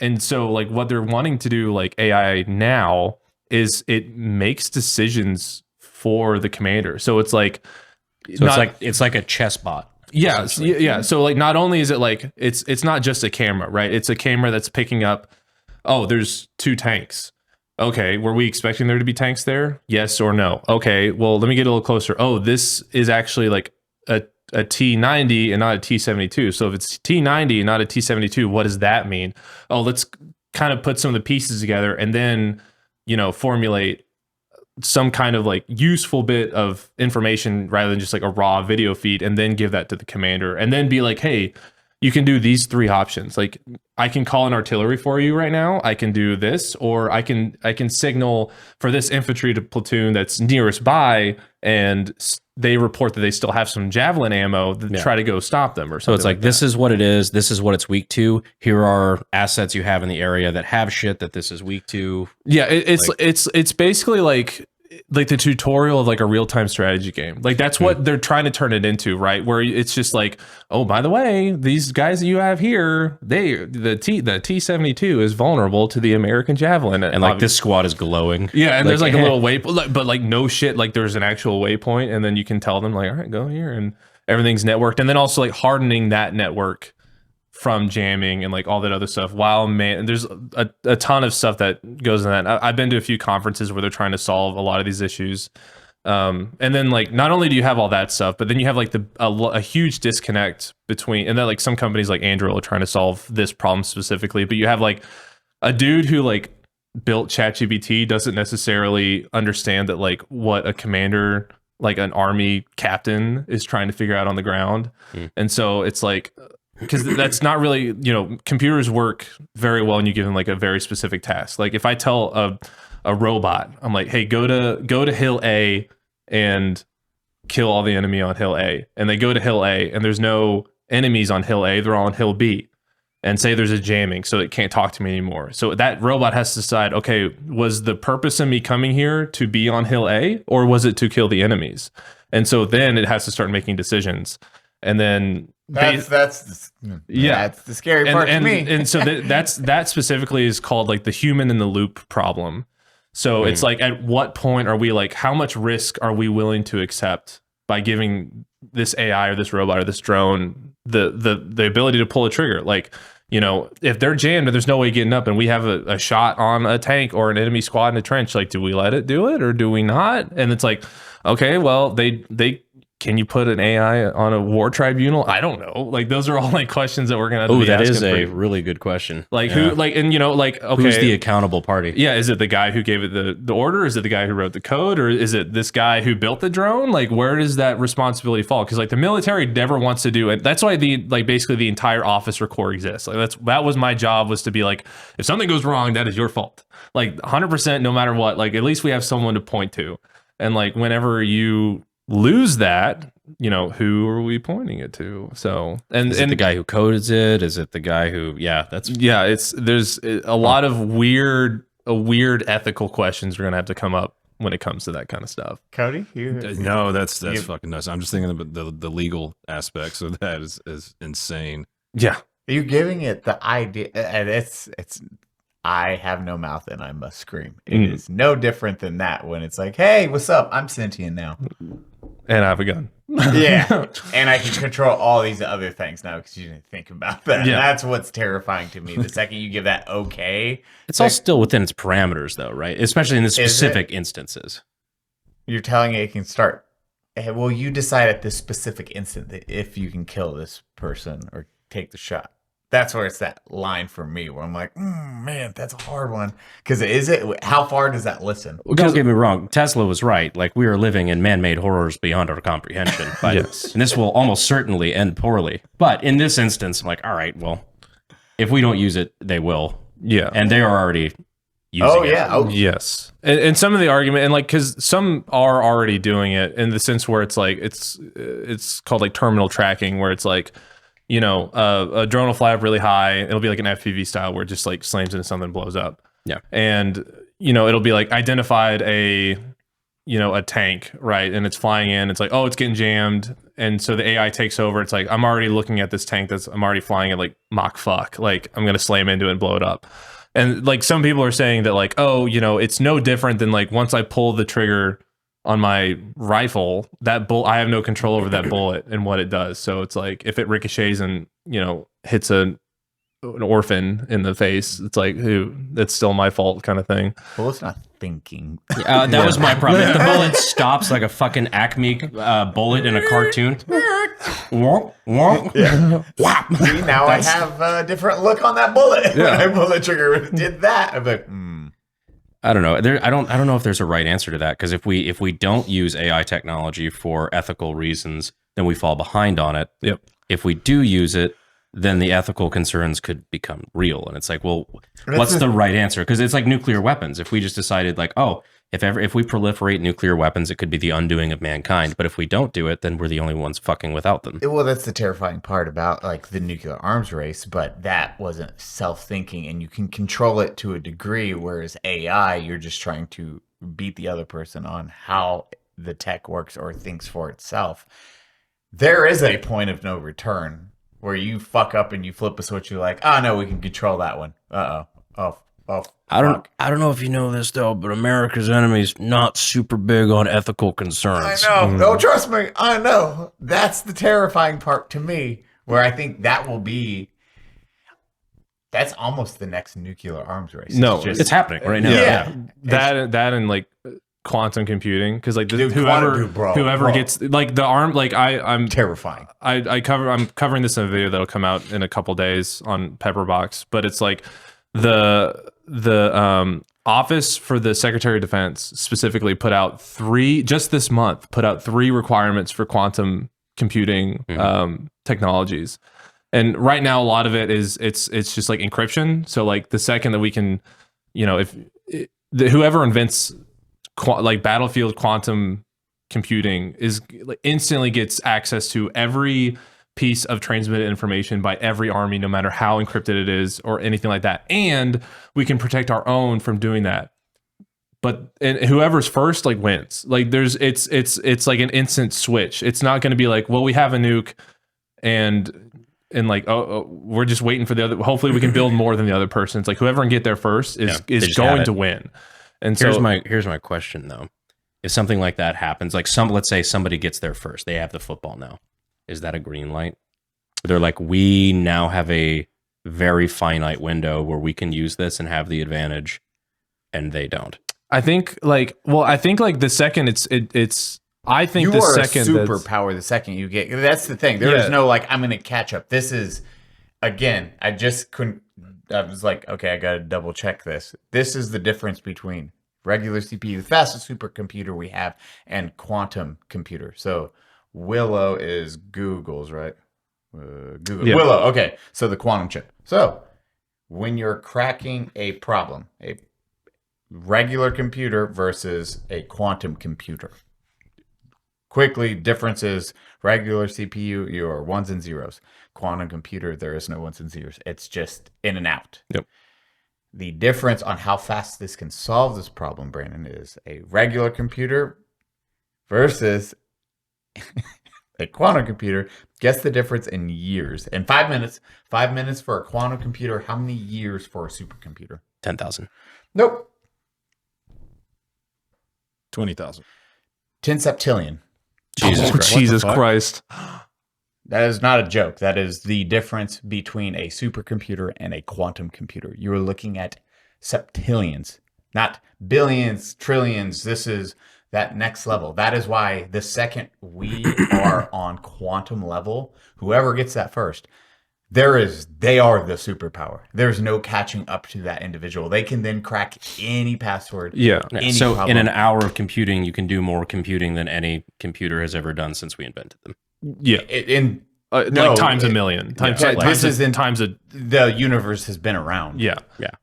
And so like what they're wanting to do, like AI now, is it makes decisions for the commander. So it's like, it's like a chess bot. Yeah. Yeah. So like, not only is it like, it's not just a camera, right? It's a camera that's picking up, oh, there's 2 tanks. Okay. Were we expecting there to be tanks there? Yes or no? Okay. Well, let me get a little closer. Oh, this is actually like a T90 and not a T72. So if it's T90 and not a T72, what does that mean? Oh, let's kind of put some of the pieces together and then, formulate some kind of like useful bit of information rather than just like a raw video feed, and then give that to the commander, and then be like, hey, you can do these 3 options. Like, I can call an artillery for you right now. I can do this, or I can signal for this infantry to platoon that's nearest by, and they report that they still have some javelin ammo to try to go stop them or something. So it's like this is what it is. This is what it's weak to. Here are assets you have in the area that have shit that this is weak to. Yeah, it's basically like the tutorial of like a real-time strategy game. Like that's what they're trying to turn it into, right? Where it's just like, oh, by the way, these guys that you have here, the T-72 is vulnerable to the American javelin, and like this squad is glowing. Yeah, and there's like a little waypoint, but like no shit, like there's an actual waypoint, and then you can tell them like, all right, go here, and everything's networked, and then also like hardening that network from jamming and like all that other stuff. There's a ton of stuff that goes in that. I've been to a few conferences where they're trying to solve a lot of these issues. And then like, not only do you have all that stuff, but then you have like a huge disconnect between, and then like some companies like Anduril are trying to solve this problem specifically, but you have like a dude who like built ChatGPT doesn't necessarily understand that like what a commander, like an army captain, is trying to figure out on the ground. And so it's like, because that's not really, computers work very well when you give them like a very specific task. Like if I tell a robot, I'm like, hey, go to hill A and kill all the enemy on hill A, and they go to hill A and there's no enemies on hill A, they're all on hill B, and say there's a jamming, so it can't talk to me anymore. So that robot has to decide, okay, was the purpose of me coming here to be on hill A, or was it to kill the enemies? And so then it has to start making decisions. And then that's the scary part to me. And so that specifically is called like the human in the loop problem. So it's like, at what point are we like, how much risk are we willing to accept by giving this AI or this robot or this drone the ability to pull a trigger? Like, you know, if they're jammed and there's no way getting up, and we have a shot on a tank or an enemy squad in a trench, like, do we let it do it or do we not? And it's like, okay, well, they can you put an AI on a war tribunal? I don't know. Like, those are all like questions that we're gonna have to be that asking is a for. really good question. Like who, like, and you know, like, okay, who's the accountable party? Yeah, is it the guy who gave it the order? Is it the guy who wrote the code, or is it this guy who built the drone? Like, where does that responsibility fall? Because like the military never wants to do it. That's why basically the entire office or corps exists. Like that was my job, was to be like, if something goes wrong, that is your fault. Like 100%, no matter what. Like, at least we have someone to point to. And like, whenever you lose that, you know, who are we pointing it to? So, and Is it the guy who codes it? Is it the guy who? Yeah, there's a lot of weird ethical questions we're gonna have to come up when it comes to that kind of stuff. Cody, No, that's fucking nuts. I'm just thinking about the legal aspects of that is insane. Yeah, you're giving it the idea, and it's. I have no mouth and I must scream. It is no different than that when it's like, hey, what's up? I'm sentient now. And I have a gun. Yeah. And I can control all these other things now because you didn't think about that. Yeah. That's what's terrifying to me. The second you give that okay. It's all still within its parameters, though, right? Especially in the specific instances. You're telling it can start. Well, you decide at this specific instant that if you can kill this person or take the shot. That's where it's that line for me where I'm like, man, that's a hard one. Because how far does that listen? Well, don't get me wrong. Tesla was right. Like, we are living in man-made horrors beyond our comprehension. But, and this will almost certainly end poorly. But in this instance, I'm like, all right, well, if we don't use it, they will. Yeah. And they are already using it. Oh, yes. And some of the argument, and like, because some are already doing it in the sense where it's like, it's called like terminal tracking, where it's like, you know, a drone will fly up really high. It'll be like an FPV style where it just like slams into something and blows up. Yeah. And, you know, it'll be like identified a tank, right? And it's flying in. It's like, oh, it's getting jammed. And so the AI takes over. It's like, I'm already looking at this tank I'm already flying at like Mach fuck. Like, I'm going to slam into it and blow it up. And like, some people are saying that like, oh, you know, it's no different than like, once I pull the trigger on my rifle, I have no control over that bullet and what it does. So it's like, if it ricochets and, you know, hits an orphan in the face, it's like, that's still my fault kind of thing. Well, it's not thinking. That was my problem. If the bullet stops like a fucking Acme bullet in a cartoon. See, now I have a different look on that bullet. When I pull the trigger, it did that. I'm like, I don't know. I don't know if there's a right answer to that, because if we don't use AI technology for ethical reasons, then we fall behind on it. Yep. If we do use it, then the ethical concerns could become real, and it's like, well, what's the right answer? Because it's like nuclear weapons. If we just decided like, oh, if we proliferate nuclear weapons, it could be the undoing of mankind. But if we don't do it, then we're the only ones fucking without them. well, that's the terrifying part about like the nuclear arms race. But that wasn't self-thinking, and you can control it to a degree. Whereas AI, you're just trying to beat the other person on how the tech works or thinks for itself. There is a point of no return where you fuck up and you flip a switch. You're like, oh no, we can control that one. Oh, I don't know if you know this though, but America's enemy's not super big on ethical concerns. I know. No, trust me. I know. That's the terrifying part to me, where I think that's almost the next nuclear arms race. No, it's happening right now. Yeah. That and like quantum computing, because like Dude, whoever gets like the arm, like I'm terrifying. I'm covering this in a video that'll come out in a couple days on Pepperbox, but it's like the Office for the Secretary of Defense specifically put out three requirements for quantum computing technologies. And right now, a lot of it is it's just like encryption. So like the second that we can, you know, whoever invents like battlefield quantum computing is instantly gets access to every piece of transmitted information by every army, no matter how encrypted it is or anything like that. And we can protect our own from doing that. And whoever's first like wins. Like it's like an instant switch. It's not going to be like, well, we have a nuke and like, oh, we're just waiting for the other. Hopefully we can build more than the other person. It's like whoever can get there first is going to win. And so here's my question though. If something like that happens, like let's say somebody gets there first, they have the football now. Is that a green light? They're like, we now have a very finite window where we can use this and have the advantage, and they don't. I think the second I think you the are second a superpower the second you get. That's the thing. There is no like I'm going to catch up. This is again. I just couldn't. I was like, okay, I got to double check this. This is the difference between regular CPU, the fastest supercomputer we have, and quantum computer. So Willow is Google's, right? Google. Yeah. Willow. Okay, so the quantum chip. So when you're cracking a problem, a regular computer versus a quantum computer. Quickly, differences, regular CPU, your ones and zeros. Quantum computer, there is no ones and zeros. It's just in and out. Yep. The difference on how fast this can solve this problem, Brandon, is a regular computer versus a quantum computer. Guess the difference in years. In 5 minutes. 5 minutes for a quantum computer. How many years for a supercomputer? 10,000. Nope. 20,000. 10 septillion. Jesus Christ. That is not a joke. That is the difference between a supercomputer and a quantum computer. You're looking at septillions, not billions, trillions. This is that next level. That is why the second we are on quantum level, whoever gets that first, they are the superpower. There's no catching up to that individual. They can then crack any password. So problem. In an hour of computing, you can do more computing than any computer has ever done since we invented them. Yeah. Like times a million. The universe has been around. Yeah.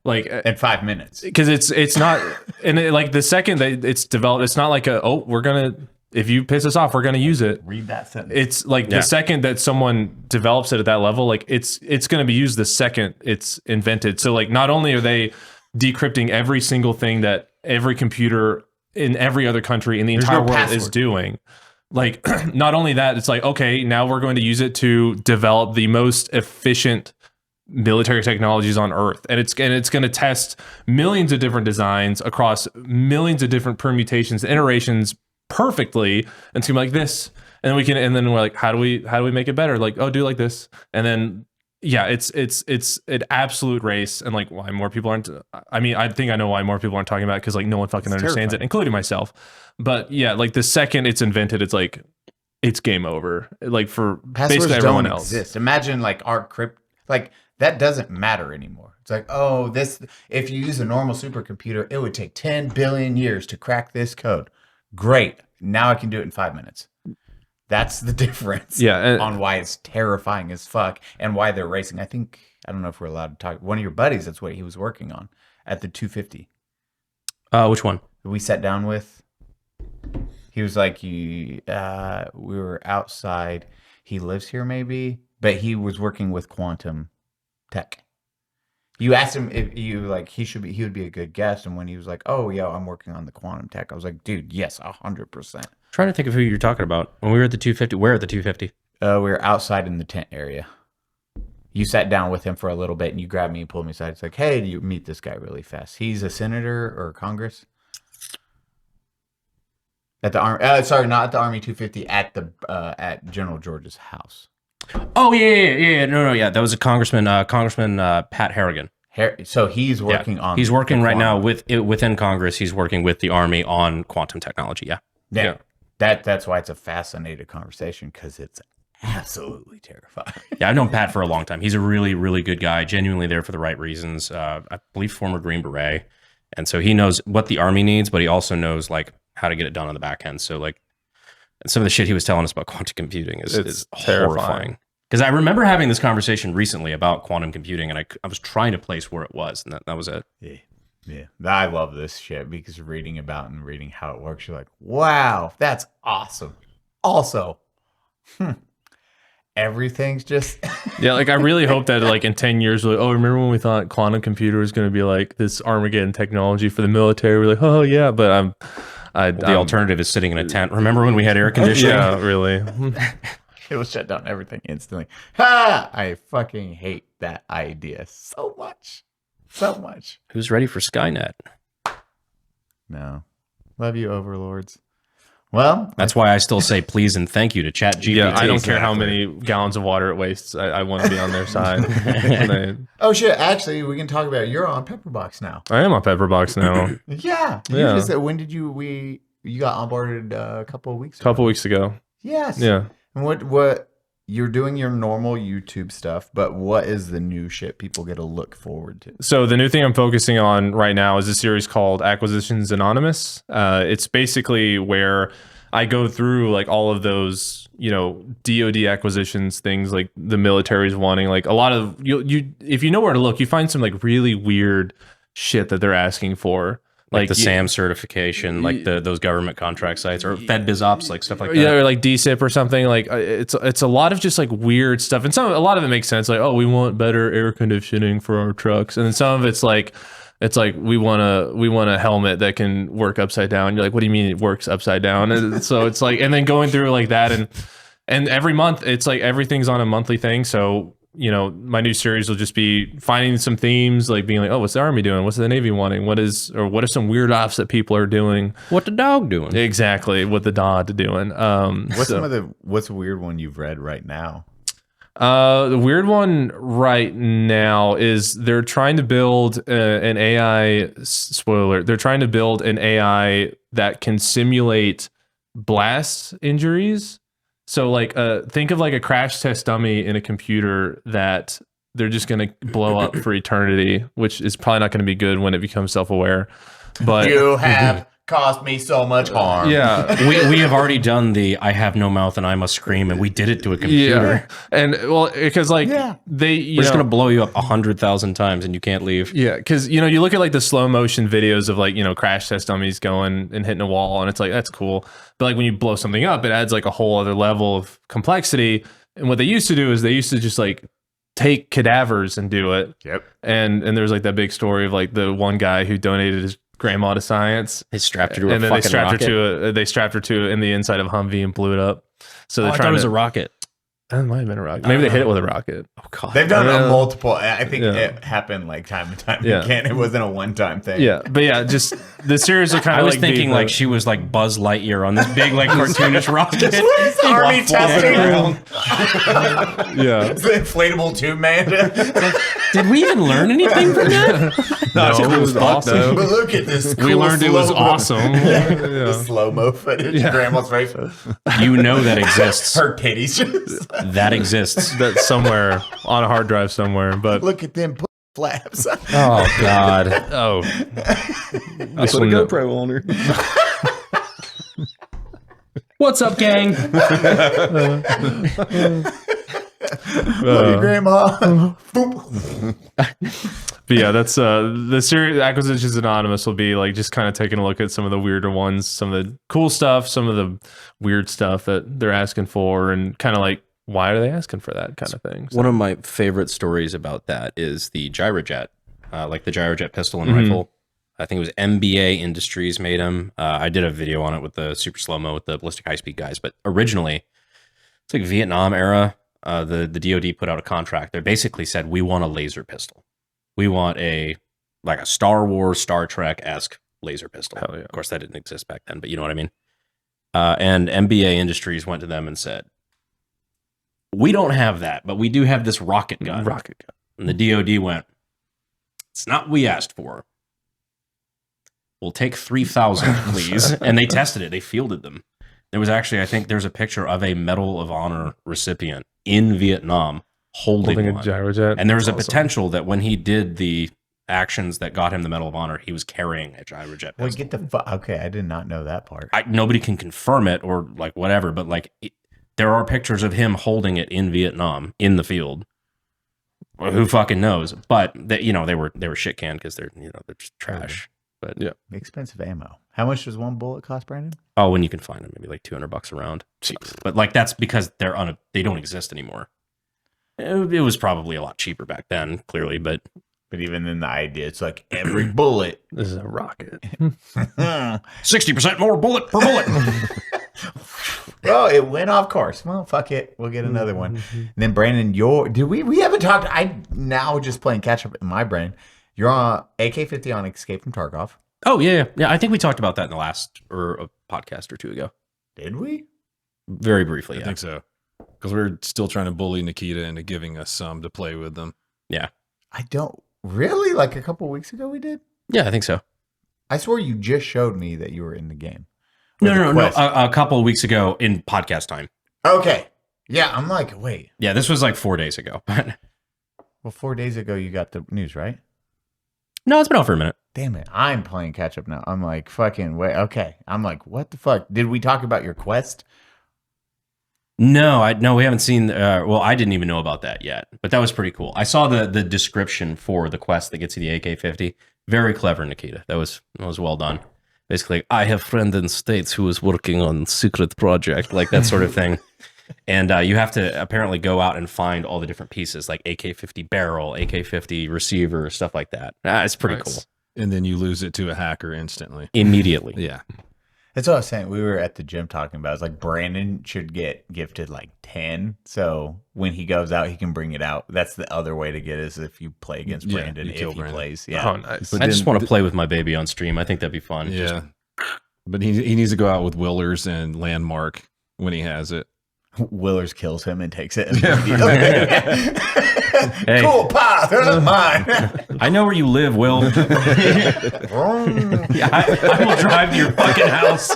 Like in 5 minutes. Because it's not, and like the second that it's developed, it's not like we're gonna. If you piss us off, we're going to use it. Read that sentence. It's like the second that someone develops it at that level, like it's going to be used the second it's invented. So like not only are they decrypting every single thing that every computer in every other country in the entire world is doing, like not only that, it's like, okay, now we're going to use it to develop the most efficient military technologies on Earth. And it's going to test millions of different designs across millions of different permutations, iterations, perfectly, and it's gonna be like this, and then we're like, how do we make it better? Like, do like this, and then it's an absolute race, and like why more people aren't. I mean, I think I know why more people aren't talking about it because like no one fucking understands it, including myself. But yeah, like the second it's invented, it's like it's game over. Like for passwords basically everyone else. Exist. Imagine like our like that doesn't matter anymore. It's like, if you use a normal supercomputer, it would take 10 billion years to crack this code. Great. Now I can do it in 5 minutes. That's the difference on why it's terrifying as fuck and why they're racing. I don't know if we're allowed to talk. One of your buddies, that's what he was working on at the 250. Which one? We sat down with. He was like, we were outside. He lives here maybe, but he was working with quantum tech. You asked him if he would be a good guest, and when he was like, "Oh yeah, I'm working on the quantum tech," I was like, "Dude, yes, 100%." Trying to think of who you're talking about. When we were at the 250, where at the 250? We were outside in the tent area. You sat down with him for a little bit, and you grabbed me and pulled me aside. It's like, "Hey, do you meet this guy really fast? He's a senator or Congress." At the Army, sorry, not at the Army 250. At General George's house. Oh yeah. No, that was a Congressman Pat Harrigan. So he's working on. He's working right now within Congress. He's working with the Army on quantum technology. Yeah. That's why it's a fascinating conversation because it's absolutely terrifying. Yeah, I've known Pat for a long time. He's a really, really good guy. Genuinely there for the right reasons. I believe former Green Beret, and so he knows what the Army needs, but he also knows like how to get it done on the back end. So like. Some of the shit he was telling us about quantum computing is horrifying. Because I remember having this conversation recently about quantum computing, and I was trying to place where it was, and that was it. Yeah. Yeah, I love this shit because reading about and reading how it works, you're like, wow, that's awesome. Also, everything's just Yeah, like I really hope that like in 10 years, we're like, oh, remember when we thought quantum computer was going to be like this Armageddon technology for the military? We're like, oh yeah, but The alternative is sitting in a tent. Remember when we had air conditioning? yeah, really. it will shut down everything instantly. Ha! I fucking hate that idea so much. So much. Who's ready for Skynet? No. Love you, overlords. Well, That's why I still say please and thank you to ChatGPT. Yeah, I don't care how many gallons of water it wastes. I want to be on their side. oh shit, actually we can talk about it. You're on Pepperbox now. I am on Pepperbox now. Yeah. Yeah. When did you got onboarded a couple of weeks ago? A couple weeks ago. Yes. Yeah. And what you're doing your normal YouTube stuff, but what is the new shit people get to look forward to? So the new thing I'm focusing on right now is a series called Acquisitions Anonymous. It's basically where I go through like all of those, DoD acquisitions, things like the military's wanting, like a lot of you if you know where to look, you find some like really weird shit that they're asking for. Like the SAM certification, like those government contract sites, or Fed Biz Ops, like stuff like that. Yeah, or like DSIP or something. Like it's a lot of just like weird stuff, and a lot of it makes sense. Like, oh, we want better air conditioning for our trucks, and then some of it's like we want a helmet that can work upside down. You're like, what do you mean it works upside down? And so it's like, and then going through like that, and every month it's like everything's on a monthly thing. So my new series will just be finding some themes, like being like, oh, what's the Army doing? What's the Navy wanting? What are some weird ops that people are doing? What the dog doing? Exactly, what the dog doing. What's the weird one you've read right now? The weird one right now is they're trying to build an AI. Spoiler: they're trying to build an AI that can simulate blast injuries. So like think of like a crash test dummy in a computer that they're just going to blow up for eternity, which is probably not going to be good when it becomes self-aware. But you have caused me so much harm. Yeah. we have already done the I have no mouth and I must scream, and we did it to a computer. Yeah. And well, because like we're just going to blow you up 100,000 times and you can't leave. Yeah, because you look at like the slow motion videos of like crash test dummies going and hitting a wall, and it's like that's cool. But like when you blow something up, it adds like a whole other level of complexity. And what they used to do is they used to just like take cadavers and do it. Yep. And there's like that big story of like the one guy who donated his grandma to science. They strapped her to and a then fucking rocket. they strapped her to in the inside of a Humvee and blew it up. So they're I thought trying it was a rocket. It might have been a rocket. Maybe they hit it with a rocket. Oh god. They've done multiple. I think it happened like time and time again. It wasn't a one-time thing. Yeah, but yeah, just the series will kind of. I was thinking like she was like Buzz Lightyear on this big like cartoonish rocket. Army testing around. Yeah, the inflatable tube man. Did we even learn anything from that? No, it was awesome. But look at this. We learned it was awesome. The slow-mo footage. Grandma's face. You know that exists. Her titties just. That exists. That's somewhere on a hard drive somewhere. But look at them flaps. Oh God. Oh. I put a GoPro on her. What's up, gang? Love you, Grandma. But yeah, that's the series Acquisitions Anonymous will be like just kind of taking a look at some of the weirder ones, some of the cool stuff, some of the weird stuff that they're asking for, and kind of like why are they asking for that kind of thing. So. One of my favorite stories about that is the Gyrojet, like the Gyrojet pistol and rifle. I think it was MBA Industries made them. I did a video on it with the super slow-mo with the ballistic high-speed guys, but originally it's like Vietnam era. The DoD put out a contract. They basically said, we want a laser pistol. We want a Star Wars, Star Trek-esque laser pistol. Hell yeah. Of course, that didn't exist back then, but you know what I mean? And MBA Industries went to them and said, we don't have that, but we do have this rocket gun. And the DoD went, it's not what we asked for. We'll take 3,000, please. And they tested it. They fielded them. There was actually, I think there's a picture of a Medal of Honor recipient in Vietnam holding a one. Gyrojet. And there's a potential that when he did the actions that got him the Medal of Honor, he was carrying a Gyrojet pistol. Wait, get the okay, I did not know that part. Nobody can confirm it or like whatever, but like there are pictures of him holding it in Vietnam in the field. Well, who fucking knows? But they were shit canned because they're just trash. But Yeah. Expensive ammo. How much does one bullet cost, Brandon? oh, when you can find them, maybe like $200 a round. But like that's because they don't exist anymore. It was probably a lot cheaper back then, clearly, but even then, the idea, it's like every bullet. This is a rocket. 60% more bullet per bullet. Well, it went off course. Well, fuck it. We'll get another one. And then Brandon, we haven't talked. I now just playing catch up in my brain. You're on AK-50 on Escape from Tarkov. Oh yeah. I think we talked about that in the last or a podcast or two ago. Did we? Very briefly. I Yeah. think so. Because we're still trying to bully Nikita into giving us some to play with them. Yeah. I don't really. Like a couple weeks ago, we did. Yeah, I think so. I swore you just showed me that you were in the game. No. A couple of weeks ago in podcast time. Okay. Yeah, I'm like, wait. Yeah, this was like 4 days ago. But Well, 4 days ago, you got the news, right? no, it's been out for a minute. Damn it. I'm playing catch up now. I'm like, fucking, wait. Okay. I'm like, what the fuck? Did we talk about your quest? No, we haven't seen. Well, I didn't even know about that yet, but that was pretty cool. I saw the description for the quest that gets you the AK-50. Very clever, Nikita. That was well done. Basically, I have friend in States who is working on secret project, like that sort of thing. And you have to apparently go out and find all the different pieces, like AK-50 barrel, AK-50 receiver, stuff like that. It's pretty Nice. cool. And then you lose it to a hacker instantly. Immediately. Yeah. That's what I was saying. We were at the gym talking about. It's like Brandon should get gifted like 10. So when he goes out, he can bring it out. That's the other way to get it, is if you play against Yeah, Brandon, you if kill he Brandon. plays. Yeah. Oh, nice. But I just then- want to play with my baby on stream. I think that'd be fun. Yeah. But he needs to go out with Willers and Landmark when he has it. Willers kills him and takes it. Hey. Cool, pa, they're mine. I know where you live, Will. Yeah, I will drive to your fucking house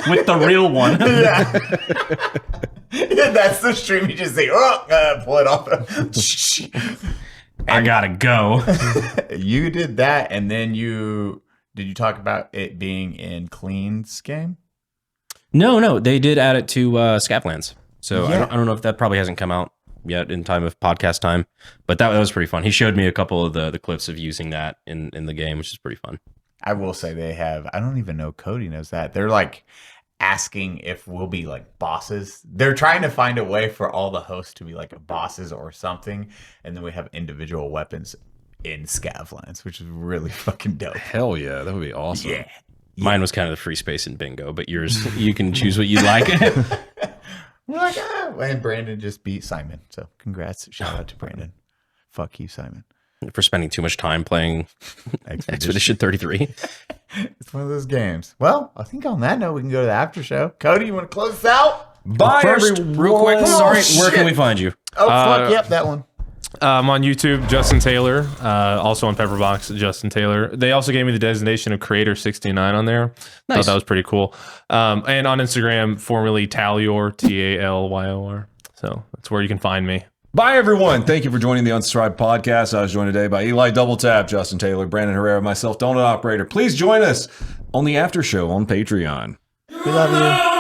with the real one. Yeah, that's the stream. You just say, pull it off. I gotta go. You did that, and then did you talk about it being in Clean's game? No, they did add it to Scaplands. So Yeah. I don't know if that probably hasn't come out yet in time of podcast time, but that was pretty fun. He showed me a couple of the clips of using that in the game, which is pretty fun. I will say they have. I don't even know Cody knows that. They're like asking if we'll be like bosses. They're trying to find a way for all the hosts to be like bosses or something, and then we have individual weapons in Scavlands, which is really fucking dope. Hell yeah. That would be awesome. Yeah. Mine was kind of the free space in bingo, but yours, you can choose what you like. We're like, and Brandon just beat Simon. So congrats. Shout out to Brandon. Fuck you, Simon. For spending too much time playing Expedition 33. It's one of those games. Well, I think on that note, we can go to the after show. Cody, you want to close us out? Bye, First, everyone. real quick, sorry, where shit. can we find you? Oh, fuck. Yep, that one. I'm on YouTube, Justin Taylor. Also on Pepperbox, Justin Taylor. They also gave me the designation of Creator 69 on there. Nice. Thought that was pretty cool. And on Instagram, formerly Talyor, Talyor. So that's where you can find me. Bye, everyone. Thank you for joining the Unsubscribed podcast. I was joined today by Eli Doubletap, Justin Taylor, Brandon Herrera, myself, Donut Operator. Please join us on the after show on Patreon. We love you.